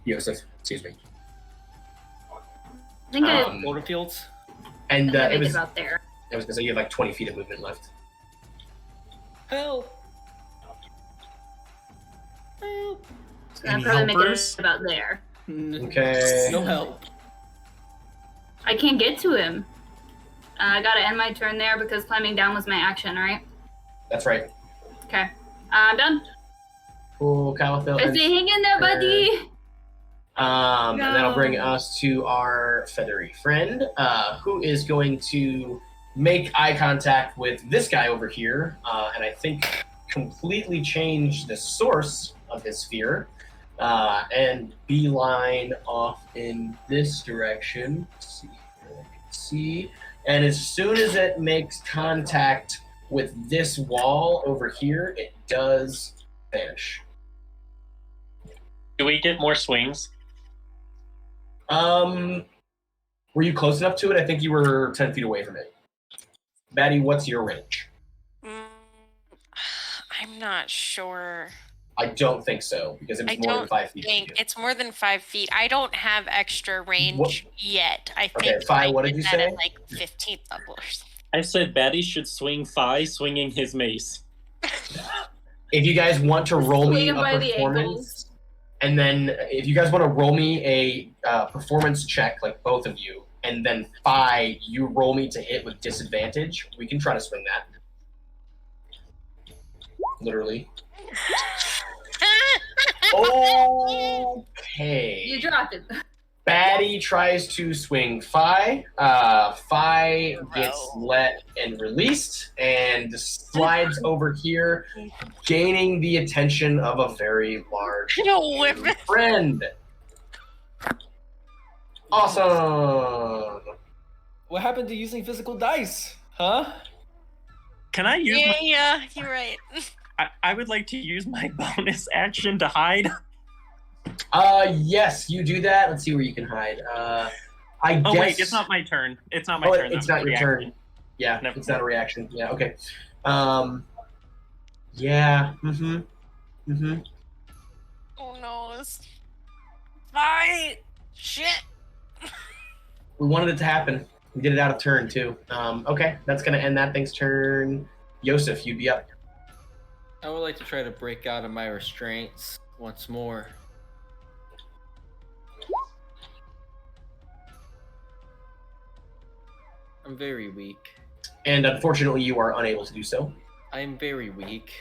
[SPEAKER 1] Excuse me.
[SPEAKER 5] I think
[SPEAKER 4] Border fields.
[SPEAKER 1] And
[SPEAKER 5] I
[SPEAKER 1] it was
[SPEAKER 5] about there.
[SPEAKER 1] I was gonna say you have like 20 feet of movement left.
[SPEAKER 4] Help!
[SPEAKER 5] So
[SPEAKER 2] Any
[SPEAKER 5] I'd probably make
[SPEAKER 2] helpers?
[SPEAKER 5] it about there.
[SPEAKER 1] Okay.
[SPEAKER 4] No help.
[SPEAKER 5] I can't get to him. I gotta end my turn there because climbing down was my action, right?
[SPEAKER 1] That's right.
[SPEAKER 5] Okay. I'm done.
[SPEAKER 1] Cool, Calithil.
[SPEAKER 5] I say, hang in there, buddy.
[SPEAKER 1] And that'll bring us to our feathery friend, who is going to make eye contact with this guy over here, and I think completely change the source of his fear, and beeline off in this direction. Let's see here, I can see. And as soon as it makes contact with this wall over here, it does vanish.
[SPEAKER 7] Do we get more swings?
[SPEAKER 1] Were you close enough to it? I think you were 10 feet away from it. Batty, what's your range?
[SPEAKER 3] I'm not sure.
[SPEAKER 1] I don't think so, because it was more than 5 feet.
[SPEAKER 3] It's more than 5 feet. I don't have extra range yet. I think
[SPEAKER 1] Okay, Fi, what did you
[SPEAKER 3] that
[SPEAKER 1] say?
[SPEAKER 3] at like 15th level or something.
[SPEAKER 7] I said Batty should swing Fi swinging his mace.
[SPEAKER 1] If you guys want to roll me
[SPEAKER 5] Swing him
[SPEAKER 1] a
[SPEAKER 5] by the
[SPEAKER 1] performance, and then if you guys want to roll me a performance check, like both of you, and then Fi, you roll me to hit with disadvantage, we can try to swing that. Literally. Okay.
[SPEAKER 5] You dropped it.
[SPEAKER 1] Baddie tries to swing Fi. Fi gets let and released and slides over here, gaining the attention of a very large friend. Awesome.
[SPEAKER 4] What happened to using physical dice? Huh?
[SPEAKER 6] Can I use
[SPEAKER 3] Yeah, you're right.
[SPEAKER 6] I would like to use my bonus action to hide.
[SPEAKER 1] Yes, you do that. Let's see where you can hide. I guess.
[SPEAKER 6] Wait, it's not my turn. It's not my turn.
[SPEAKER 1] It's not your turn. Yeah, it's not a reaction. Yeah, okay. Yeah.
[SPEAKER 3] Oh no, it's fight. Shit.
[SPEAKER 1] We wanted it to happen. We did it out of turn too. Okay, that's gonna end that thing's turn. Yosef, you'd be up.
[SPEAKER 4] I would like to try to break out of my restraints once more. I'm very weak.
[SPEAKER 1] And unfortunately, you are unable to do so.
[SPEAKER 4] I'm very weak.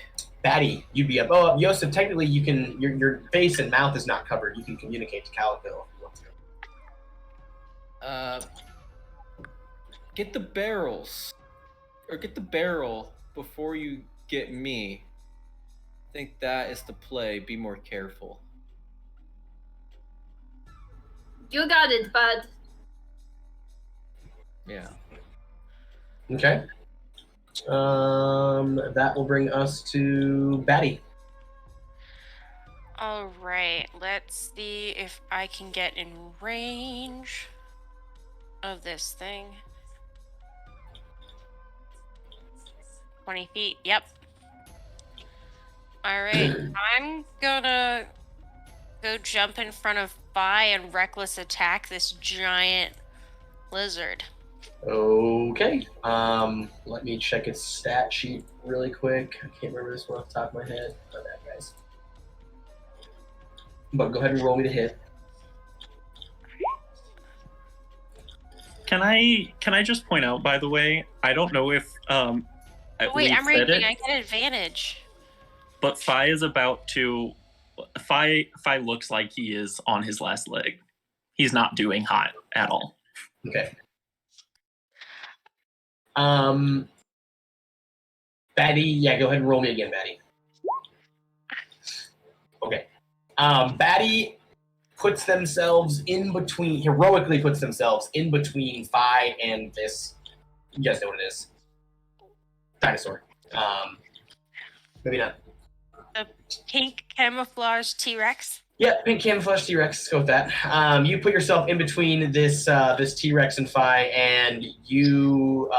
[SPEAKER 1] Baddie, you'd be up. Oh, Yosef, technically you can. Your face and mouth is not covered. You can communicate to Calico if you want to.
[SPEAKER 4] Get the barrels, or get the barrel before you get me. I think that is the play. Be more careful.
[SPEAKER 5] You got it, bud.
[SPEAKER 4] Yeah.
[SPEAKER 1] Okay. That will bring us to Baddie.
[SPEAKER 3] All right, let's see if I can get in range of this thing. 20 feet, yep. All right, I'm gonna go jump in front of Fi and reckless attack this giant lizard.
[SPEAKER 1] Okay. Let me check its stat sheet really quick. I can't remember this one off the top of my head. My bad, guys. But go ahead and roll me to hit.
[SPEAKER 6] Can I just point out, by the way, I don't know if
[SPEAKER 3] Wait, I'm
[SPEAKER 6] said
[SPEAKER 3] raging.
[SPEAKER 6] it,
[SPEAKER 3] I get advantage.
[SPEAKER 6] but Fi is about to. Fi looks like he is on his last leg. He's not doing hot at all.
[SPEAKER 1] Okay. Baddie, yeah, go ahead and roll me again, Baddie. Okay. Baddie heroically puts themselves in between Fi and this. You guys know what it is. Dinosaur. Maybe not.
[SPEAKER 3] The pink camouflage T-Rex.
[SPEAKER 1] Yeah, pink camouflage T-Rex. Let's go with that. You put yourself in between this T-Rex and Fi, and you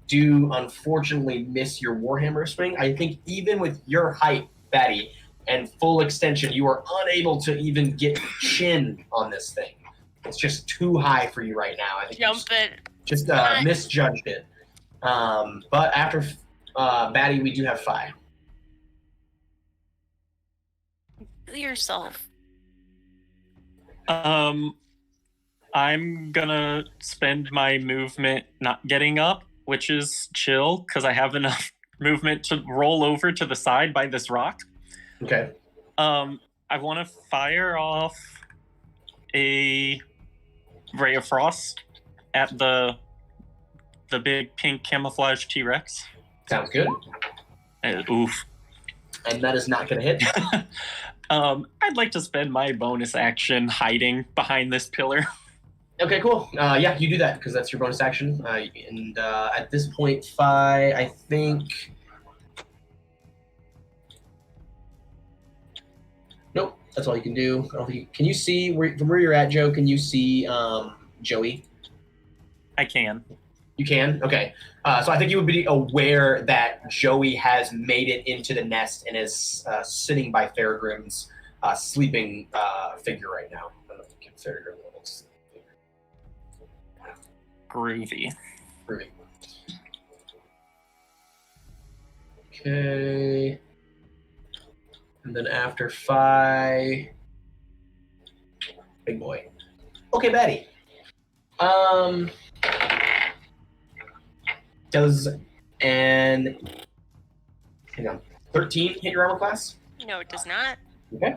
[SPEAKER 1] do unfortunately miss your Warhammer swing. I think even with your height, Baddie, and full extension, you are unable to even get chin on this thing. It's just too high for you right now. I think just misjudged it. But after Baddie, we do have Fi.
[SPEAKER 3] Yourself.
[SPEAKER 6] I'm gonna spend my movement not getting up, which is chill, because I have enough movement to roll over to the side by this rock.
[SPEAKER 1] Okay.
[SPEAKER 6] I want to fire off a ray of frost at the big pink camouflage T-Rex.
[SPEAKER 1] Sounds good.
[SPEAKER 6] Oof.
[SPEAKER 1] And that is not going to hit.
[SPEAKER 6] I'd like to spend my bonus action hiding behind this pillar.
[SPEAKER 1] Okay, cool. Yeah, you do that because that's your bonus action. And at this point, Fi, I think. Nope, that's all you can do. I don't think can you see from where you're at, Joe? Can you see Joey?
[SPEAKER 6] I can.
[SPEAKER 1] You can? Okay. So I think you would be aware that Joey has made it into the nest and is sitting by Fairgrim's sleeping figure right now. I don't know if you can Fairgrim levels.
[SPEAKER 6] Groovy.
[SPEAKER 1] Okay. And then after Fi, big boy. Okay, Betty. Does an 13 hit your armor class?
[SPEAKER 3] No, it does not.
[SPEAKER 1] Okay.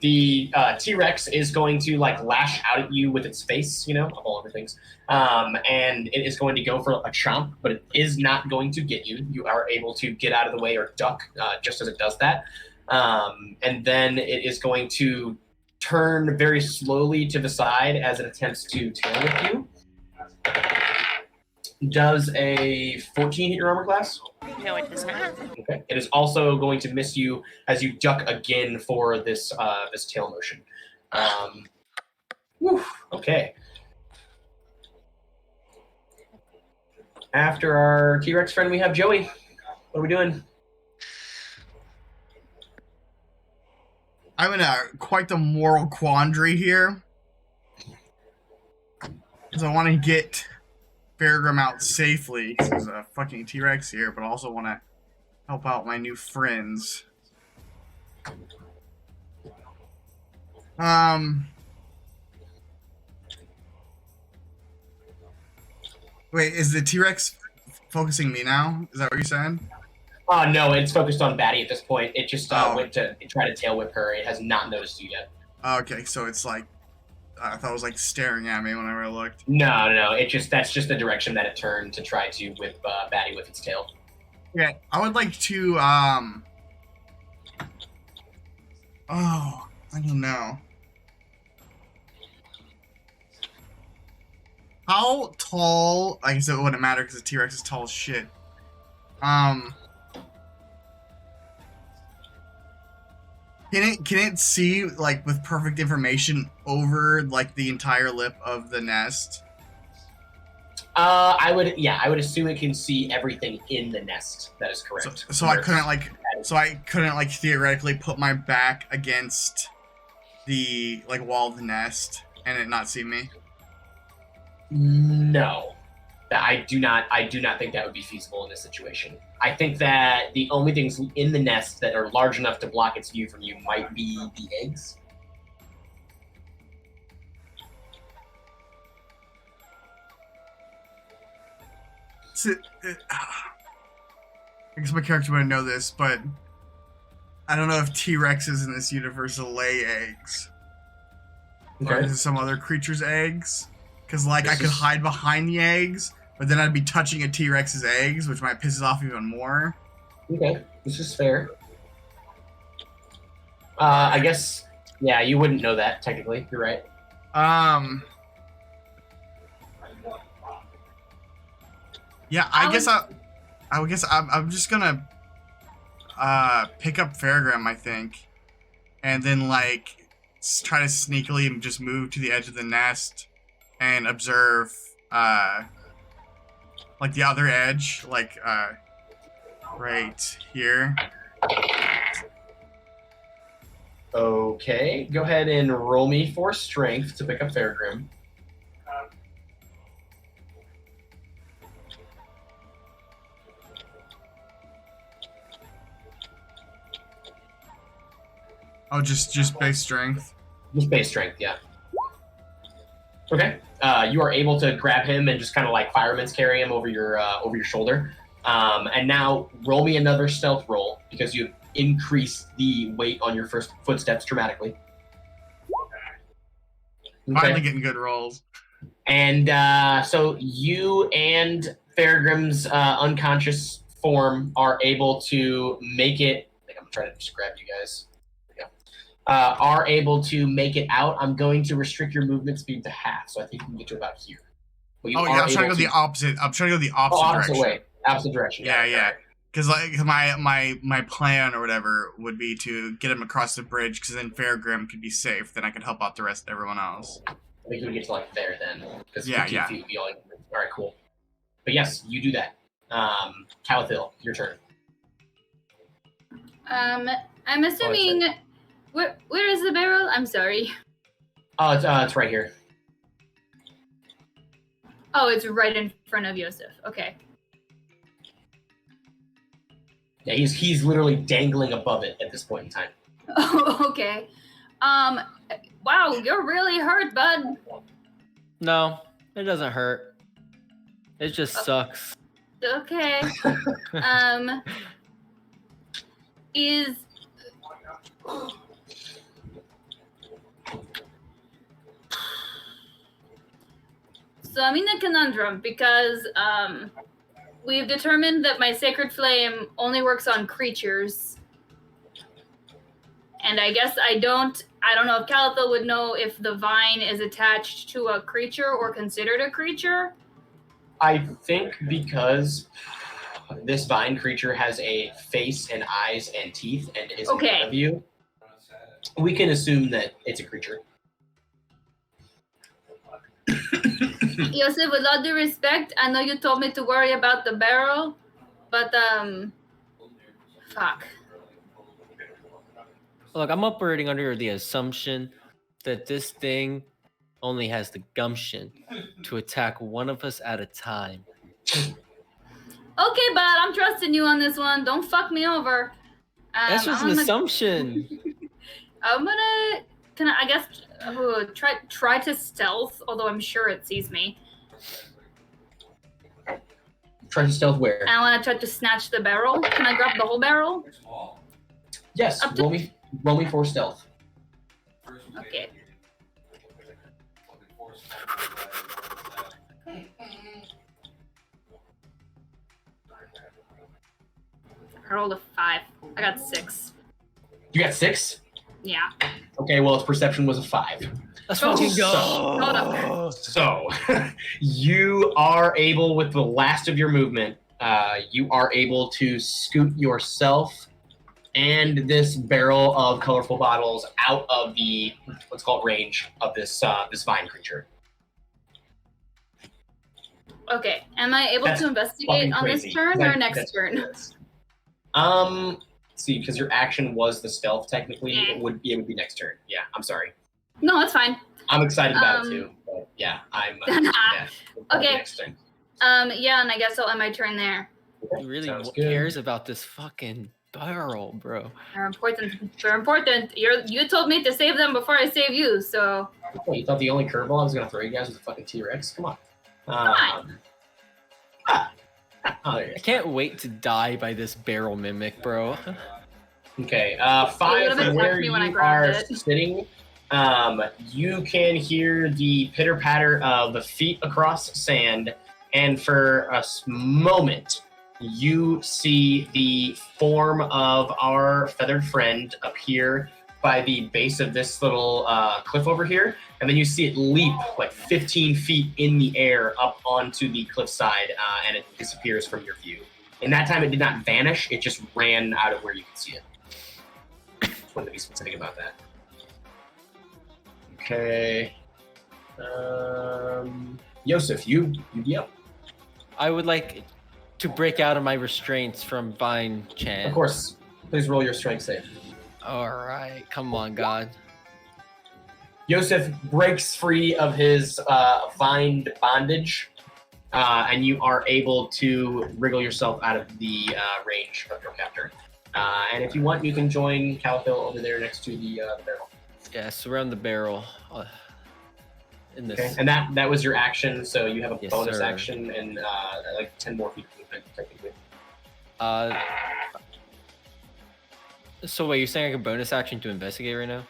[SPEAKER 1] The T-Rex is going to like lash out at you with its face, of all other things, and it is going to go for a chomp, but it is not going to get you. You are able to get out of the way or duck just as it does that, and then it is going to turn very slowly to the side as it attempts to tail whip you. Does a 14 hit your armor class?
[SPEAKER 3] No, it does not.
[SPEAKER 1] Okay. It is also going to miss you as you duck again for this this tail motion. Okay. After our T-Rex friend, we have Joey. What are we doing?
[SPEAKER 10] I'm in quite the moral quandary here. Because I want to get Fairgrim out safely. There's a fucking T-Rex here, but I also want to help out my new friends. Wait, is the T-Rex focusing me now? Is that what you're saying?
[SPEAKER 1] No, it's focused on Batty at this point. It just went to try to tail whip her. It has not noticed you yet.
[SPEAKER 10] Okay, so it's like, I thought it was like staring at me whenever I looked.
[SPEAKER 1] No. That's just the direction that it turned to try to whip Batty with its tail.
[SPEAKER 10] Yeah, I would like to, I don't know. How tall? I guess it wouldn't matter because the T-Rex is tall as shit. Can it see like with perfect information over like the entire lip of the nest?
[SPEAKER 1] I would assume it can see everything in the nest. That is correct.
[SPEAKER 10] So I couldn't like theoretically put my back against the like wall of the nest and it not see me.
[SPEAKER 1] No, I do not think that would be feasible in this situation. I think that the only things in the nest that are large enough to block its view from you might be the eggs.
[SPEAKER 10] I guess my character would know this, but I don't know if T-Rexes in this universe lay eggs. Okay. Or is it some other creature's eggs? Because, like, I could hide behind the eggs, but then I'd be touching a T-Rex's eggs, which might piss it off even more.
[SPEAKER 1] Okay, this is fair. I guess, yeah, you wouldn't know that, technically. You're right.
[SPEAKER 10] Yeah, I guess I'm just gonna pick up Fairgrim, I think, and then like try to sneakily just move to the edge of the nest and observe like the other edge, like right here.
[SPEAKER 1] Okay, go ahead and roll me for strength to pick up Fairgrim.
[SPEAKER 10] Oh, just base strength?
[SPEAKER 1] Just base strength, yeah. Okay. You are able to grab him and just kind of like fireman's carry him over your shoulder. And now roll me another stealth roll because you've increased the weight on your first footsteps dramatically. Okay.
[SPEAKER 10] Finally getting good rolls.
[SPEAKER 1] And so you and Fairgrim's unconscious form are able to make it. I think I'm trying to just grab you guys. Are able to make it out. I'm going to restrict your movement speed to half, so I think you can get to about here.
[SPEAKER 10] I'm trying to go the opposite. I'm trying to go the opposite direction.
[SPEAKER 1] Way. Opposite direction.
[SPEAKER 10] Yeah. Because like my plan or whatever would be to get him across the bridge, because then Fairgrim could be safe. Then I could help out the rest of everyone else.
[SPEAKER 1] I think you would get to like there then, because
[SPEAKER 10] 15
[SPEAKER 1] feet would be all right, cool. But yes, you do that. Calathil, your turn.
[SPEAKER 5] I'm assuming. Where is the barrel? I'm sorry.
[SPEAKER 1] Oh, it's right here.
[SPEAKER 5] Oh, it's right in front of Yosef. Okay.
[SPEAKER 1] Yeah, he's literally dangling above it at this point in time.
[SPEAKER 5] Oh, okay. Wow, you're really hurt, bud.
[SPEAKER 4] No, it doesn't hurt. It just sucks.
[SPEAKER 5] Okay. So I'm in a conundrum because we've determined that my sacred flame only works on creatures. And I guess I don't know if Calitha would know if the vine is attached to a creature or considered a creature.
[SPEAKER 1] I think because this vine creature has a face and eyes and teeth and is in front of you, we can assume that it's a creature.
[SPEAKER 5] Yosef, with all due respect, I know you told me to worry about the barrel, but fuck.
[SPEAKER 4] Look, I'm operating under the assumption that this thing only has the gumption to attack one of us at a time.
[SPEAKER 5] Okay, bud, I'm trusting you on this one. Don't fuck me over.
[SPEAKER 4] That's just an assumption.
[SPEAKER 5] I'm gonna, I guess, try to stealth, although I'm sure it sees me.
[SPEAKER 1] Try to stealth where?
[SPEAKER 5] And I want to try to snatch the barrel. Can I grab the whole barrel?
[SPEAKER 1] Yes, roll me for stealth.
[SPEAKER 5] Okay. I rolled a 5. I got 6.
[SPEAKER 1] You got 6?
[SPEAKER 5] Yeah.
[SPEAKER 1] Okay, well, its perception was a 5.
[SPEAKER 4] Let's fucking go.
[SPEAKER 1] So, you are able, with the last of your movement, you are able to scoot yourself and this barrel of colorful bottles out of the, let's call it, range of this this vine creature.
[SPEAKER 5] Okay. Am I able to investigate on this turn or next turn?
[SPEAKER 1] Let's see, because your action was the stealth, technically, it would be next turn. Yeah, I'm sorry.
[SPEAKER 5] No, it's fine.
[SPEAKER 1] I'm excited about it too. But yeah, I'm.
[SPEAKER 5] Okay.
[SPEAKER 1] Next turn.
[SPEAKER 5] Yeah, and I guess I'll end my turn there.
[SPEAKER 4] Who really cares about this fucking barrel, bro?
[SPEAKER 5] They're important. They're important. You told me to save them before I save you, so.
[SPEAKER 1] Oh, you thought the only curveball I was gonna throw you guys was a fucking T-Rex? Come on.
[SPEAKER 4] I can't wait to die by this barrel mimic, bro.
[SPEAKER 1] Okay, 5 from where you are sitting. You can hear the pitter-patter of the feet across sand, and for a moment, you see the form of our feathered friend appear by the base of this little cliff over here, and then you see it leap like 15 feet in the air up onto the cliffside, and it disappears from your view. In that time, it did not vanish, it just ran out of where you could see it. Just wanted to be specific about that. Okay. Yosef, you be up.
[SPEAKER 4] I would like to break out of my restraints from Vine Chan.
[SPEAKER 1] Of course. Please roll your strength save.
[SPEAKER 4] Alright, come on, God.
[SPEAKER 1] Yosef breaks free of his vine bondage, and you are able to wriggle yourself out of the range of your captor. And if you want, you can join Caliphil over there next to the barrel.
[SPEAKER 4] Yeah, surround the barrel. In this. Okay,
[SPEAKER 1] and that was your action, so you have a bonus action and like 10 more feet of movement, technically.
[SPEAKER 4] So wait, you're saying like a bonus action to investigate right now?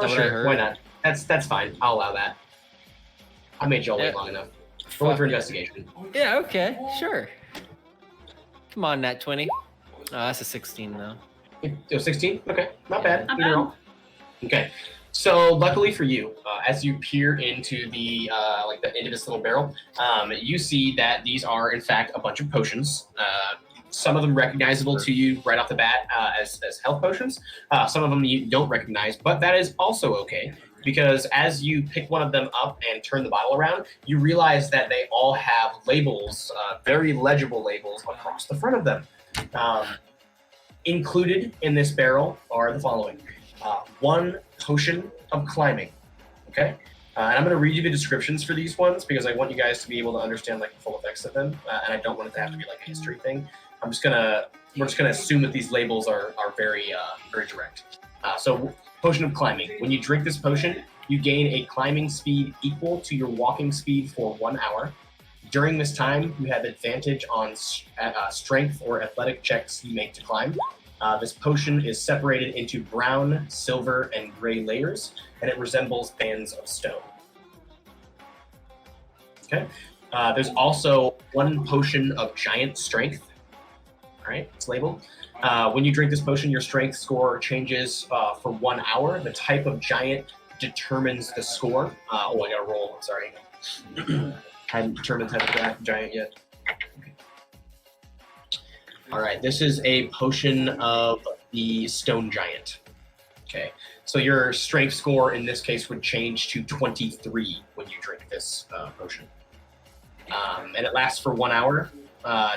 [SPEAKER 1] Sure, why not? That's fine. I'll allow that. I made y'all wait long enough. Roll for investigation.
[SPEAKER 4] Yeah, okay, sure. Come on, Nat 20. Oh, that's a 16 though.
[SPEAKER 1] 16? Okay, not bad. Okay, so luckily for you, as you peer into the into this little barrel, you see that these are in fact a bunch of potions. Some of them recognizable to you right off the bat as health potions. Some of them you don't recognize, but that is also okay, because as you pick one of them up and turn the bottle around, you realize that they all have labels, very legible labels across the front of them. Included in this barrel are the following. 1 potion of climbing, okay? And I'm going to read you the descriptions for these ones because I want you guys to be able to understand like the full effects of them, and I don't want it to have to be like a history thing. We're just gonna assume that these labels are very very direct. So, potion of climbing. When you drink this potion, you gain a climbing speed equal to your walking speed for 1 hour. During this time, you have advantage on strength or athletic checks you make to climb. This potion is separated into brown, silver, and gray layers, and it resembles bands of stone. Okay. There's also 1 potion of giant strength. All right, it's labeled. When you drink this potion, your strength score changes for 1 hour. The type of giant determines the score. I gotta roll. I'm sorry. Hadn't determined the type of giant yet. All right, this is a potion of the stone giant. Okay, so your strength score in this case would change to 23 when you drink this potion. And it lasts for 1 hour.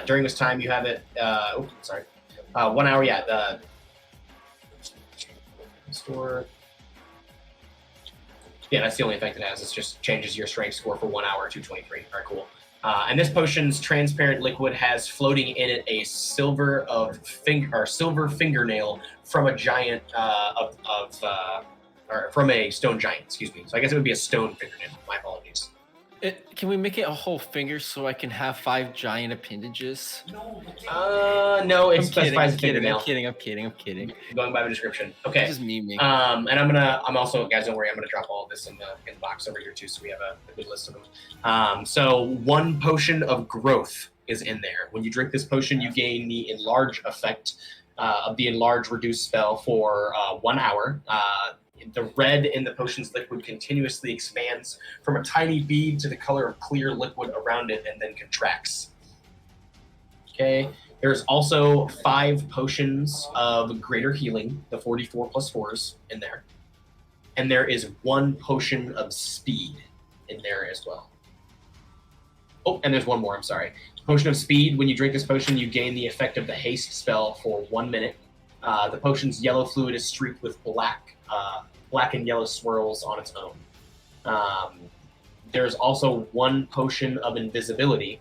[SPEAKER 1] During this time, you have it. 1 hour. Yeah. The store. Yeah, that's the only effect it has. It just changes your strength score for 1 hour to 23. All right, cool. And this potion's transparent liquid has floating in it a silver fingernail from a giant or from a stone giant. Excuse me. So I guess it would be a stone fingernail. My apologies.
[SPEAKER 4] Can we make it a whole finger so I can have 5 giant appendages?
[SPEAKER 1] No, it specifies a fingernail.
[SPEAKER 4] I'm kidding.
[SPEAKER 1] Going by the description. Okay.
[SPEAKER 4] This is memeing.
[SPEAKER 1] And I'm also, guys, don't worry, I'm gonna drop all of this in the box over here too, so we have a good list of them. So 1 potion of growth is in there. When you drink this potion, you gain the enlarge effect of the enlarge reduce spell for 1 hour. The red in the potion's liquid continuously expands from a tiny bead to the color of clear liquid around it and then contracts. Okay. There's also 5 potions of greater healing, the 44 plus 4s in there. And there is 1 potion of speed in there as well. Oh, and there's 1 more, I'm sorry. Potion of speed, when you drink this potion, you gain the effect of the haste spell for 1 minute. The potion's yellow fluid is streaked with black and yellow swirls on its own. There's also 1 potion of invisibility.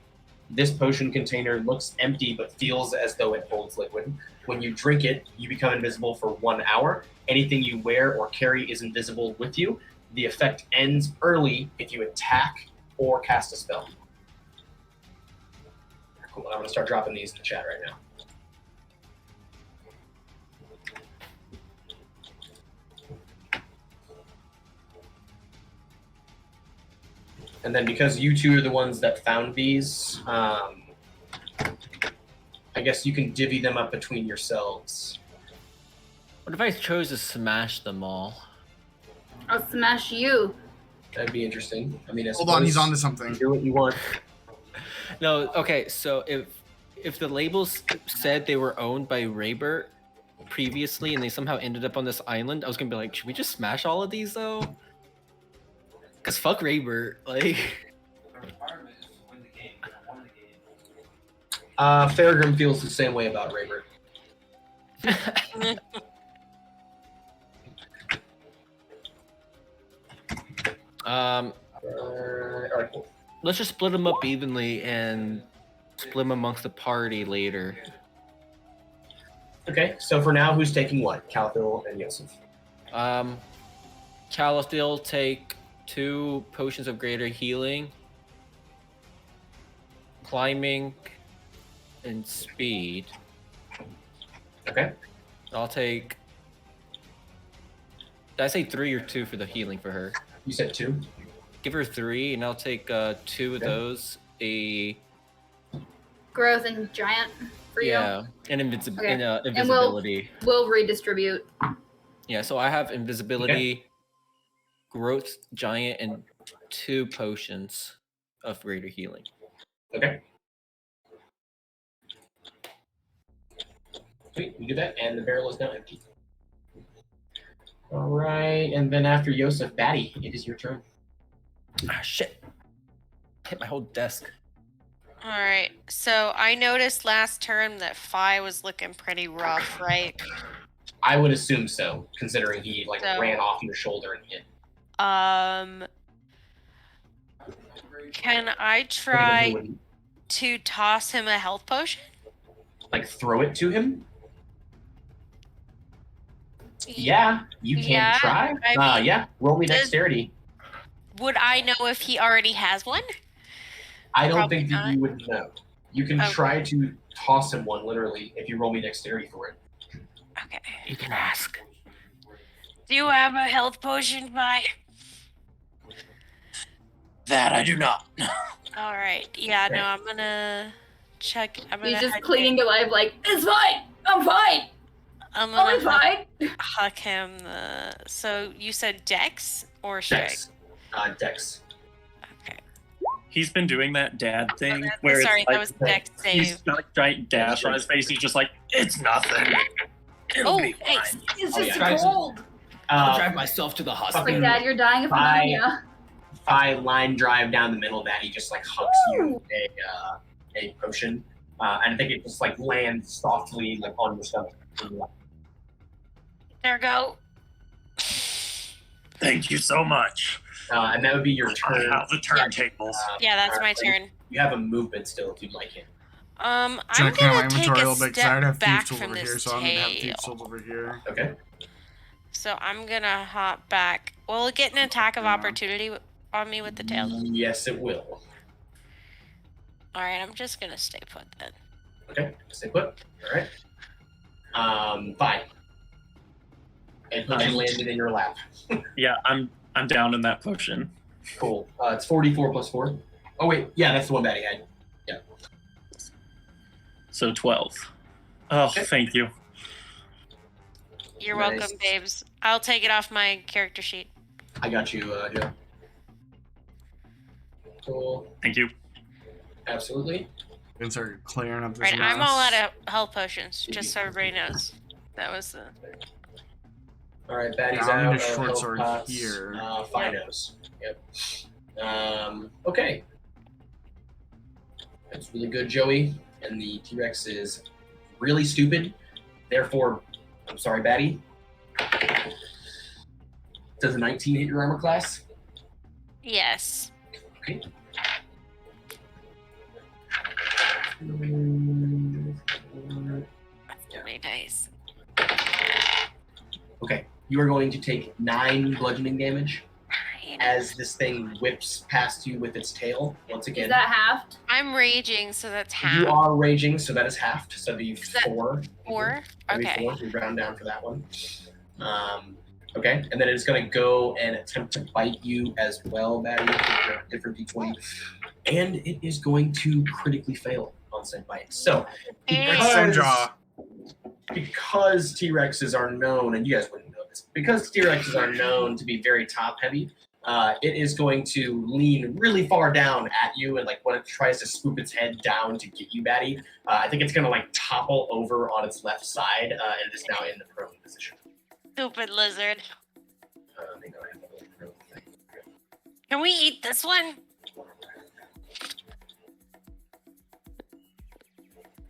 [SPEAKER 1] This potion container looks empty but feels as though it holds liquid. When you drink it, you become invisible for 1 hour. Anything you wear or carry is invisible with you. The effect ends early if you attack or cast a spell. Cool. I'm going to start dropping these in the chat right now. And then because you two are the ones that found these, I guess you can divvy them up between yourselves.
[SPEAKER 4] What if I chose to smash them all?
[SPEAKER 5] I'll smash you.
[SPEAKER 1] That'd be interesting. I mean,
[SPEAKER 10] Hold on, he's onto something.
[SPEAKER 1] Do what you want.
[SPEAKER 4] No, okay, so if the labels said they were owned by Raybert previously and they somehow ended up on this island, I was gonna be like, should we just smash all of these though? Cause fuck Raybert, like.
[SPEAKER 1] Farragrim feels the same way about Raybert. Alright, cool.
[SPEAKER 4] Let's just split them up evenly and split them amongst the party later.
[SPEAKER 1] Okay, so for now, who's taking what? Calthil and Yosef.
[SPEAKER 4] Calithil take 2 potions of greater healing, climbing, and speed.
[SPEAKER 1] Okay.
[SPEAKER 4] I'll take. Did I say 3 or 2 for the healing for her?
[SPEAKER 1] You said 2.
[SPEAKER 4] Give her 3, and I'll take 2 of those. A
[SPEAKER 5] Growth and giant for you.
[SPEAKER 4] and
[SPEAKER 5] Okay.
[SPEAKER 4] invisibility.
[SPEAKER 5] And we'll redistribute.
[SPEAKER 4] Yeah, so I have invisibility, growth, giant, and 2 potions of greater healing.
[SPEAKER 1] Okay. Sweet, you do that, and the barrel is now empty. All right, and then after Yosef, Batty, it is your turn.
[SPEAKER 4] Ah, shit. Hit my whole desk.
[SPEAKER 3] All right. So I noticed last turn that Fi was looking pretty rough, right?
[SPEAKER 1] I would assume so, considering he
[SPEAKER 3] So-
[SPEAKER 1] ran off your shoulder and hit.
[SPEAKER 3] Can I try to toss him a health potion?
[SPEAKER 1] Like throw it to him? Yeah, you can
[SPEAKER 3] Yeah,
[SPEAKER 1] try.
[SPEAKER 3] I mean,
[SPEAKER 1] Yeah, roll me
[SPEAKER 3] does-
[SPEAKER 1] dexterity.
[SPEAKER 3] Would I know if he already has one?
[SPEAKER 1] I don't
[SPEAKER 3] Probably
[SPEAKER 1] think that
[SPEAKER 3] not.
[SPEAKER 1] you would know. You can
[SPEAKER 3] Okay.
[SPEAKER 1] try to toss him one, literally, if you roll me dexterity for it.
[SPEAKER 3] Okay.
[SPEAKER 4] You can ask.
[SPEAKER 3] Do you have a health potion, Fi?
[SPEAKER 6] That I do not.
[SPEAKER 3] All right. Yeah. No, I'm gonna check. I'm gonna.
[SPEAKER 5] He's just
[SPEAKER 3] head
[SPEAKER 5] clinging to life like, it's fine! I'm fine!
[SPEAKER 3] I'm
[SPEAKER 5] I'm
[SPEAKER 3] gonna
[SPEAKER 5] fine!
[SPEAKER 3] huck him. So you said Dex or Strength?
[SPEAKER 1] Dex. Dex.
[SPEAKER 3] Okay.
[SPEAKER 6] He's been doing that dad thing where
[SPEAKER 3] Sorry,
[SPEAKER 6] it's like
[SPEAKER 3] that was Dex
[SPEAKER 6] he's
[SPEAKER 3] save.
[SPEAKER 6] got a giant dash on his face. He's just like, it's nothing. It'll be
[SPEAKER 3] hey,
[SPEAKER 6] fine.
[SPEAKER 5] It's
[SPEAKER 1] Oh,
[SPEAKER 5] just
[SPEAKER 1] yeah.
[SPEAKER 5] cold!
[SPEAKER 4] I'll drive myself to the hospital.
[SPEAKER 5] Like, Dad, you're dying of
[SPEAKER 1] Bye.
[SPEAKER 5] pneumonia.
[SPEAKER 1] If I line drive down the middle, Daddy just like hucks you a potion, and I think it just like lands softly like on your stomach.
[SPEAKER 3] There go.
[SPEAKER 6] Thank you so much.
[SPEAKER 1] And that would be your turn.
[SPEAKER 6] How's the turntables?
[SPEAKER 3] Yeah, that's my turn.
[SPEAKER 1] You have a movement still if you'd like it.
[SPEAKER 3] I'm
[SPEAKER 2] Trying to clear my
[SPEAKER 3] gonna take
[SPEAKER 2] inventory a
[SPEAKER 3] a
[SPEAKER 2] little bit because I already
[SPEAKER 3] step
[SPEAKER 2] have
[SPEAKER 3] back
[SPEAKER 2] thieves' tools
[SPEAKER 3] from
[SPEAKER 2] over here,
[SPEAKER 3] this
[SPEAKER 2] so I'm gonna have
[SPEAKER 3] tail.
[SPEAKER 2] thieves' tools over here.
[SPEAKER 1] Okay.
[SPEAKER 3] So I'm gonna hop back. Will it get an attack of opportunity on me with the tail?
[SPEAKER 1] Yes, it will.
[SPEAKER 3] All right, I'm just gonna stay put then.
[SPEAKER 1] Okay, stay put. All right. Fine. And potion landed in your lap.
[SPEAKER 6] Yeah, I'm down in that potion.
[SPEAKER 1] Cool. It's 44 plus 4. Oh wait, yeah, that's the one Batty had. Yeah.
[SPEAKER 6] So 12. Oh,
[SPEAKER 1] Okay.
[SPEAKER 6] thank you.
[SPEAKER 3] You're
[SPEAKER 1] Nice.
[SPEAKER 3] welcome, babes. I'll take it off my character sheet.
[SPEAKER 1] I got you, Joe. Cool.
[SPEAKER 6] Thank you.
[SPEAKER 1] Absolutely.
[SPEAKER 2] And start clearing up this
[SPEAKER 3] Right, I'm
[SPEAKER 2] mess.
[SPEAKER 3] all out of health potions, just so everybody knows. That was the.
[SPEAKER 1] All right, Batty's
[SPEAKER 2] Yeah, I'm gonna
[SPEAKER 1] out.
[SPEAKER 2] do short
[SPEAKER 1] health
[SPEAKER 2] sword
[SPEAKER 1] pots,
[SPEAKER 2] here.
[SPEAKER 1] Finos. Yep. Okay. That's really good, Joey. And the T-Rex is really stupid. Therefore, I'm sorry, Batty. Does a 19 hit your armor class?
[SPEAKER 3] Yes.
[SPEAKER 1] Okay.
[SPEAKER 3] Really nice.
[SPEAKER 1] Okay. You are going to take 9 bludgeoning damage
[SPEAKER 3] Fine.
[SPEAKER 1] as this thing whips past you with its tail once again.
[SPEAKER 5] Is that halved?
[SPEAKER 3] I'm raging, so that's half.
[SPEAKER 1] You are raging, so that is halved. So that'd be
[SPEAKER 3] Is that
[SPEAKER 1] 4.
[SPEAKER 3] 4?
[SPEAKER 1] That'd be
[SPEAKER 3] Okay.
[SPEAKER 1] 4. We round down for that one. Okay, and then it's going to go and attempt to bite you as well, Batty. Different d20. And it is going to critically fail on said bite. So, because T-Rexes are known, and you guys wouldn't know this, because T-Rexes are known to be very top-heavy, it is going to lean really far down at you, and like when it tries to swoop its head down to get you, Batty, I think it's going to like topple over on its left side, and it is now in the prone position.
[SPEAKER 3] Stupid lizard.
[SPEAKER 1] I think I have a little prone thing.
[SPEAKER 3] Can we eat this one?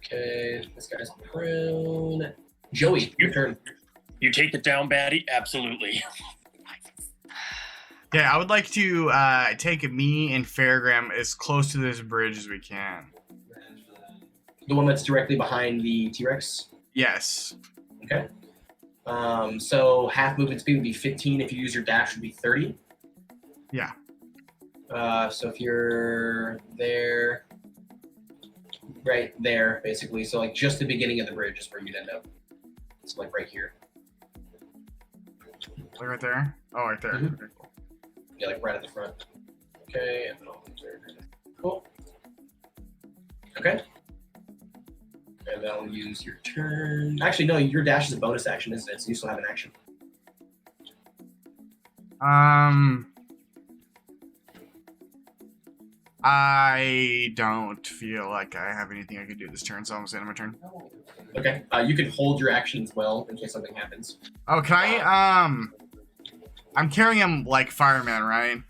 [SPEAKER 1] Okay, this guy's prone. Joey, your turn.
[SPEAKER 6] You take it down, Batty? Absolutely.
[SPEAKER 2] Yeah, I would like to take me and Fairgram as close to this bridge as we can.
[SPEAKER 1] The one that's directly behind the T-Rex?
[SPEAKER 2] Yes.
[SPEAKER 1] Okay. So half movement speed would be 15. If you use your dash, would be 30.
[SPEAKER 2] Yeah.
[SPEAKER 1] So if you're there, right there, basically. So like just the beginning of the bridge is where you'd end up. It's like right here.
[SPEAKER 2] Like right there? Oh, right there.
[SPEAKER 1] Mhm.
[SPEAKER 2] Okay, cool.
[SPEAKER 1] Yeah, like right at the front. Okay. And then I'll move there. Cool. Okay. And then I'll use your turn. Actually, no, your dash is a bonus action, isn't it? So you still have an action.
[SPEAKER 2] I don't feel like I have anything I could do this turn, so I'm gonna say my turn.
[SPEAKER 1] Okay. You can hold your action as well in case something happens.
[SPEAKER 2] Oh, can I? I'm carrying him like fireman, right?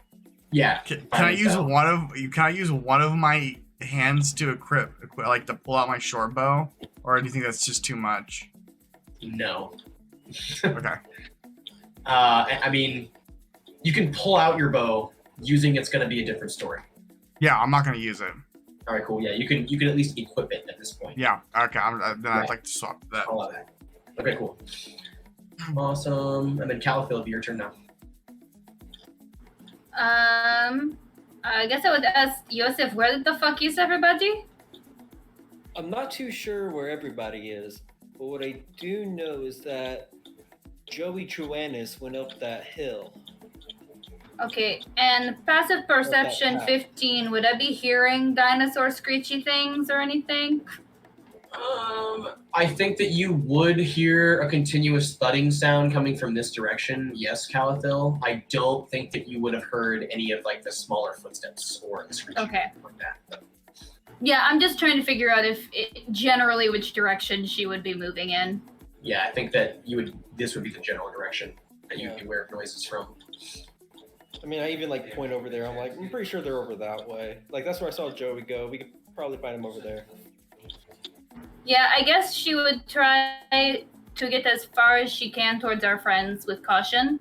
[SPEAKER 1] Yeah.
[SPEAKER 2] Can I use one of? Can I use one of my hands to equip, like to pull out my short bow, or do you think that's just too much?
[SPEAKER 1] No.
[SPEAKER 2] Okay.
[SPEAKER 1] I mean, you can pull out your bow. Using it's going to be a different story.
[SPEAKER 2] Yeah, I'm not gonna use it.
[SPEAKER 1] All right, cool. Yeah, you can at least equip it at this point.
[SPEAKER 2] Yeah. Okay. Then
[SPEAKER 1] Right.
[SPEAKER 2] I'd like to swap that.
[SPEAKER 1] All of that. Okay, cool. Awesome. And then Caliph, it'll be your turn now.
[SPEAKER 5] I guess I would ask Yosef, where the fuck is everybody?
[SPEAKER 9] I'm not too sure where everybody is, but what I do know is that Joey Truanis went up that hill.
[SPEAKER 5] Okay, and passive perception
[SPEAKER 9] hat.
[SPEAKER 5] 15. Would I be hearing dinosaur screechy things or anything?
[SPEAKER 1] I think that you would hear a continuous thudding sound coming from this direction. Yes, Calathil. I don't think that you would have heard any of like the smaller footsteps or the screeching
[SPEAKER 5] Okay.
[SPEAKER 1] like that. But
[SPEAKER 5] Yeah, I'm just trying to figure out generally which direction she would be moving in.
[SPEAKER 1] yeah, I think that this would be the general direction that you'd be aware of noises from.
[SPEAKER 9] I mean, I even like point over there. I'm like, I'm pretty sure they're over that way. Like that's where I saw Joey go. We could probably find him over there.
[SPEAKER 5] Yeah, I guess she would try to get as far as she can towards our friends with caution.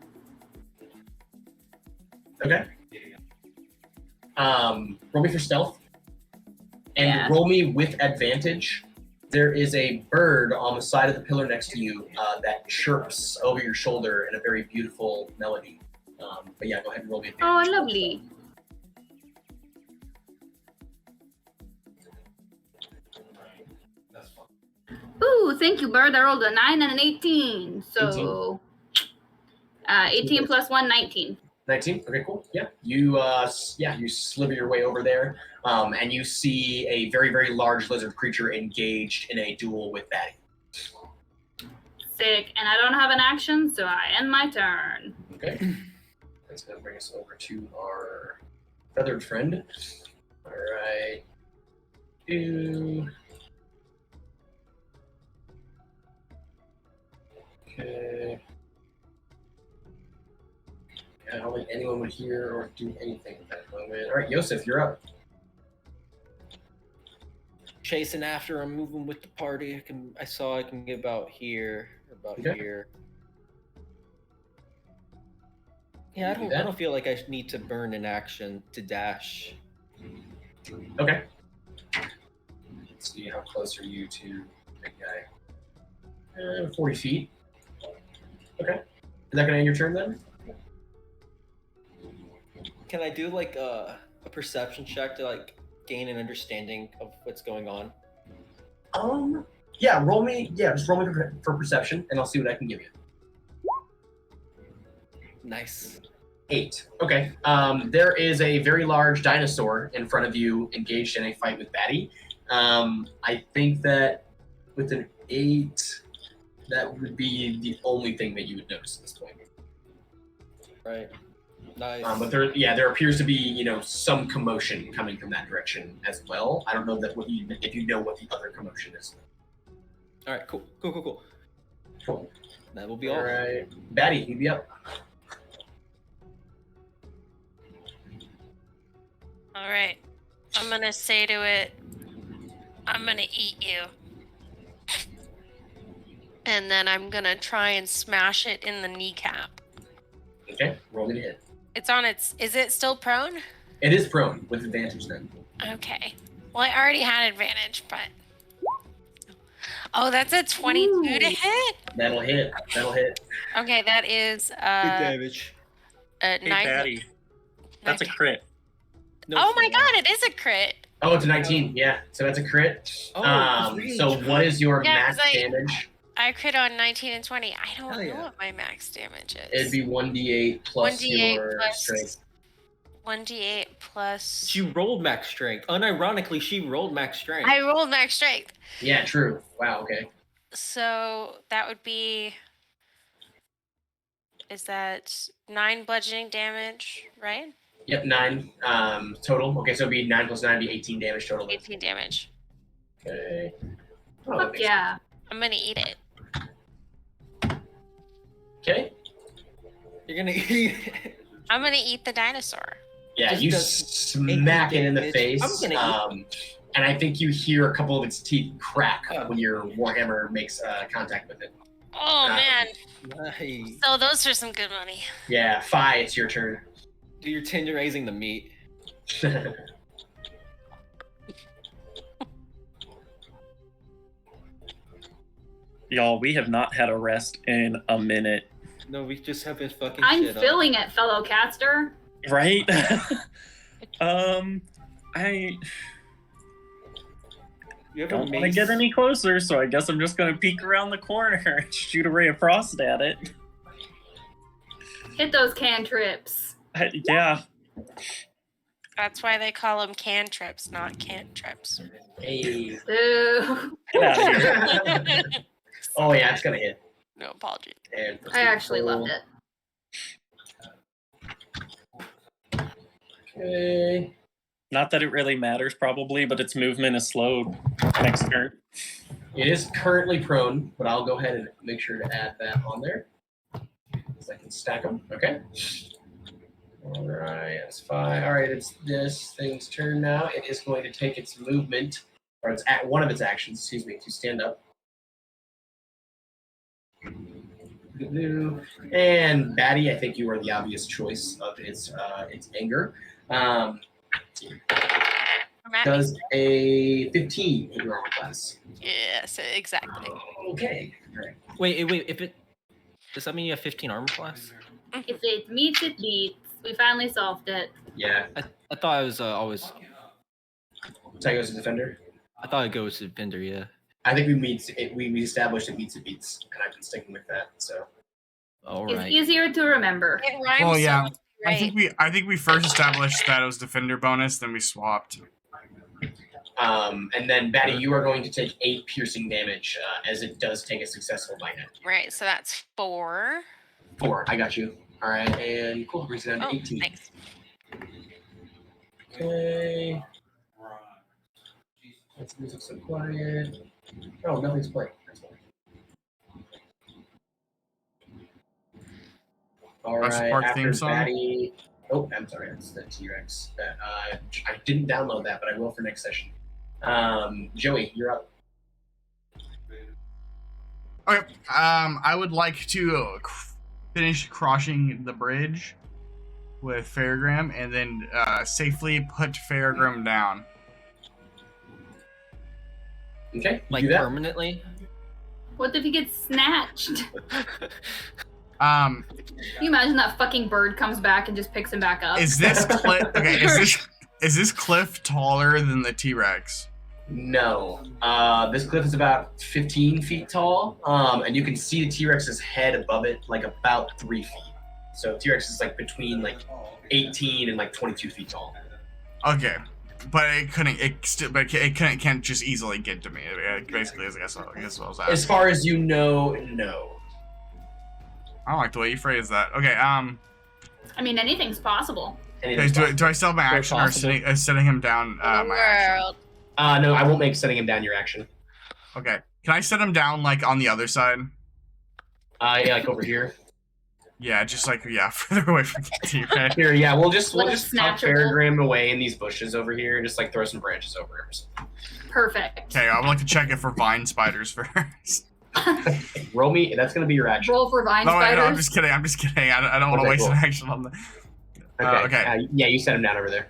[SPEAKER 1] Okay. Roll me for stealth. And
[SPEAKER 5] Yeah.
[SPEAKER 1] roll me with advantage. There is a bird on the side of the pillar next to you that chirps over your shoulder in a very beautiful melody. But yeah, go ahead and roll me
[SPEAKER 5] Oh,
[SPEAKER 1] advantage.
[SPEAKER 5] lovely. Ooh, thank you, bird. I rolled a 9 and an 18. So 18 plus 1, 19.
[SPEAKER 1] 19. Okay, cool. Yeah, you slither your way over there, and you see a very, very large lizard creature engaged in a duel with Batty.
[SPEAKER 5] Sick. And I don't have an action, so I end my turn.
[SPEAKER 1] Okay. That's gonna bring us over to our feathered friend. All right. Okay. Yeah, I don't think anyone would hear or do anything at that moment. All right, Yosef, you're up.
[SPEAKER 4] Chasing after him, moving with the party. I saw I can get about here,
[SPEAKER 1] Okay.
[SPEAKER 4] here. Yeah, I don't feel like I need to burn an action to dash.
[SPEAKER 1] Okay. Let's see, how close are you to the big guy? 40 feet. Okay. Is that gonna end your turn then?
[SPEAKER 4] Can I do like a perception check to like gain an understanding of what's going on?
[SPEAKER 1] Yeah, roll me for perception, and I'll see what I can give you.
[SPEAKER 4] Nice.
[SPEAKER 1] 8. Okay. There is a very large dinosaur in front of you, engaged in a fight with Batty. I think that with an 8, that would be the only thing that you would notice at this point.
[SPEAKER 4] Right. Nice.
[SPEAKER 1] But there appears to be, some commotion coming from that direction as well. I don't know if you know what the other commotion is.
[SPEAKER 4] All right. Cool.
[SPEAKER 1] Cool.
[SPEAKER 4] That will be
[SPEAKER 1] All
[SPEAKER 4] all.
[SPEAKER 1] right, Batty, you be up.
[SPEAKER 3] All right. I'm gonna say to it, I'm gonna eat you. And then I'm gonna try and smash it in the kneecap.
[SPEAKER 1] Okay, roll me to hit.
[SPEAKER 3] Is it still prone?
[SPEAKER 1] It is prone with advantage then.
[SPEAKER 3] Okay. Well, I already had advantage, but. Oh, that's a 22 to hit?
[SPEAKER 1] That'll hit.
[SPEAKER 3] Okay, that is
[SPEAKER 4] Good damage.
[SPEAKER 7] Hey,
[SPEAKER 3] 9.
[SPEAKER 7] Batty. That's a crit.
[SPEAKER 4] No
[SPEAKER 3] Oh my
[SPEAKER 4] fail.
[SPEAKER 3] god, it is a crit.
[SPEAKER 1] Oh, it's a 19. Yeah, so that's a crit.
[SPEAKER 4] Oh, it's
[SPEAKER 1] So
[SPEAKER 4] reach.
[SPEAKER 1] what is your
[SPEAKER 3] Yeah,
[SPEAKER 1] max
[SPEAKER 3] 'cause
[SPEAKER 1] damage?
[SPEAKER 3] I crit on 19 and 20. I don't
[SPEAKER 4] Hell
[SPEAKER 3] know
[SPEAKER 4] yeah.
[SPEAKER 3] what my max damage is.
[SPEAKER 1] It'd be 1d8 plus
[SPEAKER 3] 1d8
[SPEAKER 1] your
[SPEAKER 3] plus
[SPEAKER 1] strength.
[SPEAKER 3] 1d8 plus.
[SPEAKER 4] She rolled max strength. Unironically, she rolled max strength.
[SPEAKER 3] I rolled max strength.
[SPEAKER 1] Yeah, true. Wow, okay.
[SPEAKER 3] So that would be. Is that 9 bludgeoning damage, right?
[SPEAKER 1] Yep, 9 total. Okay, so it'd be 9 plus 9 would be 18 damage total.
[SPEAKER 3] 18 damage.
[SPEAKER 1] Okay. Oh, that
[SPEAKER 5] Fuck
[SPEAKER 1] makes
[SPEAKER 5] yeah.
[SPEAKER 3] I'm gonna eat it.
[SPEAKER 1] Okay.
[SPEAKER 4] You're gonna eat.
[SPEAKER 3] I'm gonna eat the dinosaur.
[SPEAKER 1] Yeah,
[SPEAKER 4] Just
[SPEAKER 1] you
[SPEAKER 4] does
[SPEAKER 1] smack it in the
[SPEAKER 4] 18
[SPEAKER 1] face.
[SPEAKER 4] damage. I'm gonna
[SPEAKER 1] And I think you hear a couple of its teeth crack
[SPEAKER 4] Oh.
[SPEAKER 1] when your warhammer makes contact with it.
[SPEAKER 3] Oh man.
[SPEAKER 4] Nice.
[SPEAKER 3] So those are some good money.
[SPEAKER 1] Yeah, Fi, it's your turn.
[SPEAKER 4] Do your tenderizing the meat.
[SPEAKER 7] Y'all, we have not had a rest in a minute.
[SPEAKER 4] No, we just have been fucking
[SPEAKER 5] I'm
[SPEAKER 4] shit up.
[SPEAKER 5] feeling it, fellow caster.
[SPEAKER 7] Right? I
[SPEAKER 4] You have
[SPEAKER 7] don't
[SPEAKER 4] a
[SPEAKER 7] want to
[SPEAKER 4] mace?
[SPEAKER 7] get any closer, so I guess I'm just going to peek around the corner and shoot a ray of frost at it.
[SPEAKER 5] Hit those cantrips.
[SPEAKER 6] Yeah.
[SPEAKER 3] That's why they call them cantrips, not cantrips.
[SPEAKER 1] Hey.
[SPEAKER 5] Ew.
[SPEAKER 6] Get out of here.
[SPEAKER 1] Oh yeah, it's gonna hit.
[SPEAKER 3] No apology.
[SPEAKER 1] And
[SPEAKER 5] I actually loved it.
[SPEAKER 1] Okay.
[SPEAKER 6] Not that it really matters, probably, but its movement is slowed next turn.
[SPEAKER 1] It is currently prone, but I'll go ahead and make sure to add that on there. So I can stack them. Okay. All right, that's fine. All right, it's this thing's turn now. It is going to take its movement, or it's at one of its actions, excuse me, to stand up. And Batty, I think you are the obvious choice of its anger. Does a 15 in your armor class?
[SPEAKER 3] Yes, exactly.
[SPEAKER 1] Okay. All right.
[SPEAKER 4] Wait. Does that mean you have 15 armor class?
[SPEAKER 5] If it meets, it beats. We finally solved it.
[SPEAKER 1] Yeah.
[SPEAKER 4] I thought I was always.
[SPEAKER 1] So I goes to defender.
[SPEAKER 4] I thought it goes to defender. Yeah.
[SPEAKER 1] I think we established it meets, and I've been sticking with that. So.
[SPEAKER 4] All
[SPEAKER 5] It's
[SPEAKER 4] right.
[SPEAKER 5] easier to remember.
[SPEAKER 3] It rhymes
[SPEAKER 2] Well, yeah.
[SPEAKER 3] so right.
[SPEAKER 2] I think we first established that it was defender bonus, then we swapped.
[SPEAKER 1] And then Batty, you are going to take 8 piercing damage as it does take a successful bite hit.
[SPEAKER 3] Right, so that's 4.
[SPEAKER 1] 4, I got you. All right, and cool, brings it down to 18.
[SPEAKER 3] Thanks.
[SPEAKER 1] Okay. Let's music so quiet. Oh, nothing's playing. That's fine. All
[SPEAKER 2] Jurassic
[SPEAKER 1] right,
[SPEAKER 2] Park
[SPEAKER 1] after
[SPEAKER 2] theme song?
[SPEAKER 1] Batty. Oh, I'm sorry, that's the T-Rex. I didn't download that, but I will for next session. Joey, you're up.
[SPEAKER 2] Okay. I would like to finish crossing the bridge with Fairgram, and then safely put Fairgram down.
[SPEAKER 1] Okay,
[SPEAKER 4] Like
[SPEAKER 1] do that.
[SPEAKER 4] permanently?
[SPEAKER 5] What if he gets snatched?
[SPEAKER 2] Um,
[SPEAKER 5] Can you imagine that fucking bird comes back and just picks him back up?
[SPEAKER 2] is this cliff? Okay, is this cliff taller than the T-Rex?
[SPEAKER 1] No. This cliff is about 15 feet tall, and you can see the T-Rex's head above it, like about 3 feet. So T-Rex is like between like 18 and like 22 feet tall.
[SPEAKER 2] Okay, but it couldn't. It can't just easily get to me. Basically, I guess what I was asking.
[SPEAKER 1] As far as you know, no.
[SPEAKER 2] I don't like the way you phrase that. Okay.
[SPEAKER 5] I mean, anything's possible.
[SPEAKER 2] Okay, do I still have my action or setting him down? My action?
[SPEAKER 3] World.
[SPEAKER 1] No, I won't make setting him down your action.
[SPEAKER 2] Okay. Can I set him down like on the other side?
[SPEAKER 1] Yeah, like over here.
[SPEAKER 2] Yeah, just like further away from the T-Rex.
[SPEAKER 1] Here, yeah, we'll just tuck
[SPEAKER 5] snatchable.
[SPEAKER 1] Fairgram away in these bushes over here, and just like throw some branches over him.
[SPEAKER 5] Perfect.
[SPEAKER 2] Okay, I would like to check it for vine spiders first.
[SPEAKER 1] Roll me. That's gonna be your action.
[SPEAKER 5] Roll for vine
[SPEAKER 2] No,
[SPEAKER 5] spiders.
[SPEAKER 2] I'm just kidding. I don't want to
[SPEAKER 1] Okay,
[SPEAKER 2] waste
[SPEAKER 1] cool.
[SPEAKER 2] an action on the. Okay.
[SPEAKER 1] Yeah, you set him down over there.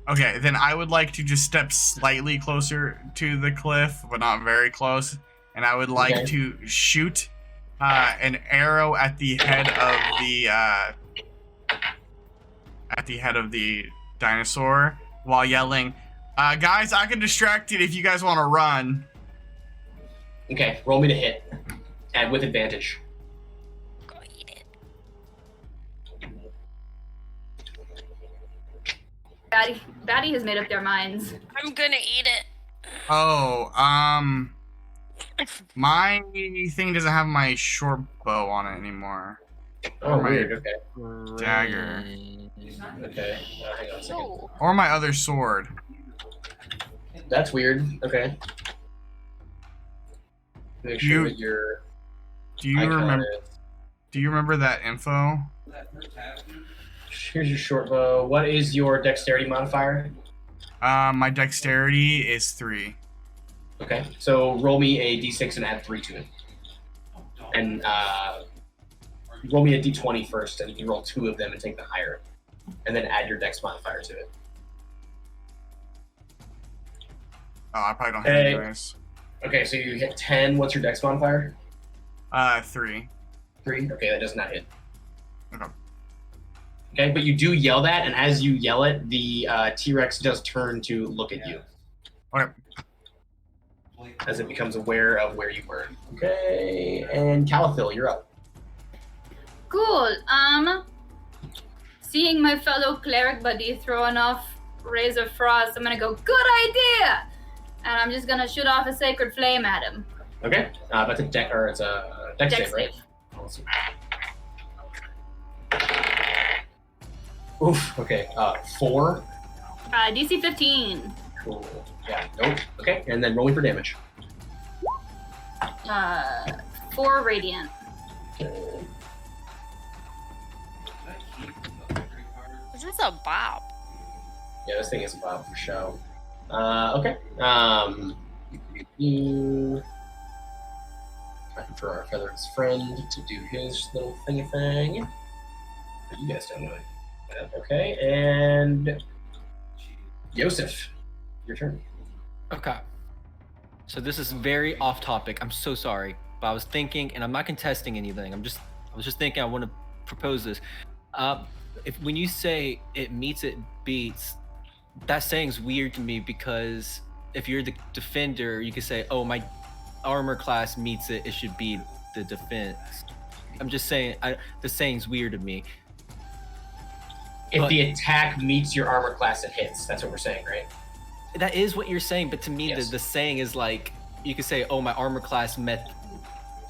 [SPEAKER 2] Okay, then I would like to just step slightly closer to the cliff, but not very close, and I would like to shoot an arrow at the head of the dinosaur while yelling, "Guys, I can distract it if you guys want to run."
[SPEAKER 1] Okay, roll me to hit, and with advantage.
[SPEAKER 3] Go eat it.
[SPEAKER 5] Batty has made up their minds.
[SPEAKER 3] I'm gonna eat it.
[SPEAKER 2] Oh, my thing doesn't have my short bow on it anymore.
[SPEAKER 1] Oh,
[SPEAKER 2] my
[SPEAKER 1] weird. Okay.
[SPEAKER 2] dagger.
[SPEAKER 1] Okay. Hang on a second.
[SPEAKER 3] No.
[SPEAKER 2] Or my other sword.
[SPEAKER 1] That's weird. Okay. Make sure that you're.
[SPEAKER 2] Do you remember that info?
[SPEAKER 1] Here's your short bow. What is your dexterity modifier?
[SPEAKER 2] My dexterity is 3.
[SPEAKER 1] Okay, so roll me a d6 and add 3 to it. And roll me a d20 first, and you roll 2 of them and take the higher. And then add your dex modifier to it.
[SPEAKER 2] Oh, I probably don't have it anyways.
[SPEAKER 1] Okay, so you hit 10. What's your dex modifier?
[SPEAKER 2] 3.
[SPEAKER 1] 3? Okay, that does not hit.
[SPEAKER 2] Okay.
[SPEAKER 1] Okay, but you do yell that, and as you yell it, the T-Rex does turn to look at you.
[SPEAKER 2] Okay.
[SPEAKER 1] As it becomes aware of where you were. Okay, and Calathil, you're up.
[SPEAKER 5] Cool. seeing my fellow cleric buddy throwing off Rays of Frost, I'm gonna go, good idea! And I'm just gonna shoot off a Sacred Flame at him.
[SPEAKER 1] Okay. That's a deck, or it's a deck save, right? Awesome. Oof. Okay. 4.
[SPEAKER 5] DC 15.
[SPEAKER 1] Cool. Yeah. Nope. Okay. And then rolling for damage.
[SPEAKER 5] 4 radiant.
[SPEAKER 3] This is a bob.
[SPEAKER 1] Yeah, this thing is a bob for show. Okay. For our feathered's friend to do his little thingy thing. But you guys don't know it. Okay, and Yosef, your turn.
[SPEAKER 4] Okay. So this is very off topic. I'm so sorry, but I was thinking, and I'm not contesting anything. I was just thinking. I want to propose this. When you say it meets, it beats, that saying's weird to me because if you're the defender, you could say, "Oh, my armor class meets it. It should be the defense." I'm just saying. The saying's weird to me.
[SPEAKER 1] If the attack meets your armor class, it hits. That's what we're saying, right?
[SPEAKER 4] That is what you're saying, but to me,
[SPEAKER 1] Yes.
[SPEAKER 4] the saying is like, you could say, "Oh, my armor class met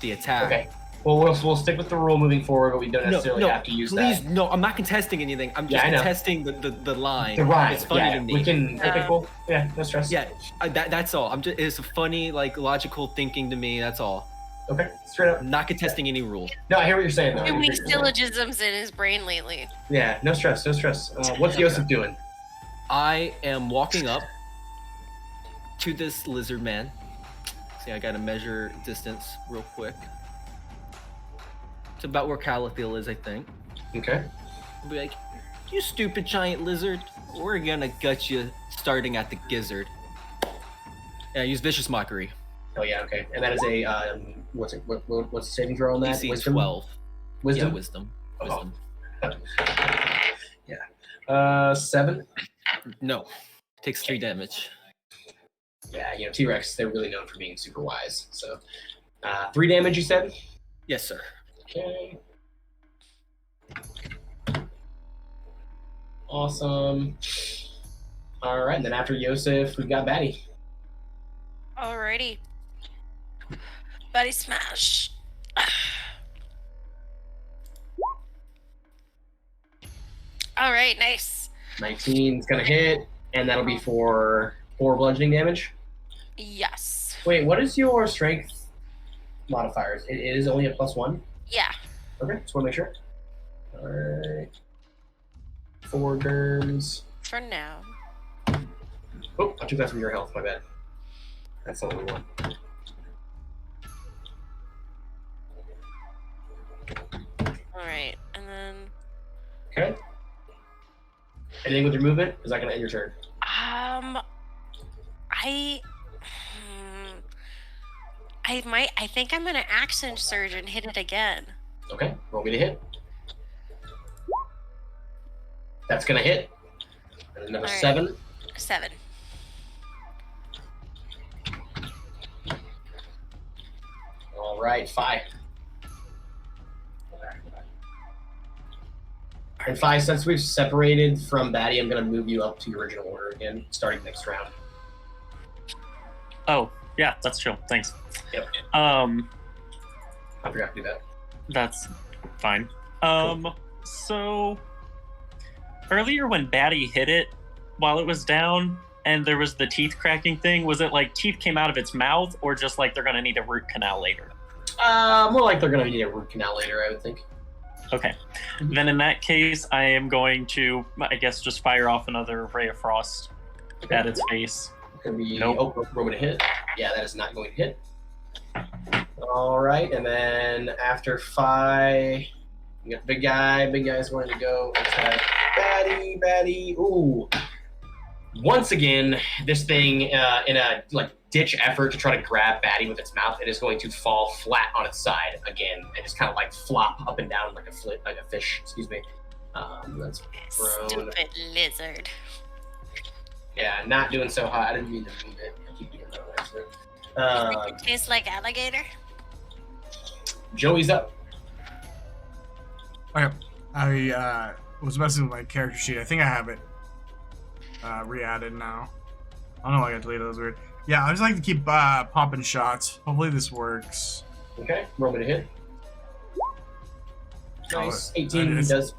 [SPEAKER 4] the attack."
[SPEAKER 1] Okay. Well, we'll stick with the rule moving forward, but we don't necessarily have to use
[SPEAKER 4] please,
[SPEAKER 1] that.
[SPEAKER 4] no, I'm not contesting anything. I'm just contesting the line.
[SPEAKER 1] The rhyme.
[SPEAKER 4] It's funny to me.
[SPEAKER 1] We can. Okay, cool. Yeah, no stress.
[SPEAKER 4] Yeah, that's all. It's a funny, like, logical thinking to me. That's all.
[SPEAKER 1] Okay, straight up.
[SPEAKER 4] I'm not contesting any rule.
[SPEAKER 1] No, I hear what you're saying, though.
[SPEAKER 3] Too many syllogisms in his brain lately.
[SPEAKER 1] Yeah, no stress, no stress. What's Yosef doing?
[SPEAKER 4] I am walking up to this lizard man. See, I gotta measure distance real quick. It's about where Calithiel is, I think.
[SPEAKER 1] Okay.
[SPEAKER 4] I'll be like, "You stupid giant lizard, we're gonna gut you starting at the gizzard." Yeah, use vicious mockery.
[SPEAKER 1] Oh yeah, okay. And that is a what's the saving throw on that?
[SPEAKER 4] DC
[SPEAKER 1] Wisdom?
[SPEAKER 4] 12.
[SPEAKER 1] Wisdom?
[SPEAKER 4] Yeah, wisdom.
[SPEAKER 1] Oh. Yeah. 7.
[SPEAKER 4] No. Takes 3 damage.
[SPEAKER 1] Yeah, T-Rex, they're really known for being super wise. So 3 damage, you said?
[SPEAKER 4] Yes, sir.
[SPEAKER 1] Okay. Awesome. All right, and then after Yosef, we've got Batty.
[SPEAKER 3] Alrighty. Buddy smash. All right, nice.
[SPEAKER 1] 19 is gonna hit, and that'll be for 4 bludgeoning damage.
[SPEAKER 3] Yes.
[SPEAKER 1] Wait, what is your strength modifiers? It is only a +1?
[SPEAKER 3] Yeah.
[SPEAKER 1] Okay, just want to make sure. Alright. 4 derms.
[SPEAKER 3] For now.
[SPEAKER 1] Oh, I took that from your health, my bad. That's the only one.
[SPEAKER 3] Alright, and then...
[SPEAKER 1] Okay. Anything with your movement? Is that going to end your turn?
[SPEAKER 3] I think I'm gonna action surge and hit it again.
[SPEAKER 1] Okay, roll me to hit. That's gonna hit. And another 7.
[SPEAKER 3] 7.
[SPEAKER 1] All right, 5. And 5, since we've separated from Batty, I'm gonna move you up to your original order again, starting next round.
[SPEAKER 7] Oh, yeah, that's chill. Thanks.
[SPEAKER 1] Yep.
[SPEAKER 7] I
[SPEAKER 1] forgot to do that.
[SPEAKER 7] That's fine. So earlier when Batty hit it while it was down and there was the teeth cracking thing, was it like teeth came out of its mouth or just like they're gonna need a root canal later?
[SPEAKER 1] More like they're gonna need a root canal later, I would think.
[SPEAKER 7] Okay. Then in that case, I am going to, I guess, just fire off another Ray of Frost at its face.
[SPEAKER 1] Gonna be
[SPEAKER 7] Nope.
[SPEAKER 1] Roll to hit. Yeah, that is not going to hit. All right, and then after 5, you got the big guy. Big guy's going to go attack Batty. Ooh. Once again, this thing, in a ditch effort to try to grab Batty with its mouth, it is going to fall flat on its side again and just kind of flop up and down like a fish. Excuse me. That's prone.
[SPEAKER 3] Stupid lizard.
[SPEAKER 1] Yeah, not doing so hot. I didn't mean to move it. I keep doing that by accident.
[SPEAKER 3] It tastes like alligator.
[SPEAKER 1] Joey's up.
[SPEAKER 10] Okay. I was messing with my character sheet. I think I have it re-added now. I don't know why I got deleted. That was weird. Yeah, I just like to keep popping shots. Hopefully this works.
[SPEAKER 1] Okay, roll me to hit. Nice. 18
[SPEAKER 10] it's-
[SPEAKER 1] does.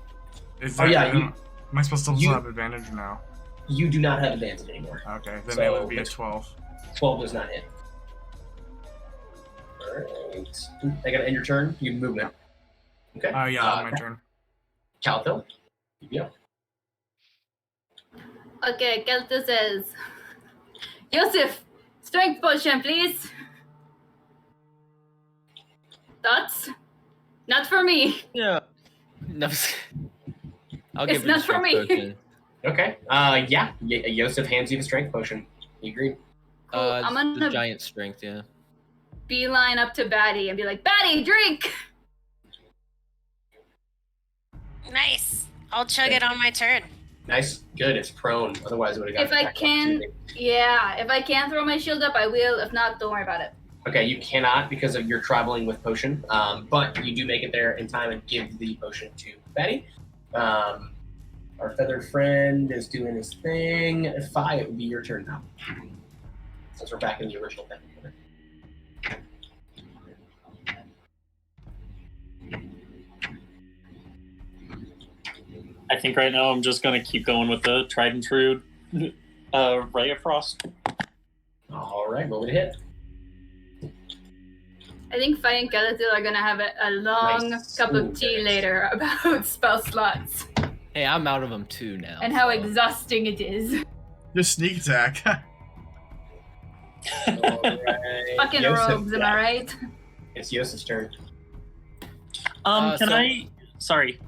[SPEAKER 10] Is
[SPEAKER 1] Oh,
[SPEAKER 10] that,
[SPEAKER 1] yeah,
[SPEAKER 10] am I supposed to
[SPEAKER 1] you-
[SPEAKER 10] still have advantage or no?
[SPEAKER 1] You do not have advantage anymore.
[SPEAKER 10] Okay, then
[SPEAKER 1] So
[SPEAKER 10] it would be a
[SPEAKER 1] it's-
[SPEAKER 10] 12.
[SPEAKER 1] 12 does not hit. Alright. I gotta end your turn. You can move now. Okay.
[SPEAKER 10] Yeah, my turn.
[SPEAKER 1] Calthil. Yep.
[SPEAKER 5] Okay, Kelta says, Yosef, strength potion, please. Thoughts? Not for me.
[SPEAKER 4] Yeah. No. I'll
[SPEAKER 5] It's
[SPEAKER 4] give you the
[SPEAKER 5] not for
[SPEAKER 4] strength
[SPEAKER 5] me.
[SPEAKER 4] potion.
[SPEAKER 1] Okay. Yeah. Yosef hands you the strength potion. You agreed.
[SPEAKER 5] Cool. I'm
[SPEAKER 4] The
[SPEAKER 5] gonna
[SPEAKER 4] giant strength, yeah.
[SPEAKER 5] beeline up to Batty and be like, Batty, drink!
[SPEAKER 3] Nice. I'll chug it on my turn.
[SPEAKER 1] Nice. Good. It's prone. Otherwise, it would have got
[SPEAKER 5] If I can, if I can throw my shield up, I will. If not, don't worry about it.
[SPEAKER 1] Okay, you cannot because of your traveling with potion, but you do make it there in time and give the potion to Betty. Our feathered friend is doing his thing. Fi, it would be your turn now. Since we're back in the original thing.
[SPEAKER 7] I think right now I'm just gonna keep going with the tried and true Ray of Frost.
[SPEAKER 1] All right, roll me to hit.
[SPEAKER 5] I think Fi and Kelta are gonna have a long
[SPEAKER 1] Nice.
[SPEAKER 5] cup
[SPEAKER 1] Ooh,
[SPEAKER 5] of tea
[SPEAKER 1] nice.
[SPEAKER 5] later about spell slots
[SPEAKER 4] Hey, I'm out of them too now.
[SPEAKER 5] and how
[SPEAKER 4] so-
[SPEAKER 5] exhausting it is.
[SPEAKER 10] Just sneak attack.
[SPEAKER 1] All right.
[SPEAKER 5] Fucking
[SPEAKER 1] Yosef,
[SPEAKER 5] rogues, am I right?
[SPEAKER 1] It's Yosef's turn.
[SPEAKER 7] Can
[SPEAKER 4] so-
[SPEAKER 7] I? Sorry,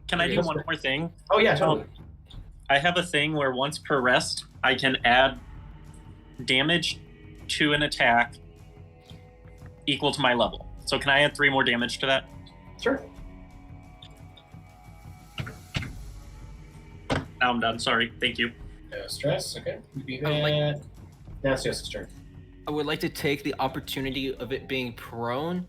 [SPEAKER 7] can I do
[SPEAKER 1] Yes,
[SPEAKER 7] one
[SPEAKER 1] sir.
[SPEAKER 7] more thing?
[SPEAKER 1] Oh, yeah, totally.
[SPEAKER 7] I have a thing where once per rest, I can add damage to an attack equal to my level. So can I add 3 more damage to that?
[SPEAKER 1] Sure.
[SPEAKER 7] Now I'm done. Sorry. Thank you.
[SPEAKER 1] No stress. Okay. You do
[SPEAKER 4] I like-
[SPEAKER 1] that. Now it's Yosef's turn.
[SPEAKER 4] I would like to take the opportunity of it being prone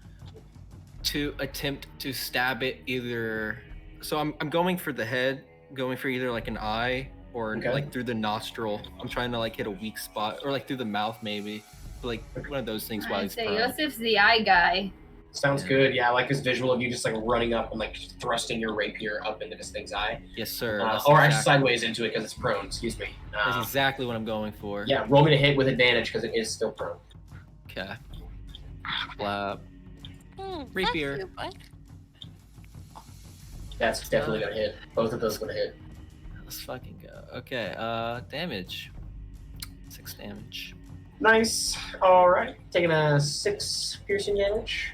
[SPEAKER 4] to attempt to stab it either. So I'm going for the head, going for either like an eye or
[SPEAKER 1] Okay.
[SPEAKER 4] like through the nostril. I'm trying to like hit a weak spot or like through the mouth maybe. Like one of those things while
[SPEAKER 5] I'd
[SPEAKER 4] he's
[SPEAKER 5] say
[SPEAKER 4] prone.
[SPEAKER 5] Yosef's the eye guy.
[SPEAKER 1] Sounds
[SPEAKER 4] Yeah.
[SPEAKER 1] good. Yeah, I like this visual of you just like running up and like thrusting your rapier up into this thing's eye.
[SPEAKER 4] Yes, sir.
[SPEAKER 1] Or
[SPEAKER 4] That's
[SPEAKER 1] actually
[SPEAKER 4] exactly,
[SPEAKER 1] sideways into it because it's prone. Excuse me.
[SPEAKER 4] that's exactly what I'm going for.
[SPEAKER 1] Yeah, roll me to hit with advantage because it is still prone.
[SPEAKER 4] Okay. Flap.
[SPEAKER 3] Bless
[SPEAKER 4] Rapier.
[SPEAKER 3] you, bud.
[SPEAKER 1] That's definitely gonna hit. Both of those gonna hit.
[SPEAKER 4] Let's fucking go. Okay. Damage. 6 damage.
[SPEAKER 1] Nice. All right, taking a 6 piercing damage.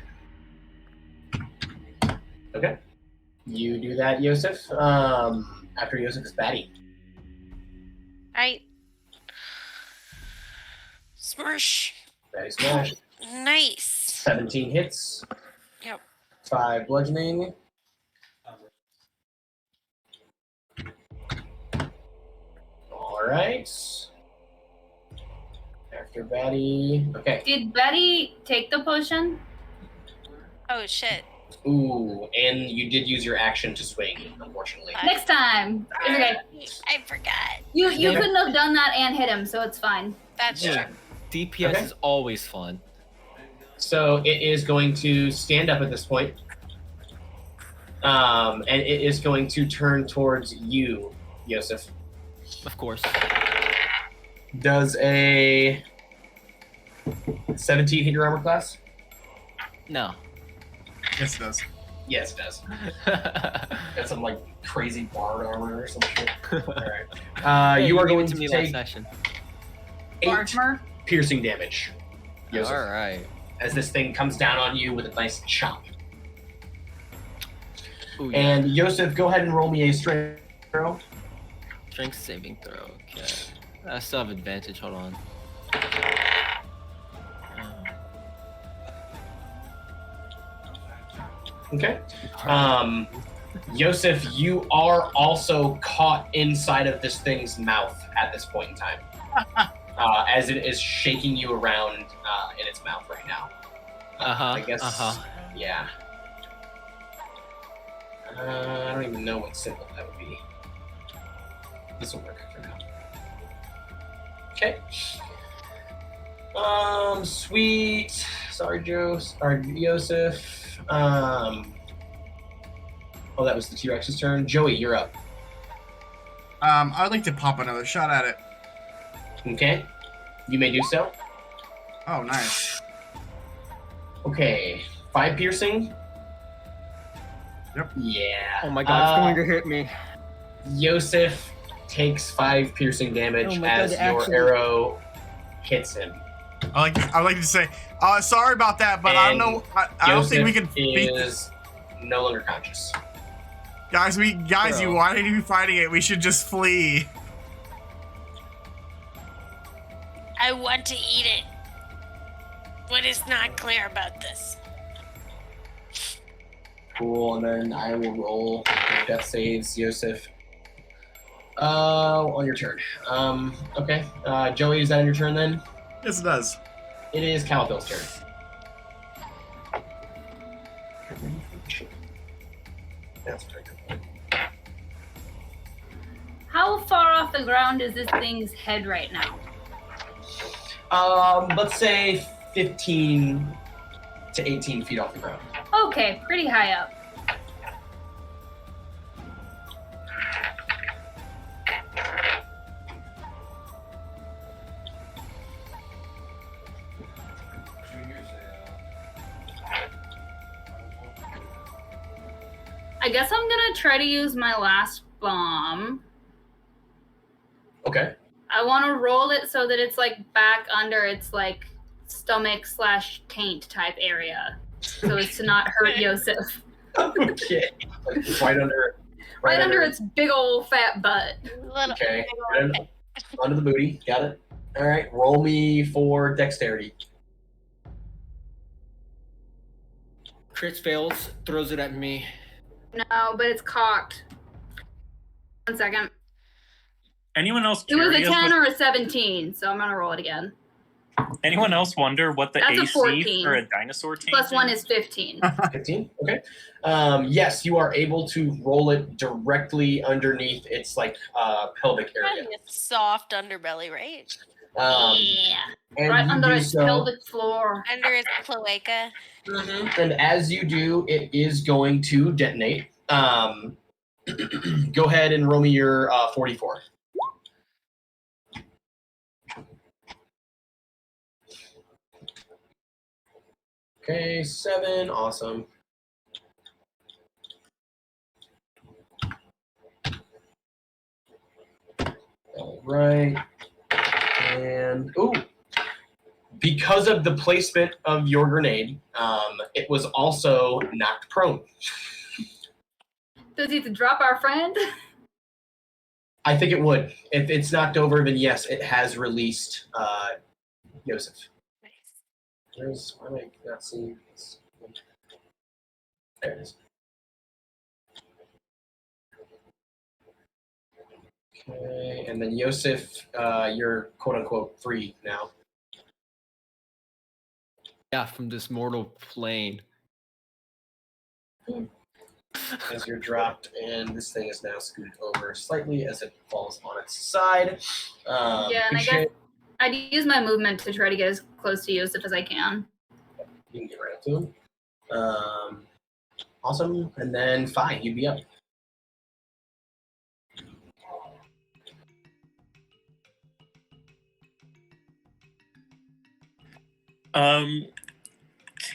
[SPEAKER 1] Okay. You do that, Yosef. After Yosef is Batty.
[SPEAKER 3] I smash.
[SPEAKER 1] Batty smash.
[SPEAKER 3] Nice.
[SPEAKER 1] 17 hits.
[SPEAKER 3] Yep.
[SPEAKER 1] 5 bludgeoning. All right. After Batty. Okay.
[SPEAKER 5] Did Betty take the potion?
[SPEAKER 3] Oh shit.
[SPEAKER 1] Ooh, and you did use your action to swing, unfortunately.
[SPEAKER 5] Next time. It's okay.
[SPEAKER 3] I forgot.
[SPEAKER 5] You
[SPEAKER 4] Yeah.
[SPEAKER 5] couldn't have done that and hit him, so it's fine.
[SPEAKER 3] That's
[SPEAKER 4] Yeah.
[SPEAKER 3] true.
[SPEAKER 4] DPS
[SPEAKER 1] Okay.
[SPEAKER 4] is always fun.
[SPEAKER 1] So it is going to stand up at this point. And it is going to turn towards you, Yosef.
[SPEAKER 4] Of course.
[SPEAKER 1] Does a 17 hit your armor class?
[SPEAKER 4] No.
[SPEAKER 10] Yes, it does.
[SPEAKER 1] Yes, it does. Got some like crazy bard armor or some shit. Alright.
[SPEAKER 4] Yeah,
[SPEAKER 1] You are
[SPEAKER 4] gave
[SPEAKER 1] going
[SPEAKER 4] it
[SPEAKER 1] to
[SPEAKER 4] me last
[SPEAKER 1] take
[SPEAKER 4] session.
[SPEAKER 1] 8
[SPEAKER 5] Armor?
[SPEAKER 1] piercing damage, Yosef,
[SPEAKER 4] All right.
[SPEAKER 1] as this thing comes down on you with a nice chop.
[SPEAKER 4] Ooh, yeah.
[SPEAKER 1] And Yosef, go ahead and roll me a strength throw.
[SPEAKER 4] Strength saving throw. Okay. I still have advantage. Hold on.
[SPEAKER 1] Okay. Yosef, you are also caught inside of this thing's mouth at this point in time, as it is shaking you around in its mouth right now. I guess. Yeah. I don't even know what symbol that would be. This will work for now. Okay. Sweet. Sorry, Joseph. Oh, that was the T-Rex's turn. Joey, you're up.
[SPEAKER 10] I would like to pop another shot at it.
[SPEAKER 1] Okay. You may do so.
[SPEAKER 10] Oh, nice.
[SPEAKER 1] Okay. 5 piercing.
[SPEAKER 10] Yep.
[SPEAKER 1] Yeah.
[SPEAKER 4] Oh my god, it's going to hit me.
[SPEAKER 1] Joseph takes 5 piercing damage
[SPEAKER 4] Oh my
[SPEAKER 1] as
[SPEAKER 4] God,
[SPEAKER 1] your
[SPEAKER 4] actually-
[SPEAKER 1] arrow hits him.
[SPEAKER 10] I like to say, sorry about that, but I don't know. I don't think we can beat this.
[SPEAKER 1] Is no longer conscious.
[SPEAKER 10] Guys,
[SPEAKER 4] Bro.
[SPEAKER 10] why are you fighting it? We should just flee.
[SPEAKER 3] I want to eat it. What is not clear about this?
[SPEAKER 1] Cool, and then I will roll death saves, Yosef. On your turn. Okay. Joey, is that on your turn then?
[SPEAKER 10] Yes, it does.
[SPEAKER 1] It is Calipil's turn. That's pretty good.
[SPEAKER 5] How far off the ground is this thing's head right now?
[SPEAKER 1] Let's say 15 to 18 feet off the ground.
[SPEAKER 5] Okay, pretty high up. I guess I'm gonna try to use my last bomb.
[SPEAKER 1] Okay.
[SPEAKER 5] I want to roll it so that it's like back under its like stomach / taint type area, so as to not hurt Yosef.
[SPEAKER 1] Okay. Like right under.
[SPEAKER 5] Right under its big old fat butt.
[SPEAKER 1] Okay. Right under the booty. Got it. All right. Roll me for dexterity.
[SPEAKER 4] Crits fails, throws it at me.
[SPEAKER 5] No, but it's cocked. 1 second.
[SPEAKER 6] Anyone else
[SPEAKER 5] It was a
[SPEAKER 6] curious
[SPEAKER 5] 10
[SPEAKER 6] what-
[SPEAKER 5] or a 17, so I'm gonna roll it again.
[SPEAKER 6] Anyone else wonder what the
[SPEAKER 5] That's a
[SPEAKER 6] AC
[SPEAKER 5] 14.
[SPEAKER 6] for a dinosaur tank
[SPEAKER 5] Plus 1 is 15.
[SPEAKER 1] 15. Okay. Yes, you are able to roll it directly underneath its like pelvic area.
[SPEAKER 3] It's soft underbelly, right?
[SPEAKER 5] Yeah.
[SPEAKER 1] And
[SPEAKER 5] Right
[SPEAKER 1] you
[SPEAKER 5] under
[SPEAKER 1] do
[SPEAKER 5] its
[SPEAKER 1] so-
[SPEAKER 5] pelvic floor.
[SPEAKER 3] Under its cloaca.
[SPEAKER 1] And as you do, it is going to detonate. Go ahead and roll me your 44. Okay, 7. Awesome. All right. And, ooh. Because of the placement of your grenade, it was also knocked prone.
[SPEAKER 5] Does it drop our friend?
[SPEAKER 1] I think it would. If it's knocked over, then yes, it has released Yosef.
[SPEAKER 3] Nice.
[SPEAKER 1] Why am I not seeing this? There it is. Okay, and then Yosef, you're quote-unquote free now.
[SPEAKER 4] Yeah, from this mortal plane.
[SPEAKER 1] As you're dropped, and this thing is now scooted over slightly as it falls on its side.
[SPEAKER 5] Yeah, and I guess I'd use my movement to try to get as close to Yosef as I can.
[SPEAKER 1] You can get right up to him. Awesome, and then fine, you'd be up.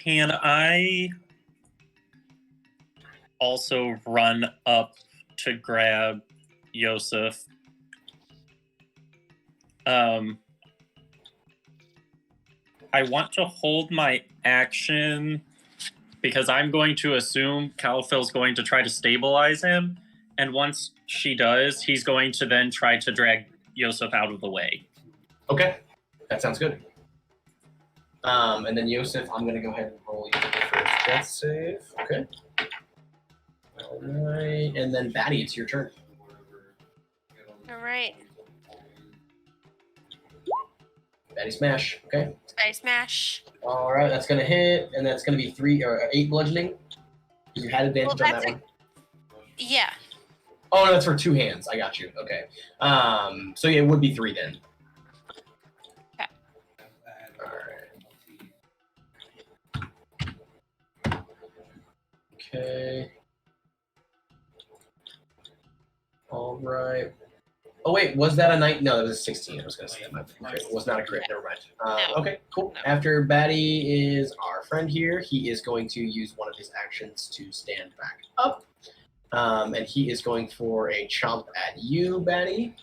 [SPEAKER 6] Can I also run up to grab Yosef? I want to hold my action because I'm going to assume Calphil's going to try to stabilize him, and once she does, he's going to then try to drag Yosef out of the way.
[SPEAKER 1] Okay, that sounds good. And then Yosef, I'm gonna go ahead and roll your first death save. Okay. All right, and then Batty, it's your turn.
[SPEAKER 3] All right.
[SPEAKER 1] Batty smash. Okay.
[SPEAKER 3] I smash.
[SPEAKER 1] All right, that's gonna hit, and that's gonna be 3 or 8 bludgeoning. Because you had advantage
[SPEAKER 3] Well,
[SPEAKER 1] on that
[SPEAKER 3] that's
[SPEAKER 1] one.
[SPEAKER 3] Yeah.
[SPEAKER 1] Oh, no, that's for 2 hands. I got you. Okay. So yeah, it would be 3 then.
[SPEAKER 3] Okay.
[SPEAKER 1] Alright. Okay. Alright. Oh wait, was that a night? No, that was a 16. I was gonna say that might be a crit. It was not a crit. Never mind.
[SPEAKER 3] No.
[SPEAKER 1] Okay, cool.
[SPEAKER 3] No.
[SPEAKER 1] After Batty is our friend here, he is going to use one of his actions to stand back up. And he is going for a chomp at you, Batty.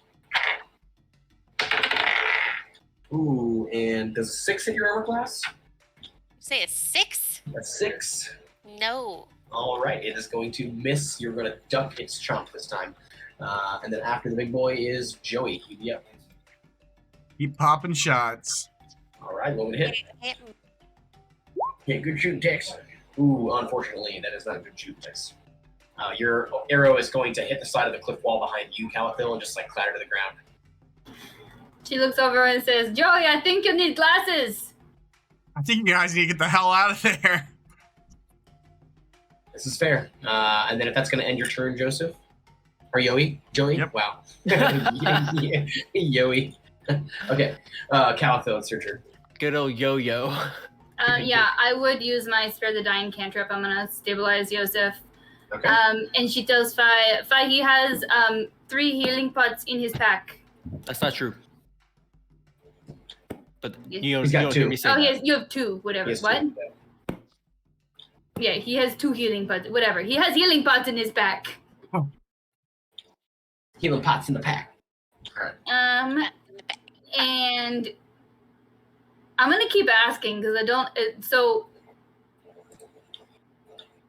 [SPEAKER 1] Ooh, and does a 6 hit your armor class?
[SPEAKER 3] Say a 6?
[SPEAKER 1] A 6.
[SPEAKER 3] No.
[SPEAKER 1] All right, it is going to miss. You're going to duck its chomp this time. And then after the big boy is Joey. Yep.
[SPEAKER 2] Keep popping shots.
[SPEAKER 1] All right, what would hit? Yeah, good shooting, Tex. Ooh, unfortunately, that is not a good shooting, Tex. Your arrow is going to hit the side of the cliff wall behind you, Calathil, and just like clatter to the ground.
[SPEAKER 5] She looks over and says, Joey, I think you need glasses.
[SPEAKER 2] I think you guys need to get the hell out of there.
[SPEAKER 1] This is fair. And then if that's going to end your turn, Joseph? Or Joey?
[SPEAKER 2] Yep.
[SPEAKER 1] Wow. Joey. Okay. Calathil, it's your turn.
[SPEAKER 4] Good old yo-yo.
[SPEAKER 5] Yeah, I would use my Spare the Dying cantrip. I'm going to stabilize Yosef.
[SPEAKER 1] Okay.
[SPEAKER 5] And she tells Fi he has 3 healing pots in his pack.
[SPEAKER 4] That's not true. But you
[SPEAKER 1] He's got
[SPEAKER 4] don't
[SPEAKER 1] 2.
[SPEAKER 4] hear me say
[SPEAKER 5] Oh,
[SPEAKER 4] that.
[SPEAKER 5] you have 2, whatever.
[SPEAKER 1] He has
[SPEAKER 5] What?
[SPEAKER 1] 2.
[SPEAKER 5] Yeah, he has 2 healing pots, whatever. He has healing pots in his pack.
[SPEAKER 1] Healing pots in the pack. All right.
[SPEAKER 5] And I'm gonna keep asking because I don't. So,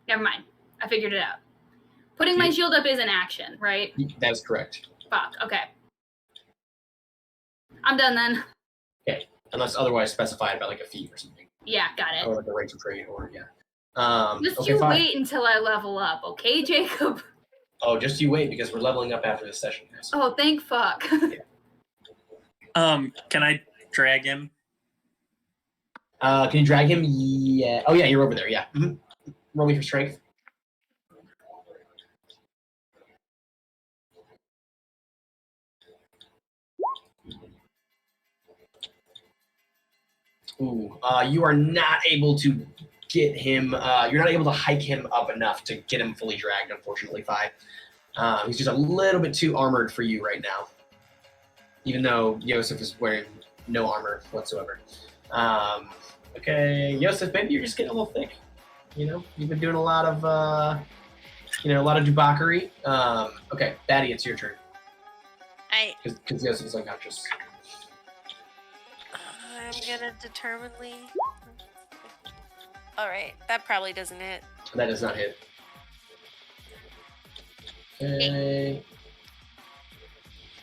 [SPEAKER 5] never mind. I figured it out. Putting my shield up is an action, right?
[SPEAKER 1] That's correct.
[SPEAKER 5] Fuck. Okay. I'm done then.
[SPEAKER 1] Okay. Unless otherwise specified by like a feat or something.
[SPEAKER 5] Yeah, got it.
[SPEAKER 1] Or like a rate of trade, or yeah.
[SPEAKER 5] Just
[SPEAKER 1] Okay,
[SPEAKER 5] you
[SPEAKER 1] fine.
[SPEAKER 5] wait until I level up, okay, Jacob?
[SPEAKER 1] Oh, just you wait because we're leveling up after this session, guys.
[SPEAKER 5] Oh, thank fuck.
[SPEAKER 7] Can I drag him?
[SPEAKER 1] Can you drag him? Yeah. Oh yeah, you're over there. Yeah. Mm-hmm. Roll me for strength. Ooh. You are not able to get him. You're not able to hike him up enough to get him fully dragged. Unfortunately, 5. He's just a little bit too armored for you right now. Even though Yosef is wearing no armor whatsoever. Okay, Yosef, maybe you're just getting a little thick. You know, you've been doing a lot of, a lot of debauchery. Okay, Batty, it's your turn. Because Yosef's unconscious.
[SPEAKER 3] I'm gonna determinedly. All right, that probably doesn't hit.
[SPEAKER 1] That does not hit. Okay.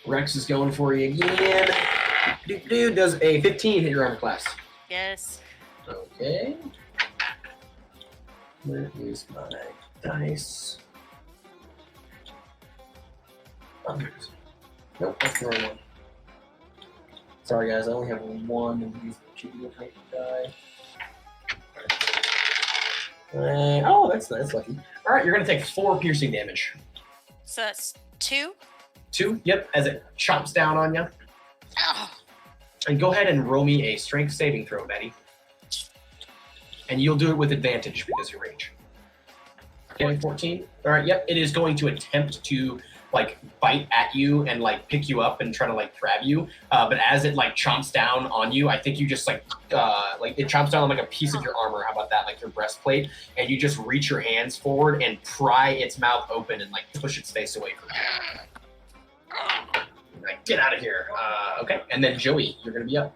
[SPEAKER 1] Rex is going for you again. Dude does a 15 hit your armor class.
[SPEAKER 3] Yes.
[SPEAKER 1] Okay. Where is my dice? Oh, nope, that's the wrong one. Sorry guys, I only have 1 of these cheating type die. Oh, that's lucky. All right, you're gonna take 4 piercing damage.
[SPEAKER 3] So that's 2.
[SPEAKER 1] 2, yep, as it chomps down on you.
[SPEAKER 3] Oh.
[SPEAKER 1] And go ahead and roll me a strength saving throw, Betty. And you'll do it with advantage because you're range. Okay, 14. All right, yep, it is going to attempt to like bite at you and like pick you up and try to like grab you. But as it like chomps down on you, I think you just like it chomps down on like a piece of your armor. How about that? Like your breastplate, and you just reach your hands forward and pry its mouth open and like push its face away from you. Like, get out of here. Okay, and then Joey, you're gonna be up.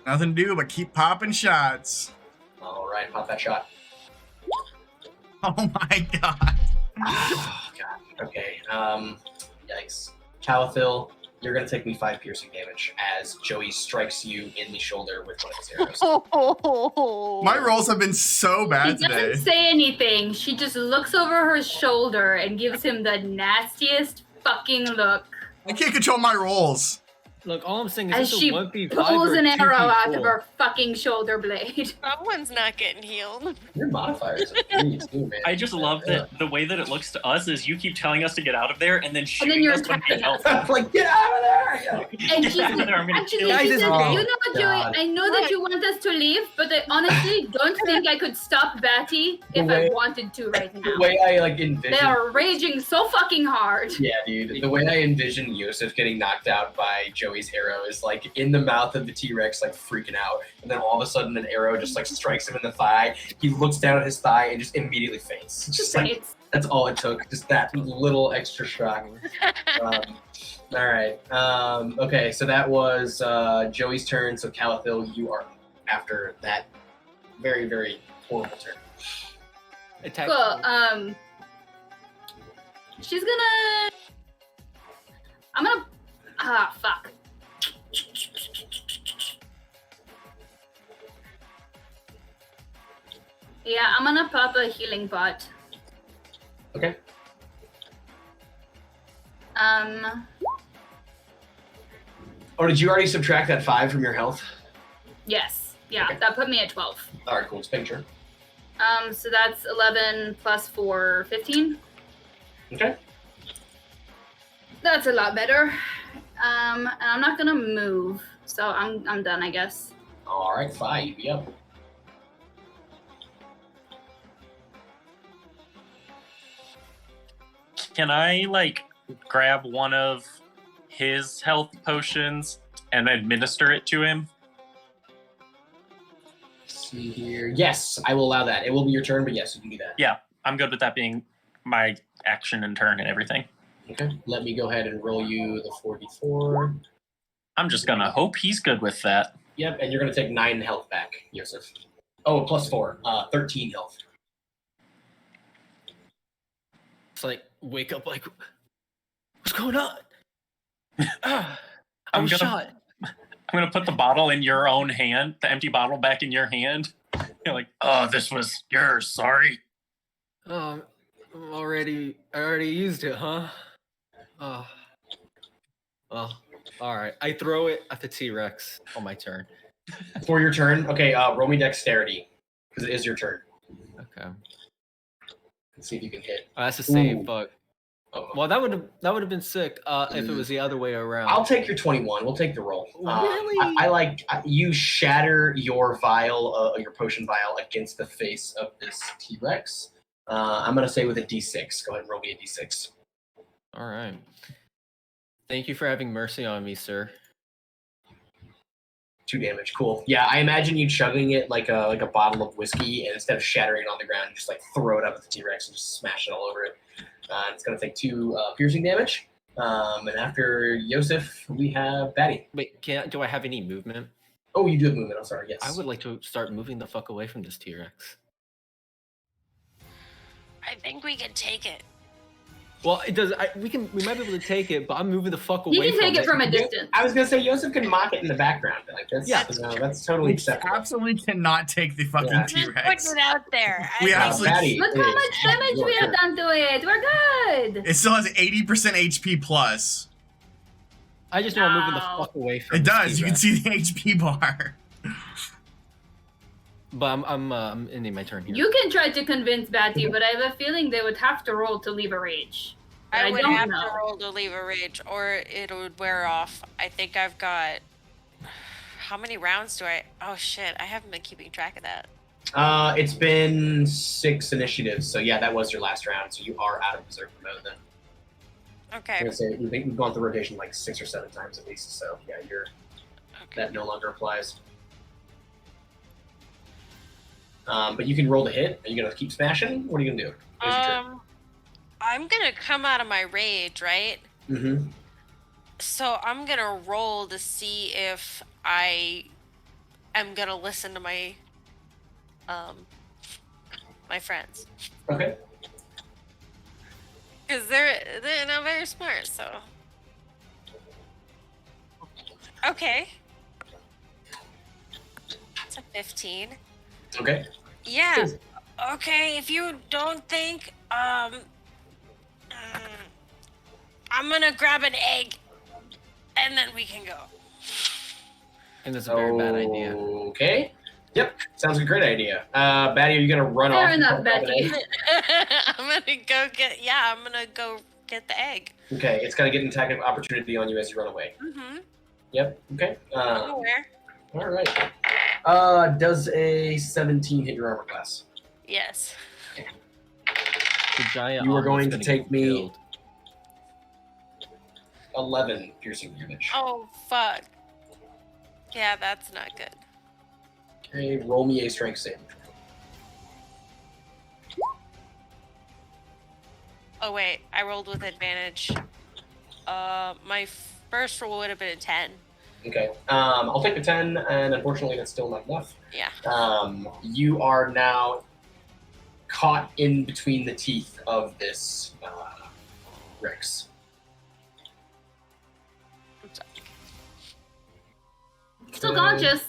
[SPEAKER 2] Nothing to do but keep popping shots.
[SPEAKER 1] All right, pop that shot.
[SPEAKER 2] Oh my god.
[SPEAKER 1] Oh, God. Okay. Yikes. Calathil, you're gonna take me 5 piercing damage as Joey strikes you in the shoulder with one of his arrows.
[SPEAKER 2] My rolls have been so bad
[SPEAKER 5] She
[SPEAKER 2] today.
[SPEAKER 5] doesn't say anything. She just looks over her shoulder and gives him the nastiest fucking look.
[SPEAKER 2] I can't control my rolls.
[SPEAKER 4] Look, all I'm saying is
[SPEAKER 5] As
[SPEAKER 4] this
[SPEAKER 5] she
[SPEAKER 4] is a 1v5
[SPEAKER 5] pulls
[SPEAKER 4] or
[SPEAKER 5] an
[SPEAKER 4] a
[SPEAKER 5] arrow out of
[SPEAKER 4] 2v4.
[SPEAKER 5] her fucking shoulder blade.
[SPEAKER 3] Someone's not getting healed.
[SPEAKER 1] Your modifiers are 3 too, man.
[SPEAKER 7] I just love that the way that it looks to us is you keep telling us to get out of there and then
[SPEAKER 5] And
[SPEAKER 7] shooting
[SPEAKER 5] then you're
[SPEAKER 7] us when we
[SPEAKER 5] attacking us.
[SPEAKER 7] help.
[SPEAKER 1] Like, get out of there!
[SPEAKER 5] And
[SPEAKER 7] Get
[SPEAKER 5] she's
[SPEAKER 7] out of there, I'm gonna
[SPEAKER 5] actually,
[SPEAKER 7] kill
[SPEAKER 4] Guys,
[SPEAKER 5] she
[SPEAKER 4] it's
[SPEAKER 5] says,
[SPEAKER 4] okay.
[SPEAKER 5] you know, Joey,
[SPEAKER 1] God.
[SPEAKER 5] I know that you want us to leave, but I honestly don't think I could stop Batty if I wanted to right
[SPEAKER 1] The
[SPEAKER 5] now.
[SPEAKER 1] way I like envision.
[SPEAKER 5] They are raging so fucking hard.
[SPEAKER 1] Yeah, dude. The way I envision Yosef getting knocked out by Joey's arrow is like in the mouth of the T-Rex, like freaking out, and then all of a sudden an arrow just like strikes him in the thigh. He looks down at his thigh and just immediately faints. Just like that's all it took. Just that little extra shock. All right. Okay, so that was Joey's turn. So Calathil, you are after that very, very horrible turn.
[SPEAKER 4] Attack.
[SPEAKER 5] Cool. She's gonna. I'm gonna. Ah, fuck. Yeah, I'm gonna pop a healing pot.
[SPEAKER 1] Okay. Oh, did you already subtract that 5 from your health?
[SPEAKER 5] Yes. Yeah,
[SPEAKER 1] Okay.
[SPEAKER 5] that put me at 12.
[SPEAKER 1] All right, cool. Just making sure.
[SPEAKER 5] So that's 11 plus 4, 15.
[SPEAKER 1] Okay.
[SPEAKER 5] That's a lot better. And I'm not gonna move, so I'm done, I guess.
[SPEAKER 1] All right, 5. Yep.
[SPEAKER 7] Can I like grab one of his health potions and administer it to him?
[SPEAKER 1] Let's see here. Yes, I will allow that. It will be your turn, but yes, you can do that.
[SPEAKER 7] Yeah, I'm good with that being my action and turn and everything.
[SPEAKER 1] Okay. Let me go ahead and roll you the 44.
[SPEAKER 7] I'm just gonna hope he's good with that.
[SPEAKER 1] Yep, and you're gonna take 9 health back, Yosef. Oh, plus 4, 13 health.
[SPEAKER 4] It's like wake up, like what's going on? I was shot.
[SPEAKER 7] I'm gonna put the bottle in your own hand, the empty bottle back in your hand. You're like, oh, this was yours. Sorry.
[SPEAKER 4] I already used it, huh? Oh. Well, all right. I throw it at the T-Rex on my turn.
[SPEAKER 1] For your turn, okay. Roll me dexterity because it is your turn.
[SPEAKER 4] Okay.
[SPEAKER 1] Let's see if you can hit.
[SPEAKER 4] Oh, that's a save,
[SPEAKER 1] Ooh.
[SPEAKER 4] but
[SPEAKER 1] Oh.
[SPEAKER 4] well, that would have been sick if it was the other way around.
[SPEAKER 1] I'll take your 21. We'll take the roll.
[SPEAKER 4] Really?
[SPEAKER 1] I like you shatter your vial, your potion vial, against the face of this T-Rex. I'm gonna say with a D6. Go ahead and roll me a D6.
[SPEAKER 4] All right. Thank you for having mercy on me, sir.
[SPEAKER 1] 2 damage. Cool. Yeah, I imagine you chugging it like a bottle of whiskey, and instead of shattering it on the ground, you just like throw it up at the T-Rex and just smash it all over it. It's gonna take 2 piercing damage. And after Yosef, we have Batty.
[SPEAKER 4] Wait, do I have any movement?
[SPEAKER 1] Oh, you do have movement. I'm sorry. Yes.
[SPEAKER 4] I would like to start moving the fuck away from this T-Rex.
[SPEAKER 3] I think we can take it.
[SPEAKER 4] Well, it does. We might be able to take it, but I'm moving the fuck away.
[SPEAKER 5] You can take it from a distance.
[SPEAKER 1] I was gonna say Yosef can mock it in the background. Like that's
[SPEAKER 4] Yeah.
[SPEAKER 1] that's totally
[SPEAKER 10] We
[SPEAKER 1] acceptable.
[SPEAKER 10] absolutely cannot take the fucking
[SPEAKER 1] Yeah.
[SPEAKER 10] T-Rex.
[SPEAKER 3] Put it out there.
[SPEAKER 10] We
[SPEAKER 3] I
[SPEAKER 10] absolutely-
[SPEAKER 1] Batty,
[SPEAKER 5] Look
[SPEAKER 1] it
[SPEAKER 5] how
[SPEAKER 1] is
[SPEAKER 5] much damage
[SPEAKER 1] your
[SPEAKER 5] we have
[SPEAKER 1] turn.
[SPEAKER 5] done to it. We're good.
[SPEAKER 10] It still has 80% HP plus.
[SPEAKER 4] I just know I'm moving the
[SPEAKER 5] Wow.
[SPEAKER 4] fuck away from.
[SPEAKER 10] It
[SPEAKER 4] this
[SPEAKER 10] does. You can
[SPEAKER 4] T-Rex.
[SPEAKER 10] see the HP bar.
[SPEAKER 4] But I'm ending my turn here.
[SPEAKER 5] You can try to convince Batty, but I have a feeling they would have to roll to leave a rage.
[SPEAKER 3] I
[SPEAKER 5] I
[SPEAKER 3] would
[SPEAKER 5] don't
[SPEAKER 3] have
[SPEAKER 5] know.
[SPEAKER 3] to roll to leave a rage, or it would wear off. I think I've got. How many rounds do I? Oh shit! I haven't been keeping track of that.
[SPEAKER 1] It's been 6 initiatives, so yeah, that was your last round. So you are out of berserker mode then. I'm
[SPEAKER 3] Okay.
[SPEAKER 1] gonna say we've gone through rotation like 6 or 7 times at least. So yeah,
[SPEAKER 3] Okay.
[SPEAKER 1] that no longer applies. But you can roll the hit. Are you gonna keep smashing? What are you gonna do?
[SPEAKER 3] I'm gonna come out of my rage, right?
[SPEAKER 1] Mm-hmm.
[SPEAKER 3] So I'm gonna roll to see if I am gonna listen to my my friends,
[SPEAKER 1] Okay.
[SPEAKER 3] because they're not very smart. So okay, it's a 15.
[SPEAKER 1] Okay.
[SPEAKER 3] Yeah. Okay. If you don't think I'm gonna grab an egg, and then we can go.
[SPEAKER 4] And that's a very bad idea.
[SPEAKER 1] Okay. Yep. Sounds like a great idea. Batty, are you gonna run
[SPEAKER 5] Fair
[SPEAKER 1] off?
[SPEAKER 5] enough, Becky.
[SPEAKER 3] I'm gonna go get the egg.
[SPEAKER 1] Okay, it's gonna get an attack of opportunity on you as you run away.
[SPEAKER 3] Mm-hmm.
[SPEAKER 1] Yep. Okay.
[SPEAKER 3] I'm aware.
[SPEAKER 1] All right. Does a 17 hit your armor class?
[SPEAKER 3] Yes.
[SPEAKER 4] The giant.
[SPEAKER 1] You are
[SPEAKER 4] almost
[SPEAKER 1] going to
[SPEAKER 4] gonna
[SPEAKER 1] take
[SPEAKER 4] get
[SPEAKER 1] me
[SPEAKER 4] killed.
[SPEAKER 1] 11 piercing damage.
[SPEAKER 3] Oh fuck. Yeah, that's not good.
[SPEAKER 1] Okay, roll me a strength save.
[SPEAKER 3] Oh wait, I rolled with advantage. My first roll would have been a 10.
[SPEAKER 1] Okay. I'll take the 10, and unfortunately, that's still not enough.
[SPEAKER 3] Yeah.
[SPEAKER 1] You are now caught in between the teeth of this Rex.
[SPEAKER 5] Still conscious.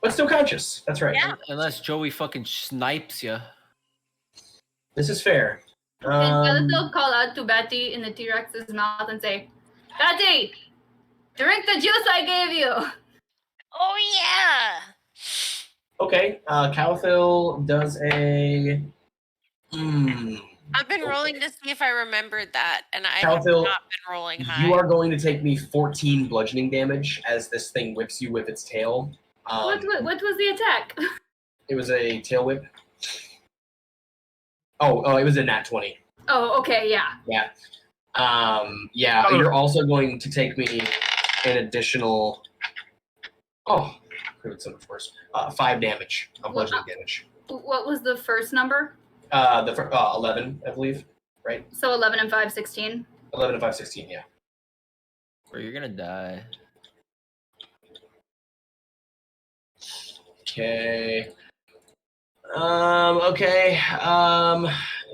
[SPEAKER 1] But still conscious. That's right.
[SPEAKER 3] Yeah.
[SPEAKER 4] Unless Joey fucking snipes you.
[SPEAKER 1] This is fair.
[SPEAKER 5] And they'll call out to Betty in the T-Rex's mouth and say, Betty, drink the juice I gave you.
[SPEAKER 3] Oh yeah.
[SPEAKER 1] Okay. Cowthill does a.
[SPEAKER 3] I've been rolling to see if I remembered that, and I have
[SPEAKER 1] Cowthill,
[SPEAKER 3] not been rolling high.
[SPEAKER 1] you are going to take me 14 bludgeoning damage as this thing whips you with its tail.
[SPEAKER 5] What was the attack?
[SPEAKER 1] It was a tail whip. Oh, it was a nat 20.
[SPEAKER 5] Oh, okay, yeah.
[SPEAKER 1] Yeah. Yeah, you're also going to take me an additional. Oh, could have been so much worse. 5 damage of bludgeoning damage.
[SPEAKER 5] What was the first number?
[SPEAKER 1] 11, I believe, right?
[SPEAKER 5] So 11 and 5, 16.
[SPEAKER 1] 11 and 5, 16, yeah.
[SPEAKER 4] Or you're gonna die.
[SPEAKER 1] Okay.